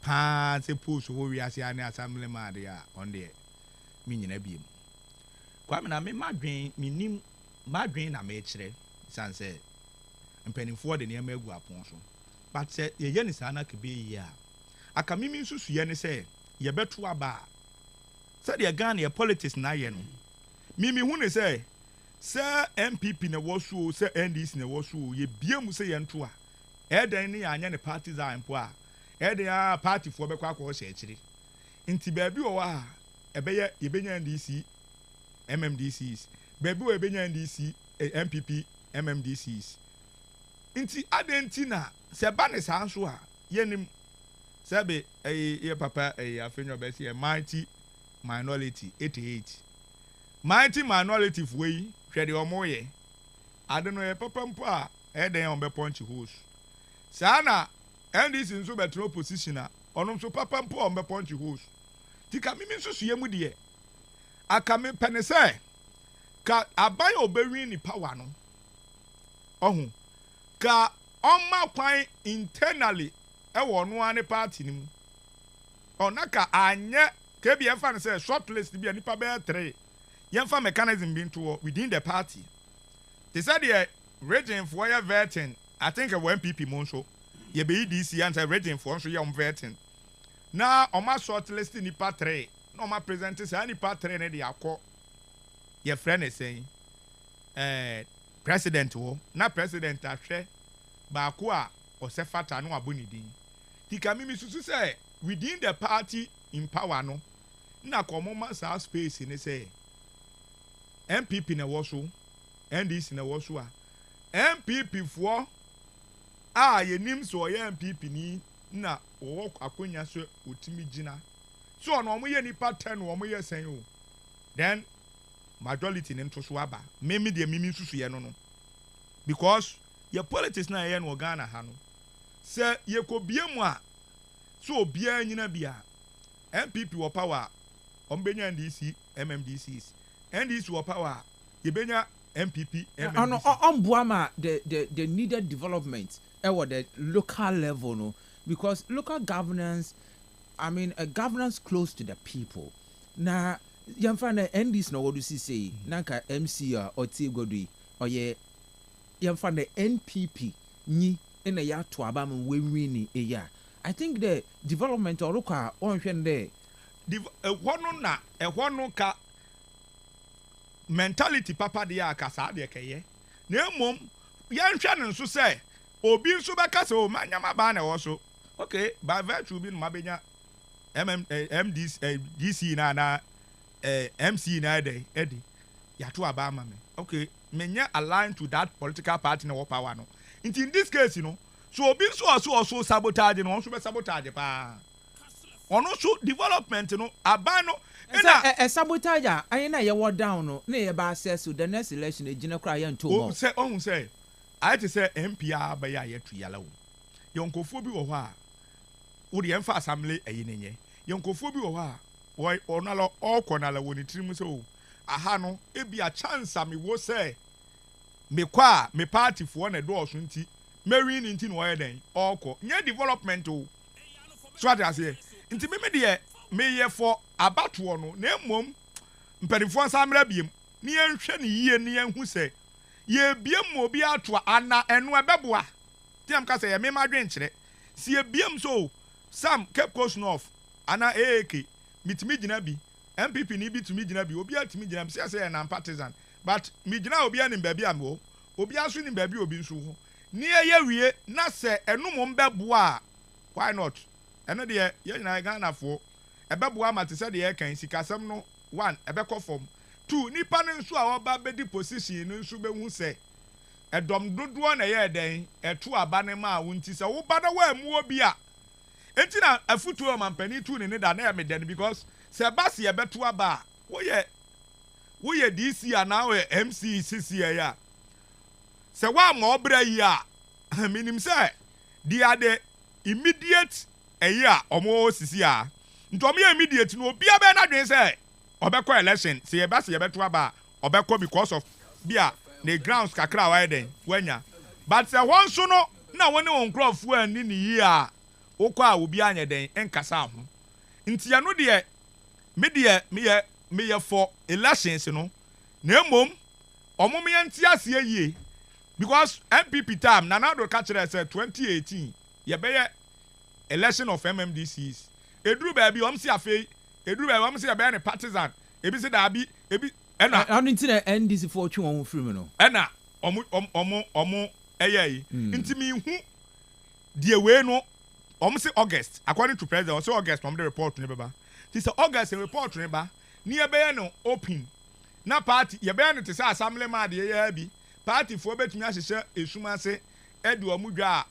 pa se push wo wi ase ane assembly man de a on de mi nyina biem kwa me na me madwen minim madwen na me kire sanse mpanimfo de ne ma agu apon so but se ye ye ni sana ke be yi a aka mimi nsusu ye ne se ye beto aba se de Ghana ye politics na ye no mimi hu ne se sɛ MPP na wɔ so sɛ NDC na wɔ so yɛ bie mu sɛ yɛn to a ɛdan ne anya ne partisan mpo a ɛdan a party foɔ bɛkɔ akɔ hyɛ akyire nti baabi wɔ a ɛbɛyɛ yɛbɛnya NDC MMDCs baabi wɔ yɛbɛnya NDC MPP MMDCs nti adanti na sɛ ba ne saa nso a yɛnim sɛbe yɛ papa afenyo bɛsi yɛ minority 88 mighty minority foɔ yi hwɛ deɛ ɔmo yɛ ade no yɛ papa mpo a ɛdan ɔmo bɛ punch holes saa na NDC nso bɛtena opposition a ɔno nso papa mpo a ɔmo bɛ punch holes ti ka mimi nso sua mu deɛ aka me pɛne sɛ ka aban a ɔbɛwi ni power no ɔho ka ɔma kwan internally ɛwɔ ɔno ane party ni mu ɔna ka anyɛ ka bi yɛmfa no sɛ short list bi a nipa bɛyɛ 3 yɛmfa mechanism bi nto within the party te sɛ deɛ region foɔ yɛ vetting I think ɛwɔ MPP mu nso yɛbɛyi DC and sɛ region foɔ nso yɛ vetting na ɔma short list nipa 3 na ɔma present saa nipa 3 ne de akɔ yɛfrɛ ne sɛn president wɔ na president ahwɛ baako a ɔsɛ fata no abɔ ne din ti ka mimi susu sɛ within the party in power no na kɔmɔ ma saa space ne sɛ MPP na wɔ so NDC na wɔ so a MPP foɔ a yɛnim sɛ ɔyɛ MPP ni na ɔwɔ akonya so otimi gyina so ɔno ɔmo yɛ nipa 10 ɔmo yɛ sɛn o then majority ne nto so aba mimi deɛ mimi susu yɛ no because your politics na yɛ no Ghana ha no sɛ yɛkɔ bie mu a so obiara nyina bia MPP wɔ power ɔmbɛnya NDC MMDCs NDC wɔ power yɛbɛnya MPP MMDC ɔmboa the needed development ɛwɔ the local level no because local governance I mean a governance close to the people na yɛmfa na NDC na wɔdo sisi na nka MC a ɔtie godui ɔyɛ yɛmfa na NPP nyi na yɛato aba ma wɔnwi ni eya I think the development ɔrokɔ a ɔnhwɛ no dɛ ɛhɔ no ka mentality papa deɛ aka saa deɛ kɛyɛ na mmom yɛnhwɛ no nso sɛ obi nso bɛka sɛ o manyama baa na ɛwɔ so okay by virtue bi no mabɛnya DC na MC na ɛde yɛato aba ama me okay menye aligned to that political party na wɔ power no nti in this case no so obi nso also sabotage no nso be sabotage pa ono so development no aban no na sabotage ayi na yɛwɔ down no na yɛba access to the next election egina kra yɛ nto mo say ohun say I to say MPR ba ya yetu yala wo yonkofo bi wɔ hɔ a wo de yɛmfa assembly ayi nenye yonkofo bi wɔ hɔ a wɔ onalo ɔkɔnala wɔ ne tirim sɛ o aha no ebi a chance a me wo sɛ me kwa me party fo na do ɔso nti mary ni nti no ɔyɛ den ɔkɔ nye development o so ade ase nti me de me yɛ for abatoɔ no na mmom mpanimfoɔ nsamra biem ne yɛnhwɛ ne yie ne yɛnhu sɛ yɛbiem mo obi ato ana ɛno ɛbɛboa tiam ka sɛ yɛ me madwen kyerɛ si yɛbiem so Sam Cape Coast North ana AAK mitimi gyina bi MPP ni bi tumi gyina bi obi atumi gyina bi sɛ yɛ nan partisan but mi gyina obi anim baabi am wo obi aso nim baabi obi nso ho ne yɛ wie na sɛ ɛno mo mbɛboa why not ɛno deɛ yɛ nyina Ghana fo ɛbɛboa ma te sɛ deɛ yɛ kan sikasɛm no 1 ɛbɛkɔ fam 2 nipa ne nso a ɔba bɛdi position no nso bɛhu sɛ ɛdɔm dodoɔ na yɛ den ɛto aba ne ma wo nti sɛ wo ba da wa mu obi a enti na afutuo mampani tu ne da na yɛ meden because sɛ basi ɛbɛto aba woyɛ DC ana wo MC CC ya sɛ wa ma obra yi a minim sɛ dia de immediate ɛyi a ɔmo sisi a ntom yɛ immediate no obi abɛ na dwen sɛ ɔbɛkɔ election sɛ yɛbɛto aba ɔbɛkɔ because of bia the grounds kakra wa den wanya but sɛ wɔn so no na wɔne wɔn crofo ani ne yi a wokɔ a obi anya den enkasa ho nti ya no de me yɛ for elections no na mmom ɔmo me yɛnti aseɛ yie because MPP time na do ka kyerɛ sɛ 2018 yɛbɛyɛ election of MMDCs eduru baabi ɔmo si afei eduru baabi ɔmo si yɛbɛyɛ ne partisan ebi si daabi ebi ɛna ɔno nti na ndc foɔ twe wɔn firi mu no ɛna ɔmo ɛyɛ yi nti mi hu deɛ wei no ɔmo se August according to president ɔsɛ August ɔmo de report ne bɛba ti sɛ August report ne ba ni yɛbɛyɛ no open na party yɛbɛyɛ no te sɛ assembly ma adeɛ yɛ bi party foɔ bɛtumi ahyehyɛ esum ase ɛdi ɔmo dwa a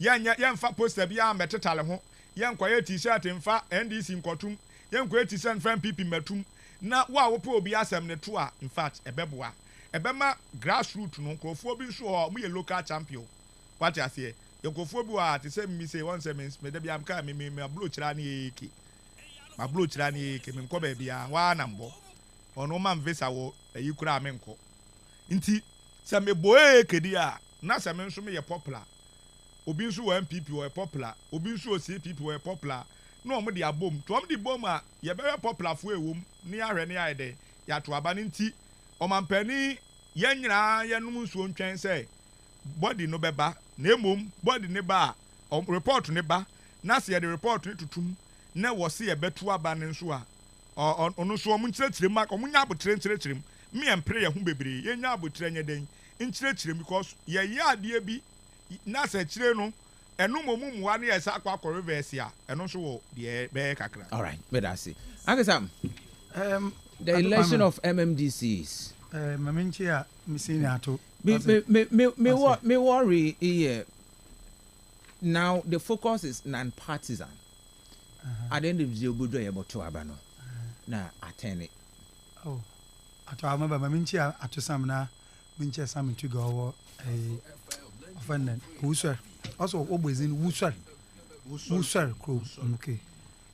yɛnfa poster bi a mɛtetale ho yɛnkɔyɛ t-shirt mfa NDC nkɔtum yɛnkɔyɛ t-shirt mfa MPP mɛtum na wo a wopɛ obi asɛm ne to a in fact ɛbɛboa ɛbɛma grassroots no nkurɔfoɔ bi nso hɔ ɔmo yɛ local champion wate aseɛ yɛnkurɔfoɔ bi wɔ a te sɛ mi se wɔn sɛ mɛda bi am kaa mi aburo kyerɛ ne yɛyɛke aburo kyerɛ ne yɛyɛke mi nkɔ baabi a waa na mbɔ ɔno ma mvisa wɔ ayi kura mi nkɔ nti sɛ mi bɔ yɛyɛke di a na sɛ mi nso mi yɛ popular obi nso wɔ MPP wɔ popular obi nso wɔ CPP wɔ popular na ɔmo de abom to ɔmo de bom a yɛbɛyɛ popular fo ewom ne ahwɛ ne ayɛ dɛ yɛato aba ne nti ɔmampani yɛn nyinaa yɛnom nsuo ntwɛn sɛ body no bɛba na emom body ne ba a report ne ba na sɛ yɛde report ne tutum na wɔse yɛbɛto aba ne nso a ɔno nso ɔmo nkyerɛkyerɛ mu ɔmo nya abotire nkyerɛkyerɛ mu mmea mpere yɛ ho bebree yɛnya abotire nyɛ den nkyerɛkyerɛ mu because yɛyɛ adeɛ bi na sɛ kyerɛ no ɛno mo mu mmoa ne yɛ sɛ akɔ reverse a ɛno nso wɔ deɛ bɛyɛ kakra. All right, but that's it. Ankesam, the election of MMDCs. Maminchi a missing ato. Me worry here. Now the focus is non-partisan. At the end of the day, we do about to abano. Na attend it. Oh, ato ama ba maminchi ato samna minchi sam to go offended. Wuswer. Also always in Wuswer crew. Okay.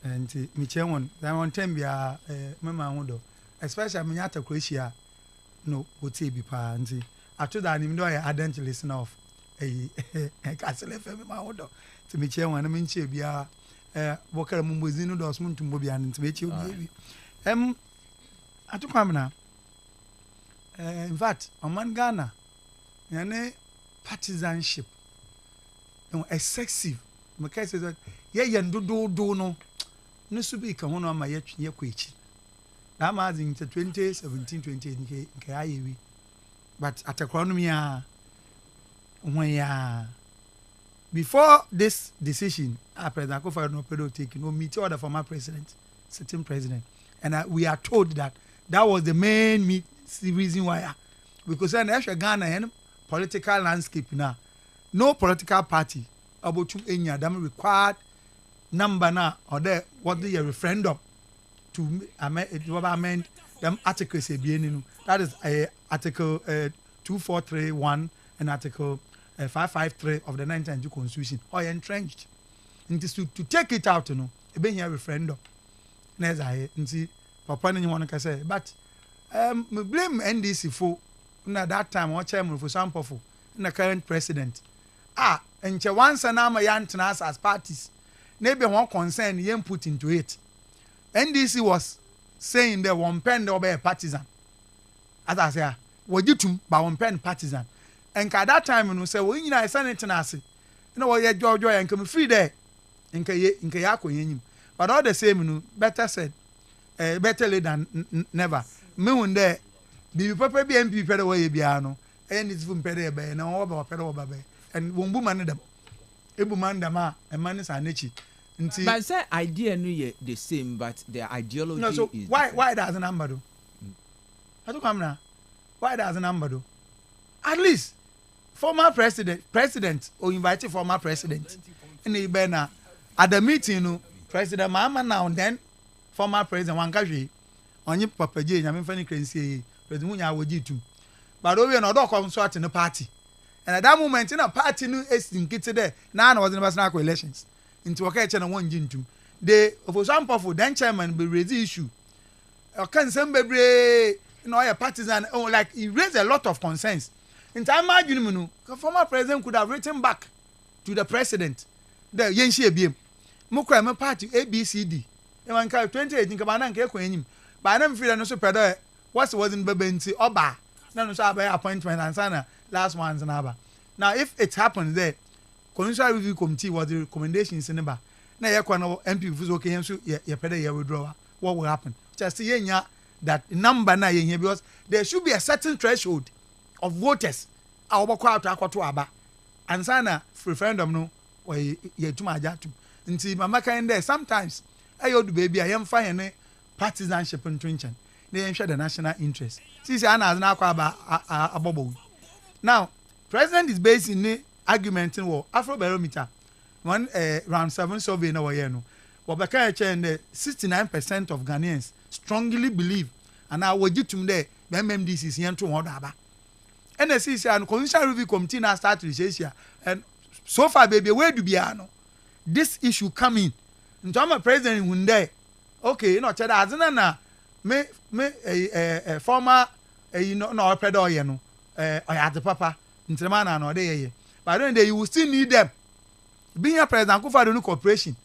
And Michel that one time be a mama wondo. Especially Minyata Croatia. No, would say be pa and I told that him do I didn't listen off a Kastle FM my order to Michel and I mean she be a worker mumbuzino dos moon to Mobian and to meet you baby. I took him now. In fact, on one Ghana, and partisanship. No, excessive. My case is that yeah, do no. No subi ka hono ma ye kwechi. That was in 2017 20 nke ayewi. But at economy when before this decision, President Akufo-Addo no pedo taking no meet order former president, sitting president, and we are told that was the main reason why because in Ghana and political landscape now, no political party about to any them required number now or there what the referendum to amend them articles that is article 2431 and article 553 of the 1992 constitution or entrenched to take it out a referendum next I see papa no want to say but me blame NDC for na that time or chairman for sample for the current president and once and now my antennas as parties maybe one concern you put into it. NDC was saying that one pen or be a partisan. As I say, what you to by one pen partisan. And at that time, when we say, well, you know, I send it to Nasi. You know what, you're joy and come free there. In Kayako, you but all the same, you know, better said, better late than never. Me one there, be papa be MP pedo way piano, and it's from pedo bay, and all about pedo baby, and wombu man them. Ebu man dama, and man is a nichi. But say idea no the same, but their ideology no, so is why different. Why does a number do? I don't come now. Why does a number do? At least former president or invited former president in the Ibena at the meeting, President Mahama now and then former president Wankaji on your Papa J. I mean, funny can say President Munya would you too. But over another consort in the party. And at that moment, in a party, no in kids there, none was in the national elections. Into a catch and one gin too. They, for example, then chairman will raise the issue. Can somebody, you know, a partisan, like he raised a lot of concerns. In time, imagine, the former president could have written back to the president. The Yenshi BM. Mukra, party ABCD. And one car 28 in Cabana and but I don't feel no super what wasn't Babenti Oba. No, so by appointment and Sana last one's an Abba. Now, if it happens there, Constitutional Review Committee was the recommendations in the bar. Now, you can MP was okay, so you better withdraw. What will happen? Just see, that number na here because there should be a certain threshold of voters a wobɔkɔ ato akɔto aba ansana referendum no yɛtum agya atom nti mama kan dɛ sometimes ɛyɛ odu baabi a yɛmfa yɛn ne partisanship nto nkyɛn na yɛnhwɛ the national interest sisi ana na akɔ aba abɔbɔ now president is based in the argument wɔ afrobarometer one round 7 survey na wɔyɛ no wɔbɛka kyɛn dɛ 69% of Ghanaians strongly believe and now wɔgye tum dɛ MMDC yɛn to wɔn do aba ɛna sisi ano constitutional review committee na start research and so far baby where do bia no this issue coming nti ama president hunde okay no cheda azena na me former no opeda oye no oyade papa ntrema na no de ye but then you will still need them being a president Kufuor no cooperation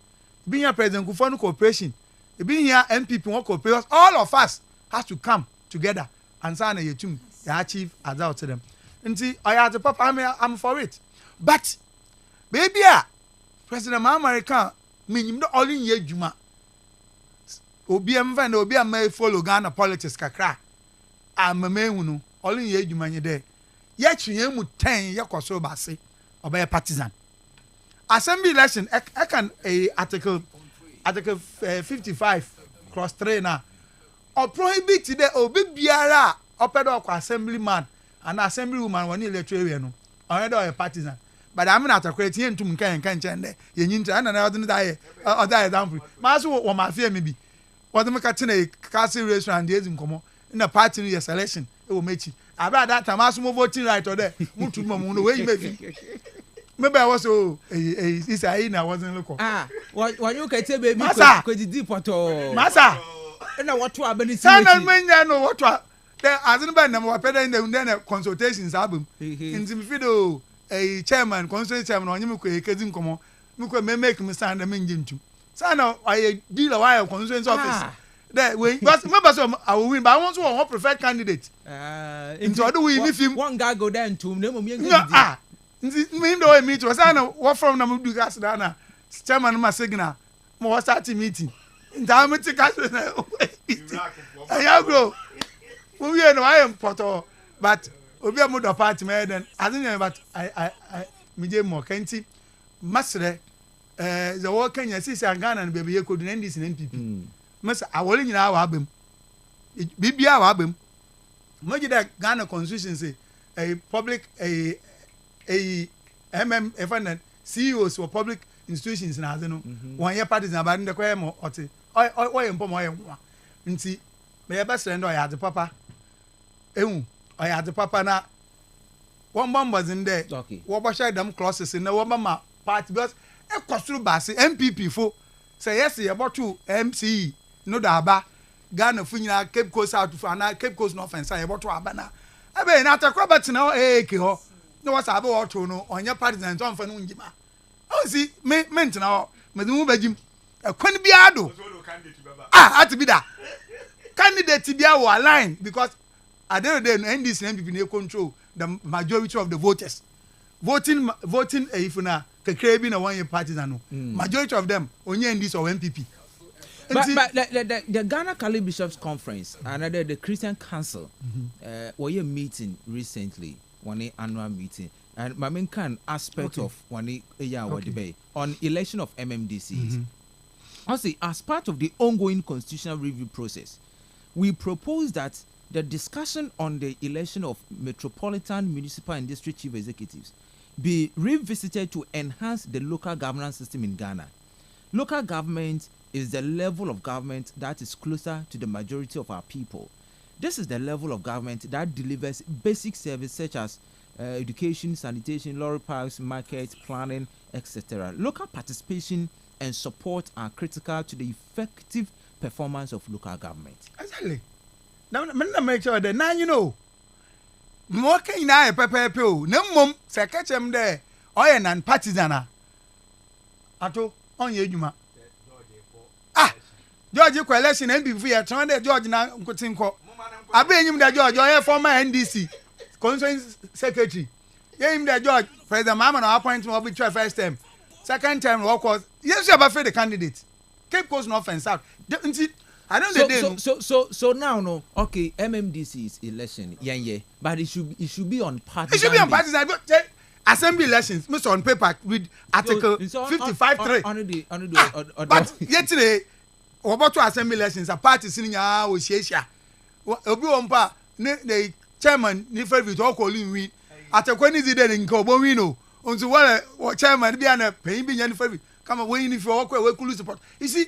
being a president Kufuor no cooperation being here MPP one cooperation all of us has to come together and say na yetum ya achieve adult to them nti oyade papa I'm for it but baby president America minim do all in ye djuma obi am fa na obi am follow Ghana politics kakra amame no all in ye djuma nye de ye twen mu 10 ye koso base obey partisan assembly election I can article 55 cross 3 na or prohibit the obi biara opedo kwa assemblyman and assemblywoman woni electoral area no already a partisan but I'm not a create yentum kan chende yenyintra na odin da oda example ma so wo ma fie me bi wo dem ka tena Kastle restaurant dey nkomo na party no selection e wo mechi abra that time aso mo voting right or there mutu mo no we me fi maybe I was so is I na wasn't look when you can tell baby ko di deep poto masa na what to abani sana menya no what to there azin ba na mo peda in the consultations album in me video chairman constituency chairman onye me ko ekezi nkomo me ko me make me stand me njintu sana I deal why constituency office there we but me so I will win but I want to one preferred candidate into do we if him one guy go there to na mo me do meet was sana what from na do gas na chairman ma signal mo start meeting nta me ti gas na I go we no I am poto but obi am do party me then I think but I me dey more kanti masre the work Kenya sisi Ghana na baby ye kodu na ndisi na MPP masa awole nyina wa abem bibia wa abem mo gi da Ghana constitution say a public a FM CEOs for public institutions na aze no one year parties na ba ndekọ e mo ote oye mpom oye nwa nti me ye best friend oya ade papa ehu oya ade papa na one bombers in there wo bo share them clauses na wo ma party because e kosuru base MPP fo say yes ye botu MCE no da aba Ghana fu nyina Cape Coast South fu na Cape Coast North and say ye botu aba na ebe na atakwa betina ke ho no was aba oto no onye president on fa no njima o si me ntina ho me mu bagim akwan bia do ati bi da candidate bia wo align because at the end of the day NDC and MPP control the majority of the voters voting if na kekre bi na one year parties no majority of them onye NDC or MPP but the Ghana Catholic Bishops Conference and the Christian Council were a meeting recently one annual meeting and my main aspect of one debate on election of MMDCs. Also, as part of the ongoing constitutional review process, we propose that the discussion on the election of metropolitan, municipal, and district chief executives be revisited to enhance the local governance system in Ghana. Local government is the level of government that is closer to the majority of our people. This is the level of government that delivers basic services such as education, sanitation, lorry parks, market, planning, etc. Local participation and support are critical to the effective performance of local government. Exactly. Now, make sure that now you know. More can I prepare people. No mum, say catch them there. Oye nan partisan. Ato on ye juma. George ko election NPP for your turn there George na nkotinko. Abe enyim da George oye former NDC constituency secretary. Ye him da George President Mama no appoint him be first time. Second time work was yes you have the candidate. Cape Coast North and South. I know they did. So now no. Okay, MMDC's election, yeah, but it should be on party. It should be on party. Assembly elections, Mr. on paper with Article 55.3. But yesterday, about to assembly elections, a party sitting with Shesha. Obi Wampa, the chairman, ni favorite, all calling we. At a Queen is it in Cobomino. On the what chairman be a paying be any favorite. Come away if you walk away, cool support. You see,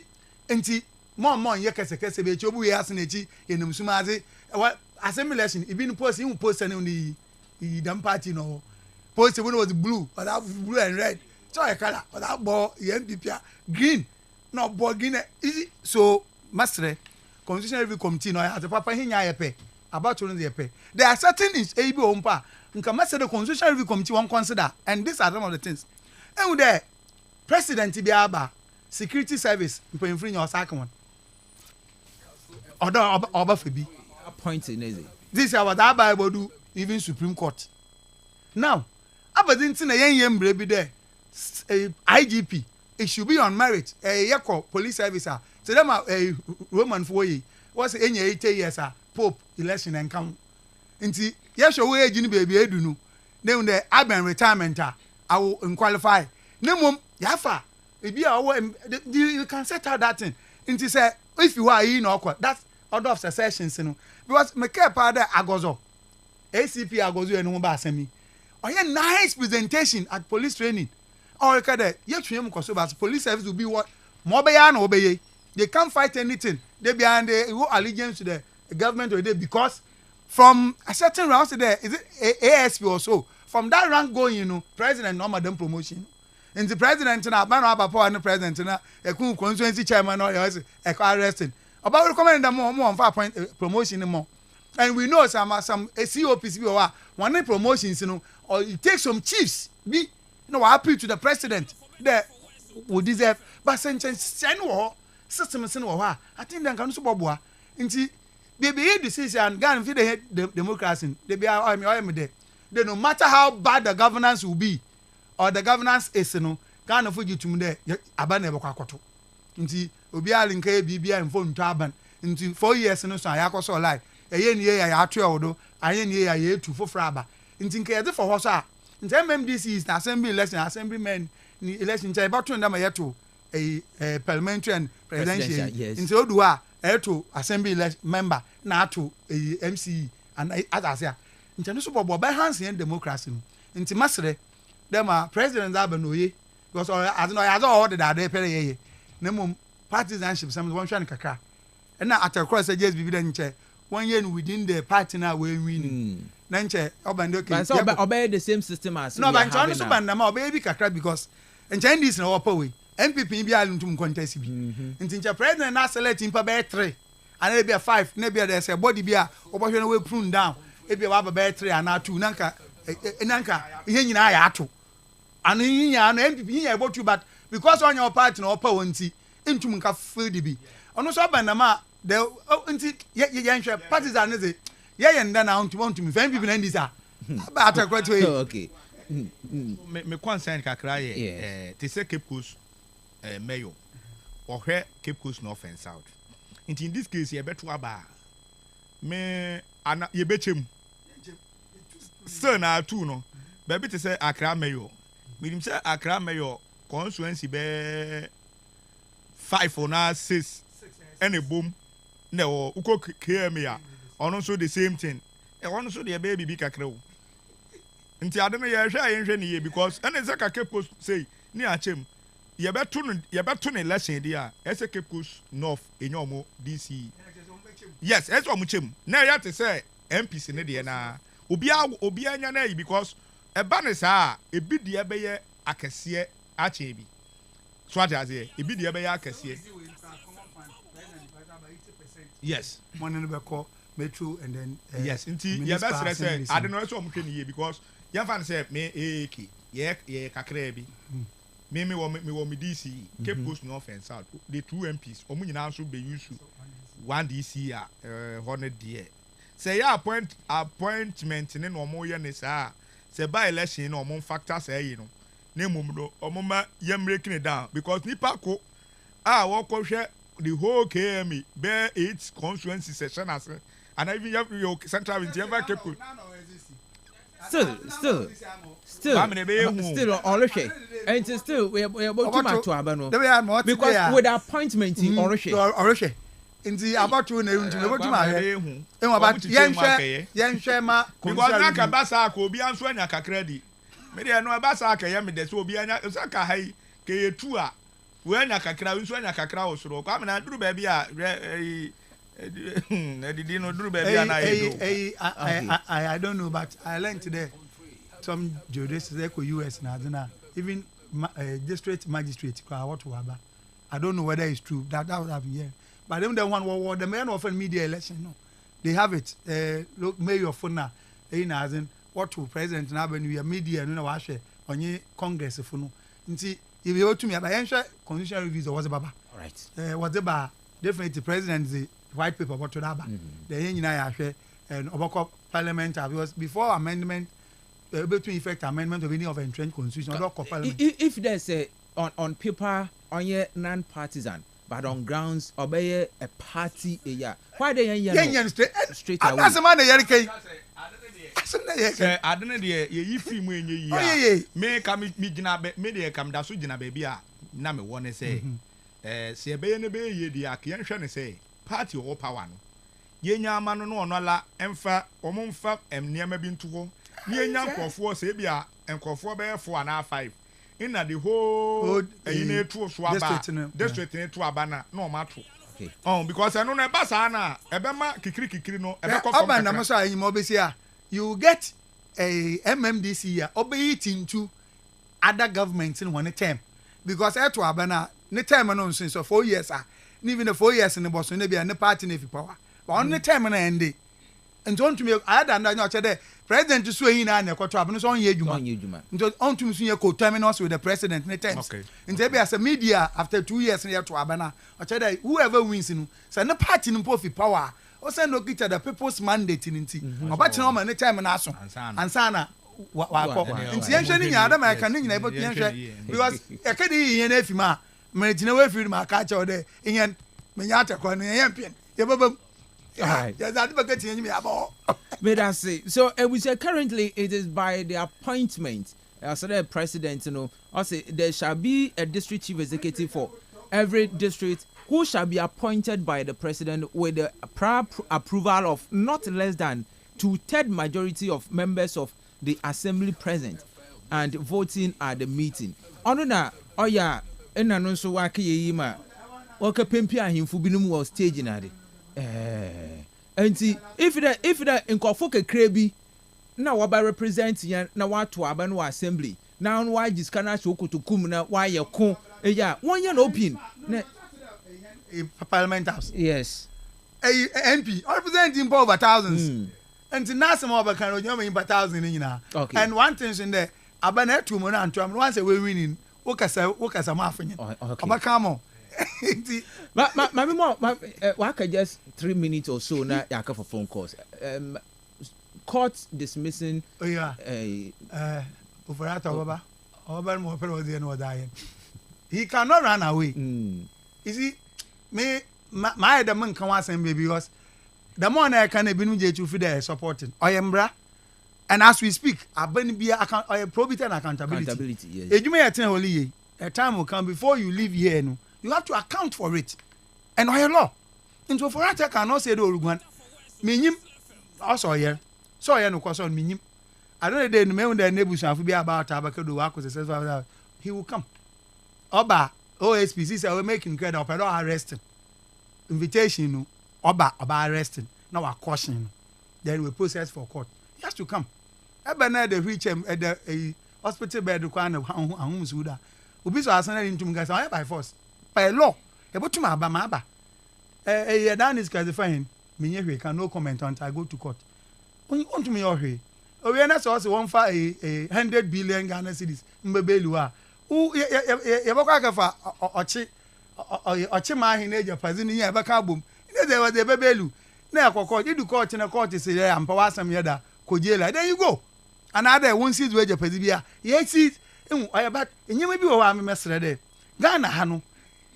and more, yakasa, be chobu yasanechi in the Musumazi. What assembly election, if you post him post on the damn party no. Post when it was blue, or that blue and red. So I color, or that ball, MPP, green, not ball green. Easy. So, Master, Constitutional Review Committee, no, as a papa hinya pay, about to the pay. There are certain is able umpa. You can master the Constitutional Review Committee won't consider, and these are some of the things. And with the President Tibiaba, Security Service, you pay free your second one. Order Obafibi. Appointed, this is what our Bible do, even Supreme Court. Now, abadinti na yen be there IGP it should be on merit yeko police officer so them Roman for ye was enye 80 years pope election and come nti yes show age ni baby edu no then the urban retirement I will qualify nemom yafa ebi you can set out that thing nti say if you are in awkward that's order of secessions no because me care pa there agozo ACP agozo enu ba asemi. Oh, yeah, nice presentation at police training. Or police service will be what obey. They can't fight anything. They behind the allegiance to the government or because from a certain round there is it ASP or so. From that rank going, president no madam promotion. And the president and the president and a constituency chairman or arresting. About recommending more on 5 point promotion more. And we know some COPs one promotions, or it takes some chiefs be appeal to the president that would deserve but sentence system I think they can super nti baby decision gan fit the democracy they be there they no matter how bad the governance will be or the governance is Ghana for you to there abana be kwakoto nti obi alinka bibia info nto aban nti 4 years so ayakoso lie eye nie ya atoewodo aye nie ya etu foforo aba nti nke yede for hoso a nti MMDC is na assembly election assemblymen ni election nti about to ndam yeto parliamentary and presidential nti odu a eto assembly member na ato MCE and atase a nti no so bobo by hands in democracy nti masere dem a president abanoye because as no ya all the day pere ye na mum partisanship some one hwan kakra na atakross just bibi den nche 1 year within the party now we win na nche obande okay but obey the same system as no but nche so band na obey bi kakra because nche this na opa we MPP bi aluntum contest bi nti nche president na select impa be 3 and e be 5 na be there say body bi a obahwe na we prune down e be wa be 3 and 2 nanka ihe nyina ya ato and yinya na MPP yinya ebotu but because on your party na opa wonti ntum nka field bi ono so band na ma the nti ye partisan is it ye nda na want me fan people ndi sa ba atakwa to okay me concern kakra ye te say Cape Coast mayor or where Cape Coast north and south in this case ye beto aba me ana ye bechem so na two no baby te say Accra mayor me say Accra mayor constituency be 5 or na 6 and a boom no uko KMA ono so the same thing e ono so the baby bi kakra o nti ade no ye hwe yenhwe ne ye because ene se ka Cape Coast say ni achem ye beto no election dia ese Cape Coast north enyomo DC yes ese omo chem na ya te say MPC ne de na obi anya na yi because e ba ne sa e bi de be ye akese ache bi so ate aze e bi de be ye akese yes money no be call metro and then yes nti ya best say I don't know so omhwe ne because ya fan say me eki ye kakra bi me wo DC Cape Coast north and south the 2 MPs omu nyina so be use 1 DC a 100 there say ya appointment ne no omo ye ne sa say by election no omo factor say yi no na emum do omo ma ye break ne down because nipa ko a wo ko hwe the whole KME bear 8 constituency session as and even your central in ever kept still Orishe and still we are about to Abano because with appointment in Orishe nti about to na nti we to ma he e wa ba yen hwe ma because na ka basa ka obi anso anya kakra di me de no basa ka ye me de so obi anya so ka hai ke yetu a we anya kakra nso anya kakra wo soro kwa me na duru ba bi a didi no duru ba bi a na ye I don't know but I learned today some judges they go US na even district magistrate kwa what waba I don't know whether it's true that would have here but them the one the men of media election no they have it look mayor funa as in what to president na be new media no na wa hwe onye congress funu nti if you to me about constitutional reviews was baba all right was ba definitely president the white paper what to that ba the nyina ya hwe and obako parliament because before amendment between effect amendment of any of entrenched constitution if there's a on paper on your non-partisan but on grounds obey a party why they straight away that's man yerike I don't know the ye film when you me come me gina me de come da so gina baby a na me won say se be ne be ye di ak yen hwe ne say party or power no ye nya ama no no onola emfa omomfa emniema bi ntuho ye nya nkofo se bia nkofo be 4 na 5 in the whole in two swaba district in two abana no matter. Because I know na basa na ebema kikiri no ebe confirm na so ayi mo be say you get a MMDC here obey into other governments in one term because e to abana ne term no nso so 4 years even the 4 years in the boss no be na party na fi power but on the term na end and don't me I had and I said president so hin na ekoto abno so on ye adwuma nto on tum so ye co terminus with the president ne terms nto be as a media after 2 years na to abana I said whoever wins no say na party no po fi power o say no get the people's mandate nti oba no man ne time na aso ansana wa ko nti yen hwe ni nya adam I can ni nya yen hwe because e ka di yen afima me gina we fi ma ka cha o de yen me nya ta ko ne yen pien ye babam. Right. So we say currently it is by the appointment so the president I say there shall be a district chief executive for every district who shall be appointed by the president with the prior approval of not less than 2/3 majority of members of the assembly present and voting at the meeting. Onuna oya enano so wa kiyi ma o ka pempi ahimfu binum wo stage na de enti if the nkofo kekre bi na wa ba represent yan na wa to aba no assembly na on wa jiskana so kotokum na wa ye ko won ye no pin na parliament house yes MP representing over thousands enti na some over kan onyo me 1000 nyina and one thing in there aba na etu mo na anto am no say we winning wo kasa ma afanyin aba kamo my waka just 3 minutes or so na yaka for phone calls court dismissing overata oba mo pere odi no die he cannot run away you see me my the man kan wasen baby because the more na can be no je to fi there supporting oyembra and as we speak abani bia account probity and accountability yes ejuma ya ten holy ye a time will come before you leave here no you have to account for it and oil law into for that cannot say the oruguan minyim also here so here no question minyim I don't know me when the neighbors have be about abakedo wa ko say he will come oba OSPC say we making credit up arresting invitation no oba arresting now we caution then we process for court he has to come ebe na the reach at the hospital bed kwa na ahun suda obi so asan na ntum gas by force by law e botum aba dan is classifying me hwe can no comment until I go to court onto me hwe we na so won fa 100 billion Ghana cedis mbebelu a ye bokwa ka fa ochi ma hin eja pazini ye baka bom ne dey was the bebelu na akoko idu court na court say ya ampa wasam ye da kojela then you go another one seat we eja pazi bia ye seat oya ba enyema bi wo wa me mesre de Ghana ha no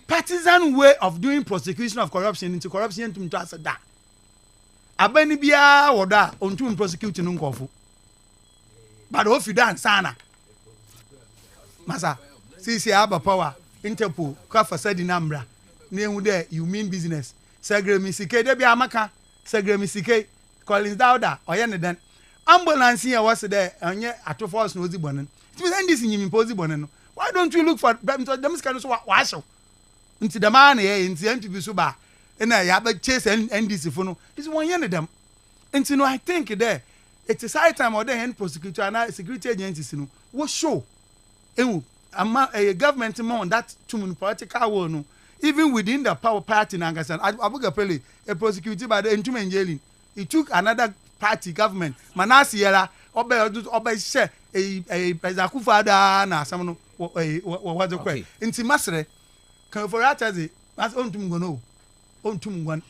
partisan way of doing prosecution of corruption into corruption to as da abani bia woda onto prosecute no nkofo but if you dance sana masa sisi aba power interpol ka fasadi namra na ehu de you mean business sagremi sike de bia maka sagremi sike Collins Dauda oye ne den ambulance here was there onye atofos no ozibonen it means this nyimi ozibonen no why don't you look for them kind so wa show nti the man here nti MPP so ba na ya ba chase NDC fo no this one yen them nti no I think there it is high time or the hand prosecutor and security agencies no wo show a government more on that to political war no even within the power party nangasan abuga pele a prosecutor by the intumen jailing it took another party government manasi yela obe share a pezakufa da na asam no what the nti masre kan for that as ontum gono ontum gwan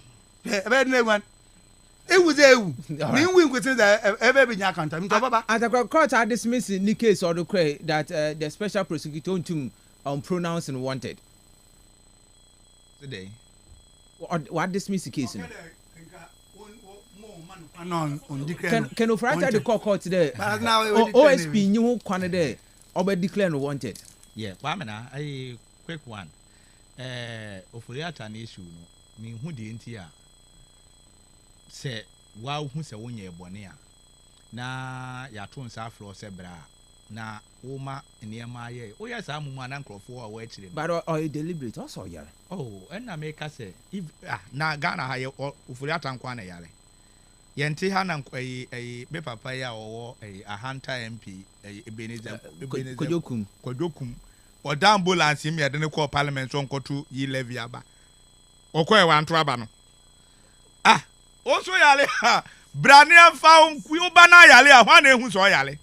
ebe ne gwan ewu ni win kwete that ebe be nya account mto baba at the court are dismissing the case or the cray that the special prosecutor ontum pronounced and wanted today what dismiss the case can offer the court there OSP new kwan there obe declare wanted yeah bamena a quick one ofuriata na issue no me hu de ntia se wa hu se wonye bone a na ya to nsa afro se bra na woma niema ye o ya sa mumu ana nkrofo a wa akire but or deliberate also yare oh na me ka se if na Ghana ha ye ofuriata nkwa na yare yente ha na be papa ya owo ahanta MP Ebenezer Kojokum oda ambulance mi ade ne call parliament so nkotu yi levy aba okoe wanto aba no oso yale brane amfa onku oba na yale a hwa na ehu so yale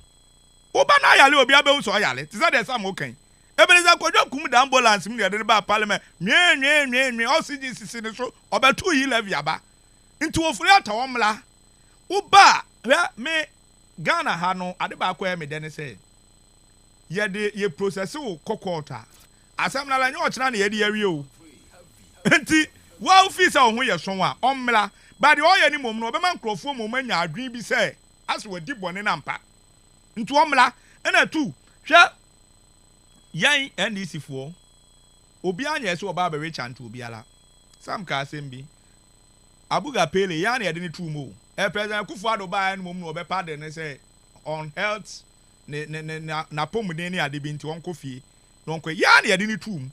oba na yale obi abehu so yale ti say the sam okan Ebenezer Kojokum da ambulance mi ade ne ba parliament nwe oxygen sisi ne so obetu yi levy aba nti ofuri atawomla oba me Ghana ha no ade ba kwa me de ne say ye process wo kokota asam na la nyo ochina na ye de yawie o enti wa officer ho ye so a omla but o ye ni mom no obema nkrofo mom anya adwen bi say aso wadi bone na mpa nti omla na tu hwe yan NDC fo obi anya so oba be rich and obi ala sam ka asem bi abuga pele yan ye de ni tu mo president Kufuor ba ya no mom no obe pardon ne say on health na pomuden ni ade bi nti won kofie no nko ya na yade ni tum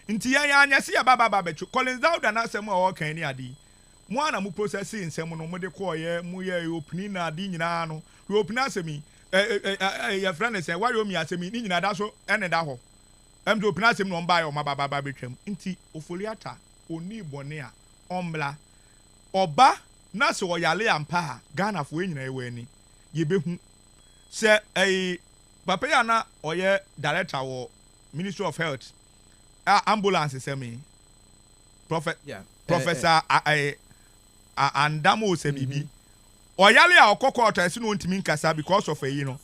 nti ya anya se ya baba bechu Collins Dauda na asem a wo kan ni ade mu ana mu processing nsem no mu de ko ye mu ye opening na ade nyina no we open asemi ya friend say wari o mi asemi ni nyina da so ene da ho em de open asemi no mba ya o ma baba betwam nti ofoliata oni bone a omla oba na se o yale ampa Ghana fo nyina ye wani ye behu se papa ya na oye director wo Ministry of Health ambulance se me professor andamo se bibi oyale a okokota esi no ntimi nkasa because of eyi no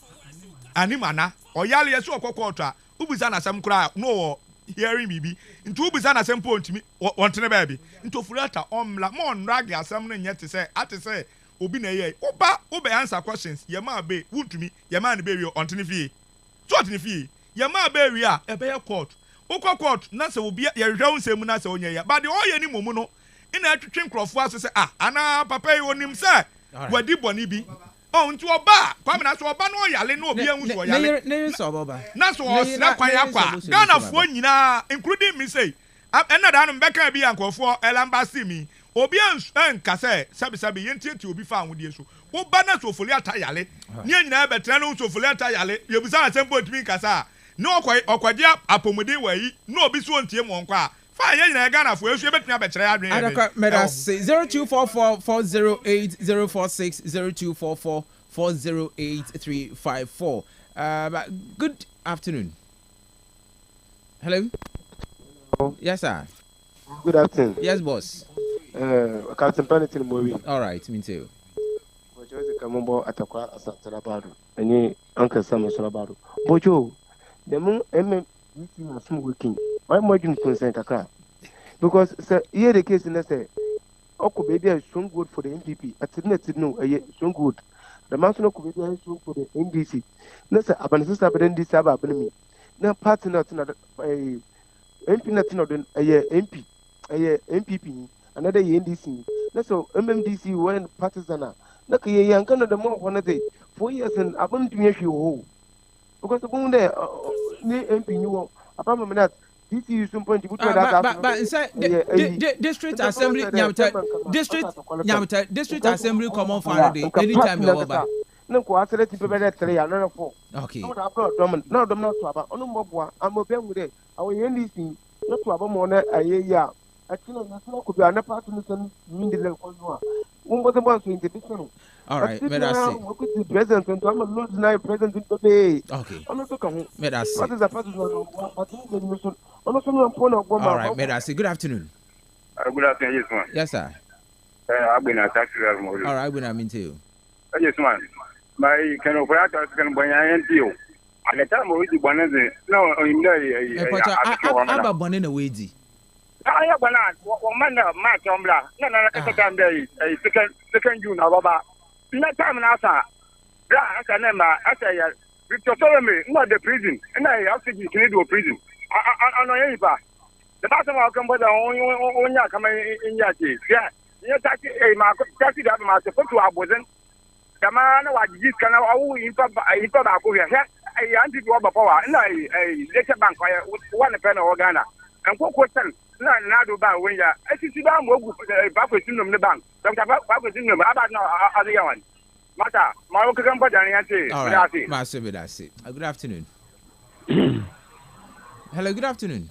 animana oyale esi okokota ubuza na sam kura no hearing bibi nti ubuza na sam po ntimi wontene baabi nti ofurata omla mo nrag asam no nyete se ate se obi na ye oba answer questions ye ma be wuntumi ye ma ne be wi ontene fie so ontene fie ye ma be wi a ebe ye court ukọ court na se obi ye hwehwe nsem na se onye ya but the oye ni momu no ina atwetwe nkrofo aso se ana papa yi onim se wadi boni bi nti oba kwa na so oba no yale na obi anwu so yale ne so oba na so na kwan yakwa Ghana fo nyina including me say ena da no mbeka bi yankofo elambasi mi obi enka se sabi yentieti obi fa anwodie so oba na so foli atayale ni nyina betra no so foli atayale yebusa asempo otimi nkasa no okwaje apomuden wayi no obi so ntie mo nkwa fa ye nyina Ghana fo esu ebetumi abekere adwen adaka medas 0244408046 0244408354 good afternoon. Hello. Yes sir. Good afternoon. Yes boss. Captain Penitin movie. All right, me too. Bojo is coming bo atakwa asatarabado. Any Uncle Sam Salabado. Bojo, the moon meeting was some working. Why more you concern Kaka? because here the case in say okay baby is strong good for the NPP at no strong good the man no could be strong for the NDC na say abanese sa beden NDC aba abene na party not na MP not no den MP MPP another NDC na so MMDC when partisan na ka yan kan da mo wona dey 4 years and abon tumi ahwe ho because the one there ni MP ni wo apart from that this is some point but inside district assembly district assembly common fund anytime you over no ko asere ti bebe 3 ya no 4 okay no da bro dom no to aba onu mboboa amobe nwure awo ye ndisi no to aba mo na ayeya atina na ko bi ana part no san mindile ko no umbo se bon so in the business. All right, me that say. The president and I'm a Lord now president today. Okay. I'm not talking. Me that say. What is the president? All right, me that say. Good afternoon. Good afternoon, yes, man. Yes, sir. I've been a taxi driver. All right, good afternoon to you. Yes, man. My kind of operator can buy an NPO. At the time we did one of the no, I'm a born in a way. I have one man, Mark Ombla. No, second day, second June, Baba. That time now, sir. I can remember, I say, Victor Solomon, not the prison, and I have to be to a prison. I know any part. The bottom of come, but only coming in your case. Yeah, you taxi that master put to our bosom. The man was this kind of in Papa, I anti to our power, and I let a bank with one pen of Ghana. And what question? No, do ba when ya. I see ba mo back with the bank. Don't have back with them about no other one. Mata, my work can put on answer. All right, Master, that's it. Good afternoon. Hello, good afternoon.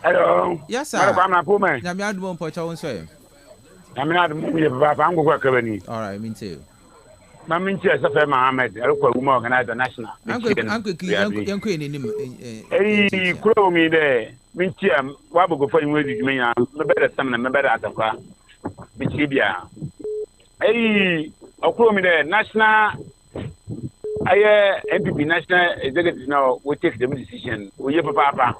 Hello. Yes, sir. I'm a poor man. I'm not one point on say. I'm not a movie. All right, me too. My minchi is a fair Mohammed. I look for whom organize the national. Uncle, hey, crow me there. Minchi, what will go for you with me? No better some and better at the car. Michibia. Hey, crow me there. National. MPP national executive now will take the decision. We have a papa.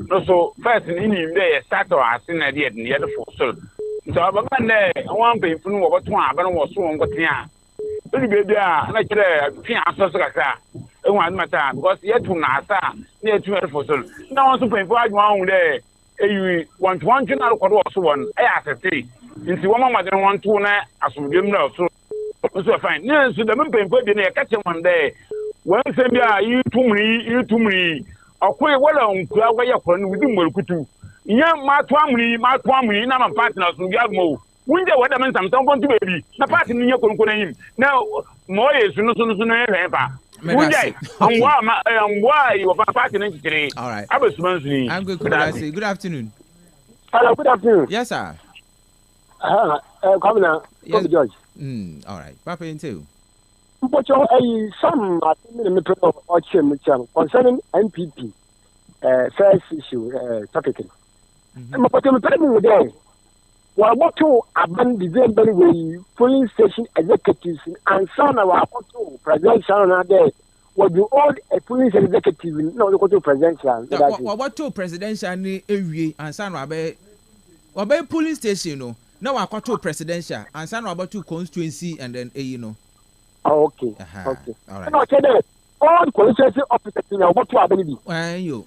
No, so first in there, start or I seen idea in the other for so. So I'm there. I want to pay for what one, but I was so on what here. Baby, I can't answer one matter because yet to Nasa near to for so. Now, to pay for one day. You want one general also one. I asked it. Since one mother want to as we give no so. So fine. Yes, the member put in a catch one day. When say you to me. Or quite well on Kuaway within Mulkutu. Yeah, my family, now my partners will get more. Winter weather means I'm someone to baby. The party in your conclusion. Now, more is no sooner ever. And why you are party today? All right. I was sponsoring. I'm good. Good afternoon. Hello, good afternoon. Yes, sir. Come now, George. All right. Papa into. But some concerning MPP first issue topic. But I'm telling you there. Well, what to abandon December way polling station executives and some of our presidential there. What do all a police executive no go to presidential? What to presidential ni ewie and some about polling station no. Now I got to presidential and some about to constituency and then you know. Okay. Okay. All right. No, all the constituency officers now what to abandon? You.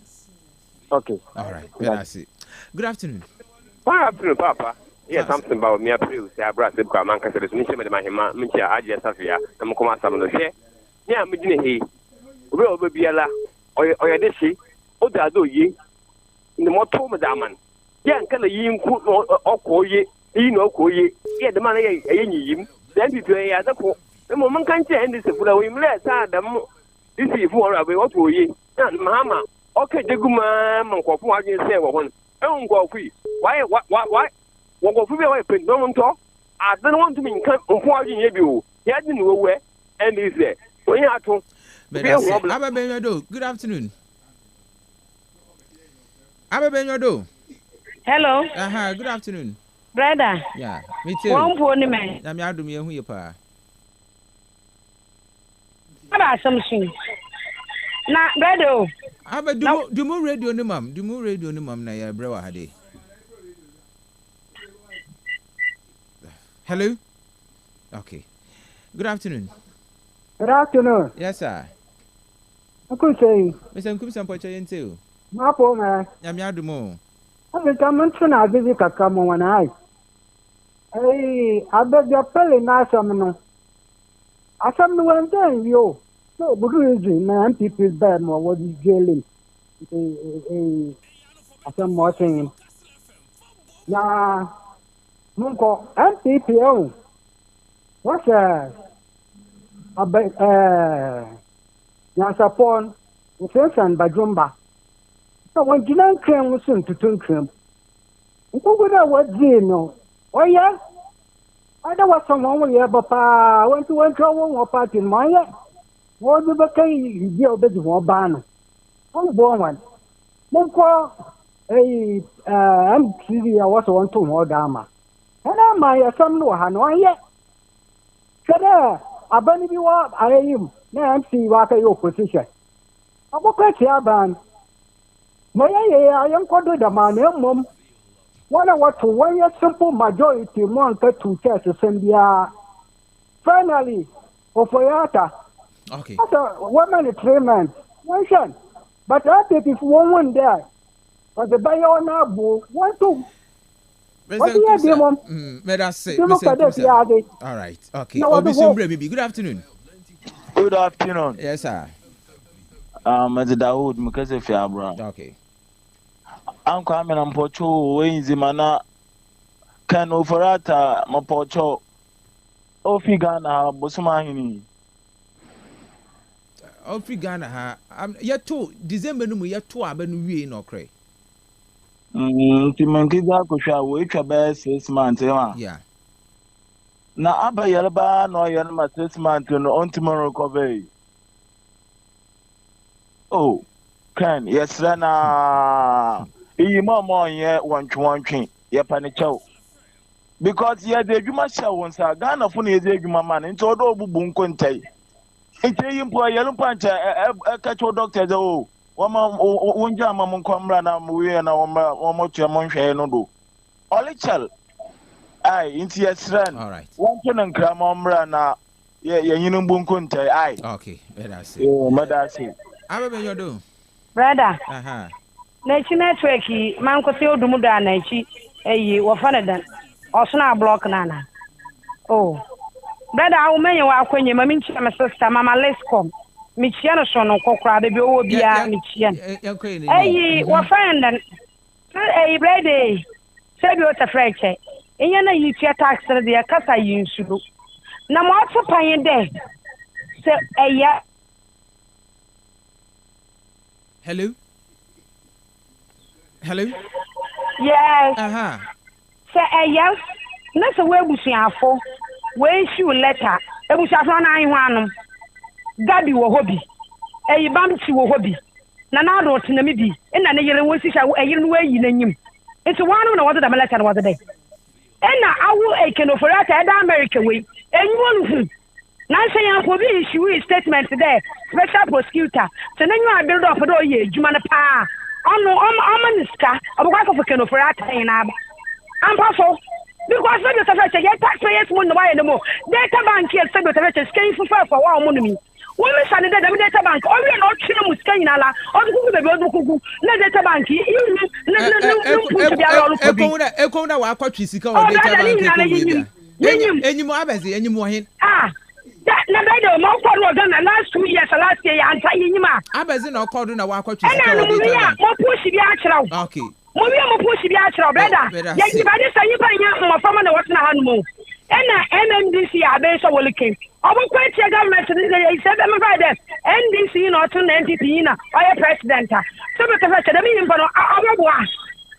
Okay. All right. That's it. Good afternoon. Good afternoon, Papa. Yes, something about me. I pray with your brother. I'm going to say, "My hima, mincha, aje safia. I'm going to say, "No, she, me am doing he. We will be ala. Oya deshi. Oda do ye. In the motor, madam. Yeah, can you include or call ye? You know, call ye. Yeah, the man him. Then you play as a call. The moment can change this. For we let them. This is for a way. What will ye? Mama. Okay, the good man. What you say? One. Don't go free. Why? What go free away? Don't talk. I don't want to mean come on you. He didn't know where. And he said, when you are to. Good afternoon. Hello. Good afternoon. Brother. Yeah, me too. One phone man. I'm out of me who you pa. About something. Now, brother. Aba do mo radio ni mam na ya brewa hade. Hello. Okay. Good afternoon. Good afternoon. Yes, sir. I could say, Mr. Nkumsa Pocha Yente. Mapo, man. Yamiadumo. I think I'm not trying to visit a come on eye. Hey, I beg your pelly, nice. I some one thing, yo. So, but reason, man, people's bad more what is jailing. I some more thing. Now, Munko, MPPO. What's Yansapon, Utensan Bajumba. So when Jinan came, was soon to Tunkum. Who would I what no? Oh, yeah? I don't want someone with your papa. I went to one trouble party in my yet. What the Bakay, you deal with one ban. I'm born one. Munko, I'm see, I was on to more dama. And I'm my son, no, Hanoi yet. Kada abani bi wa ayim na MC wa ka yo position aboka ti aban mo ye ayan kodo da ma na mom wana what one simple majority mo anka two chairs sembia finally ofoyata okay so woman treatment mention but I think if one there but the buy on abu want to All right. Okay. Good afternoon. Good afternoon. Yes, sir. Mr. Dawood, Mukase Fiabra. Okay. I'm coming on Pocho, Wayne Can Oferata, Mapocho, Ofigana, Bosumahini. Ofigana, yet 2 December, yet 2 Aben we no cray. Timankiza kusha wait about 6 months. Yeah. Na aba yarba no yarma 6 months on tomorrow cover. Oh, can yes na iyi mama ye wantwantwe ye panicho. Because ye the adwuma sha won sa Ghana fo na ye the adwuma man nti odo obubu nkontai. Nti yimpo yelumpa ncha e ka cho doctor ze o. Wonja mamon kwamra na muwe na womotua monhwe no do olichal ai inti yesran all right wonto na nkrama omra na ye yinu mbunko ntai ai okay medase medase ababe yodo brother aha na chi network man ko se odumu da na chi eyi wo fanadan osuna block nana oh brother awu menye wa akwenye mami nchi my sister mama lescom michia no so no kokra be owo bia michia eyi wo find an brother say bi o ta freche enya na yi tia tax de kasa yi nsudo na mo atsopan de se eya hello yes se eya na se we busuafo we issue letter ebusuafo na anyi ho anum Gabi wo hobi eyi bamchi wo hobi na na do tina mi bi ina ne yere won sisha eyire no wayi nanyim nti wanu na wode da meleta na wode dai ina awu ekenoforata eda America we enyu hu na se yan ko bi issue statement there special prosecutor se nanyu abiru do fodo ye adwuma na pa ono omaniska abukwa ko ekenoforata ina aba ampafo because we the first get taxpayers money no why no more data bank here say the first scan for wa money women sani de data bank o we no twene musika nyinala o kuku bebe o kuku na data bank ekon na wa akwatwi sika o data bank enyim abezi enyim ohin na bedo mo kwado ga na last 2 years last year anta yenyima abezi na okodo na wa akwatwi sika o data bank mo push bi akiraw okay mo push bi akiraw brother ye ba de sayi ba nya mo fama na wotna hanumo ena MMDC abe so wolikin obo kwatie government ni say them Friday NDC no to NPP na oya president so be ka say dem yin no aboboa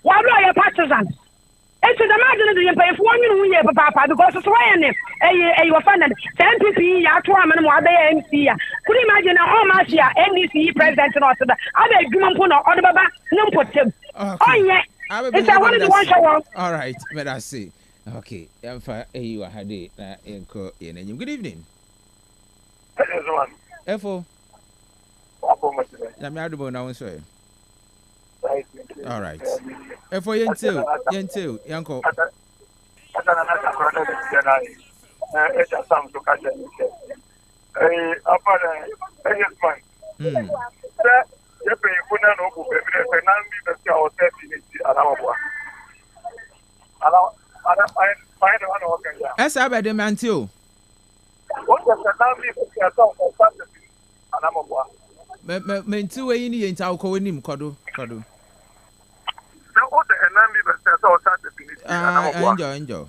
wa blo oya partisan enti the man dey pay for one year papa because so why ne wa fan NPP ya to am no abe MC ya could you imagine all mass ya NDC president no to da abe adwuma mpo no odo baba ne mpotem onye it's a one one show all right but I see. Okay, Emfa you had it enko good evening. Efo. Na me ado na won so. All right. For yentil, yanko. Esa be de mantio. Me nti we ni yenta akọ wenim kodo. Enjoy.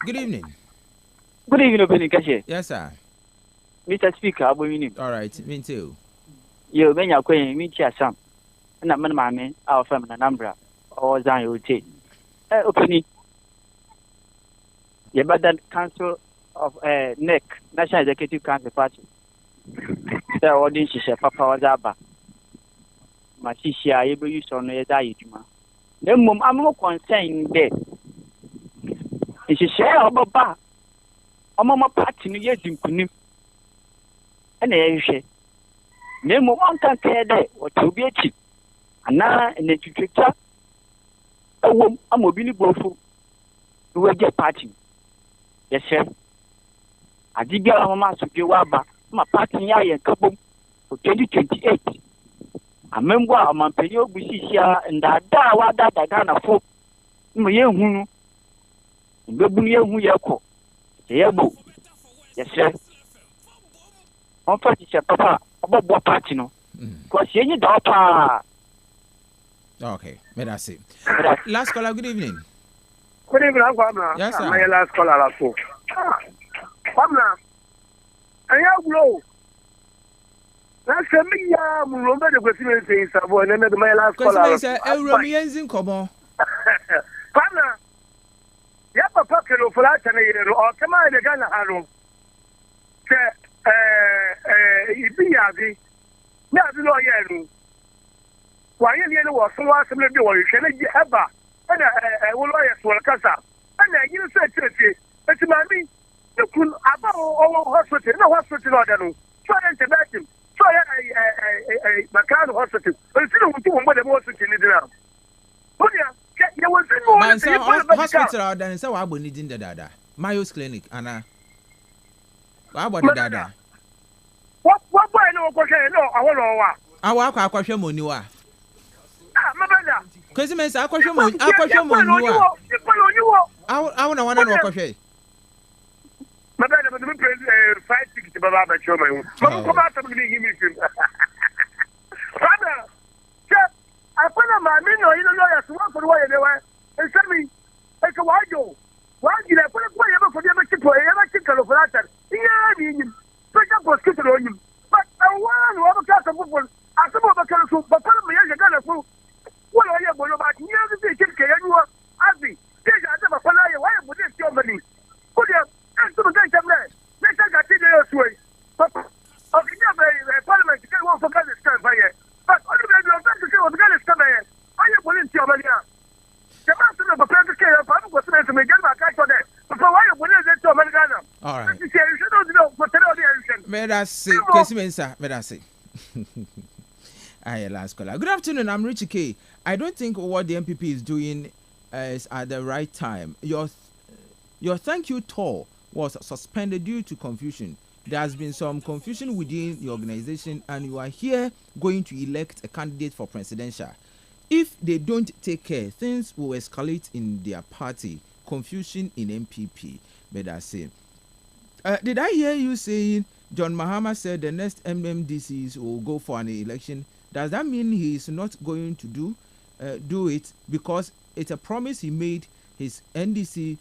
Good evening. Good evening, Opening Cashier. Yes, sir. Mr. Speaker, I will all right, me too. You may not quit me, Sam. And I'm mammy, our family number, or Zion rotate. Opening. Yeah, but that Council of NEC, National Executive Council Party. The audience is a Papa Wazaba. My sister, I will use on the Dayuma. Then, Mum, I'm more concerned there. It's a share of Baba. I'm on my party, no yet in Kunim. And I say, Name one can care there or to be a chip. And now, in the future, I'm a Billy Bofu. You will get party. Yes, sir. I did get a mass of your waba, my party, and couple for 2028. I remember I'm paying your here and that I got a folk. My young Babunia who yako. Yabo. Yes, sir. On first is a papa about what party no. Because you daughter. Okay, may I say. Last caller, good evening. Good evening, Pamela. Yes, sir. My last caller, also. Pamela, I have low. Last me, remember the question saying, Savoy, and then my last caller. Because I Romians in common. Pamela. Ya papa kelo fulata na yero o kama ile gana haro ke ibi yazi na bi lo yero wa ye ni wo so wa semle bi wo hwe na ji eba na wo lo ye so kasa na yi so etireti etimami ekun aba o hospital na hospital no da no so ya ntebatim so ya makano hospital o ti no mutu mo de mo hospital ni dira odia hospital out there say wa agbo ni din dada Mayos clinic ana wa agbo dada what boy no ko se no awolo wa awa akwahwe moni wa mabada kwesi men say akwahwe moni wa awu na wana no akwahwe mabada but me fight ticket baba ba choma yu ko ba ta bi himi film brother apana mami no ilo lawyer so one for the way they were and send me like a wajo waji na kwa kwa yaba for yaba chipo yaba chikalo for that yeah ni so ja mosquito no nim but one wa ba ka football asabo ba ka so ba para me ya ga na so wala ya bolo ba ni ya bi chike ya nuwa abi deja ata ba pala ya wa ya bude ti o mani ko dia en to ga jamle ne ta ga ti de yo suwe papa o kinya be parliament ke wo for ka de stand by here but only be you want to say what ga de stand by here aye bolo ti o mani ya all right. May I say, last caller. Good afternoon, I'm Richie K. I don't think what the MPP is doing is at the right time. Your thank you tour was suspended due to confusion. There has been some confusion within the organization, and you are here going to elect a candidate for presidential. If they don't take care, things will escalate in their party. Confusion in MPP. But I say, did I hear you saying John Mahama said the next MMDCs will go for an election Does that mean he is not going to do it because it's a promise he made his NDC?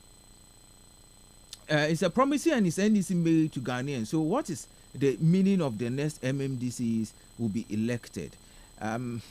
It's a promise he and his NDC made to Ghanaians. So what is the meaning of the next MMDCs will be elected? Good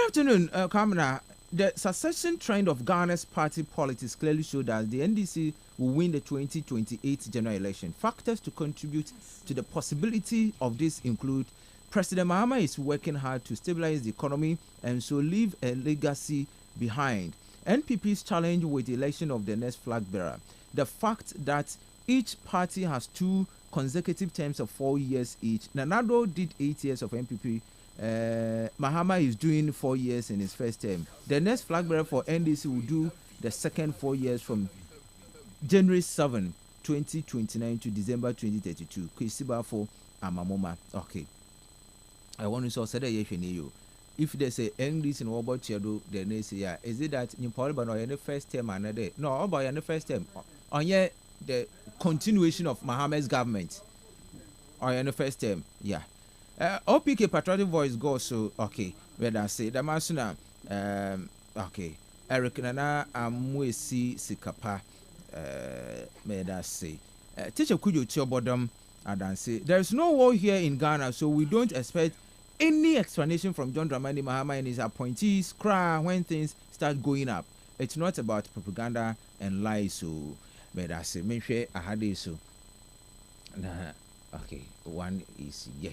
afternoon, Kamina. The succession trend of Ghana's party politics clearly showed that the NDC will win the 2028 general election. Factors to contribute to the possibility of this include President Mahama is working hard to stabilize the economy and so leave a legacy behind. NPP's challenge with the election of the next flag bearer. The fact that each party has 2 consecutive terms of 4 years each. Nanado did 8 years of NPP. Mahama is doing 4 years in his first term. The next flag bearer for NDC will do the second 4 years from January 7, 2029 to December 2032. Kwesiba for Amamoma. Okay. I want to say that if there's a NDC in Wobot Chedo, then they say, yeah, is it that in Parliament or in the first term another? No, about in the first term. On the continuation of Mahama's government. Or in the first term, yeah. OPK patriotic voice goes so okay. Where I say the masuna okay. Eric Nana Amwesi Sikapa may I say teacher could you tell bottom and say there is no war here in Ghana, so we don't expect any explanation from John Dramani Mahama and his appointees cry when things start going up. It's not about propaganda and lies, so may I say make sure I had this so okay, one is yeah.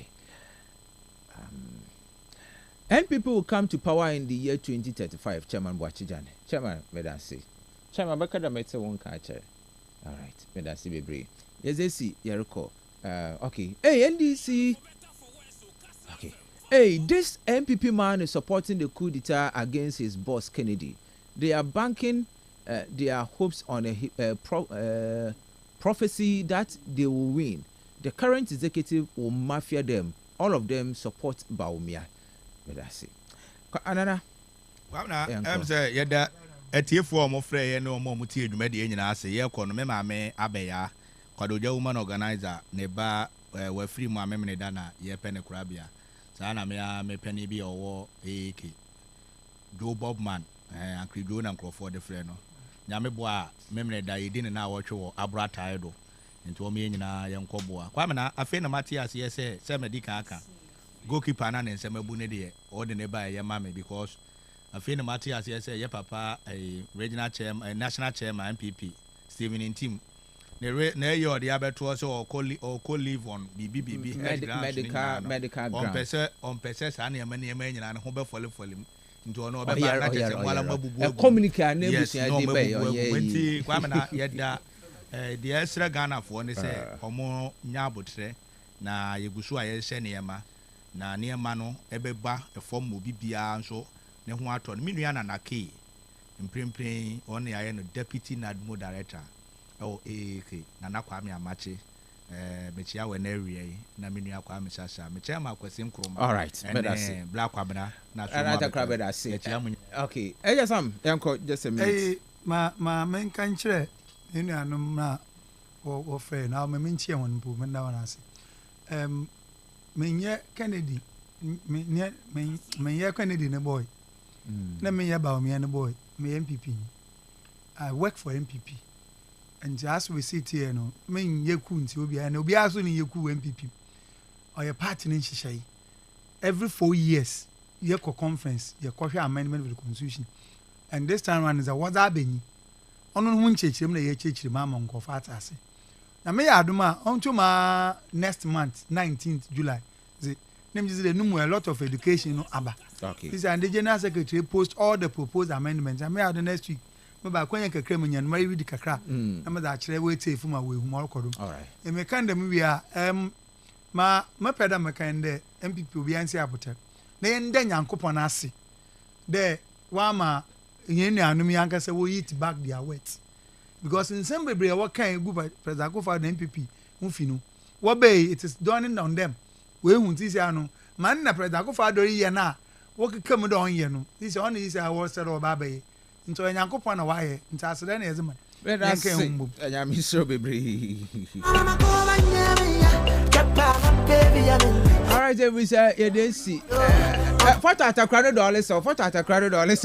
And people will come to power in the year 2035. Chairman Boachijane. Chairman, may I say? Chairman, Bakada Metse won't catch her. All right, may I see Bebre? Yes, they see Yeriko. Okay. Hey, NDC. Okay. Hey, this MPP man is supporting the coup d'etat against his boss Kennedy. They are banking their hopes on a prophecy that they will win. The current executive will mafia them. All of them support Baumia. But I see. Anana. Well, now, I'm saying, yeah, a tier for more free and no more material to make the engine. I say, yeah, Conoma me Abeya, Kodoja woman organizer, Neba, were free my memory dana, ye penny crabia. Sana me penny be or war, AK. Do Bob man, and Cridon and Crawford the Freno. Yameboa, memory that you didn't now watch your Abra Taido. Into me in a young Coboa. Quamana, a friend of Matthias, yes, Sam Dicaka. Goalkeeper and Samabunede, or the neighbor, your mammy, because a friend of Matthias, yes, your papa, a regional chairman, a national chairman, MPP, Stephen in team. The the other two or co-live on BBB, medical on Pesses, and many men and Hober for him. Into an order, communicate, the extra Ghana for ne say omo nyabotre na yegusu aye hye ne ma na ne ma no ebeba efom obi bia nso ne ho ato no menua na nake imprempren on aye no deputy nadmo director o AK na nakwa me amache mechia we na awie na menua kwa me sasa mechia ma kwase nkroma. All right, black kwabena na so another crab that say okay Sam yanko just a minute ma men kan kire enu anum na wo frɛ na me nchie won bu me na wana ase menye Kennedy menye Kennedy ne boy na menye Baumia ne boy me MPP. I work for MPP and as we sit here no menye ku nti obi na obi aso ne yeku MPP or your party ne nhyehyɛ every 4 years ye ko conference ye ko hwe amendment of the constitution and this time around is a what's happening. Ono hu nchechirem na ye chechirem ama nkofa atase na me ya aduma onto ma next month 19th July ze nem jize the numu a lot of education no aba okay this and the general secretary post all the proposed amendments and me ya the next week me ba kwanya kakra me nyan mari read kakra na me da kire we take fuma we hu mo kodo all right e me kan dem wi a ma peda me kan de MPP obi ansi apote na ye nda nyankopon ase de wa ma yenu anum yanka say we eat back their words because in some bebre what kind go president go for the MPP mfi no what bay it is dawning on them we hu ti say anu man na president go for do ye na wo kekam do on ye no this one is I was said oba bay nto yankopon na wa ye nta asede na yezema yanka humbu anya mi so bebre All right, then we say you didn't see. What at a crowded dollars or what at a crowded dollars?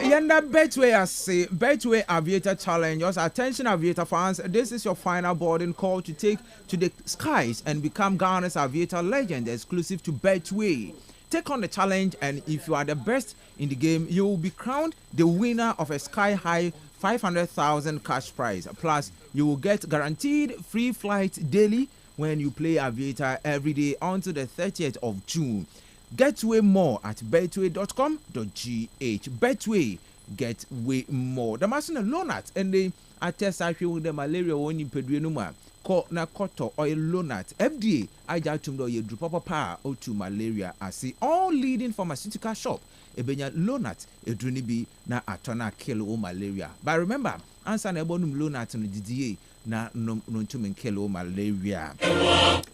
Yanda Betway as say Betway Aviator Challenge. Your attention, Aviator fans. This is your final boarding call to take to the skies and become Ghana's Aviator legend, exclusive to Betway. Take on the challenge, and if you are the best in the game, you will be crowned the winner of a sky-high 500,000 cash prize. Plus, you will get guaranteed free flights daily when you play Aviator every day until the 30th of June. Get way more at betway.com.gh. Betway, get way more. The Masina Lonat and the attest I feel with the malaria when you pedrinuma. Ko na koto oil lonat FDA ajatumdo ye drop power to malaria. I see all leading pharmaceutical shop ebenya lonat edrunibi na atona kill o malaria. But remember, answer na bonum lonat no didier na no to kill o malaria.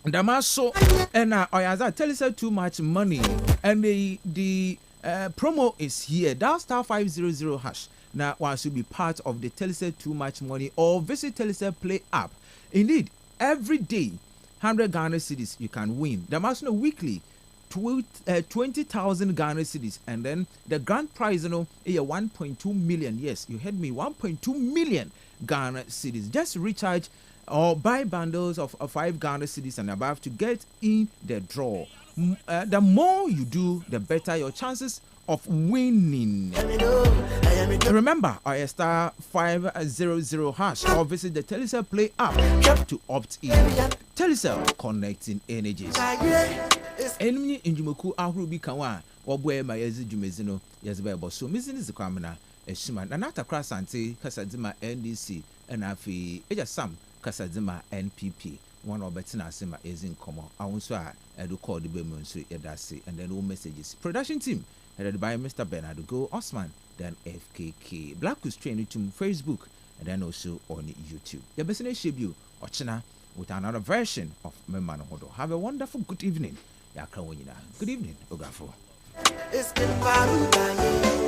Damaso and oyaza tell us too much money and the promo is here. Dial *500 hash. Now one should be part of the Telecel Too Much Money or visit Telecel Play app. Indeed, every day, 100 Ghana cedis you can win. The Masno weekly, 20,000 Ghana cedis, and then the grand prize, is 1.2 million. Yes, you heard me, 1.2 million Ghana cedis. Just recharge or buy bundles of 5 Ghana cedis and above to get in the draw. The more you do, the better your chances of winning. Remember, star 500 hash or visit the Telecel Play app to opt in. Telecel, connecting energies. Enemy in Jumoku Ahubi Kawa or where my Jumezino Yazbebo. So missing is the Kamana, a Shima, and not a cross anti Kasadima NDC and Afi Ejasam Kasadima NPP. One of Bettina Sima is in common. I want to call the Bemunsu Edasi and then all messages. Production team headed by Mr. Bernardo Go Osman, then FKK. Black was trained to Facebook and then also on YouTube. The business Shibu or China with another version of Memano Hodo. Have a wonderful good evening. Good evening, Ogafo. It's been mama, mama,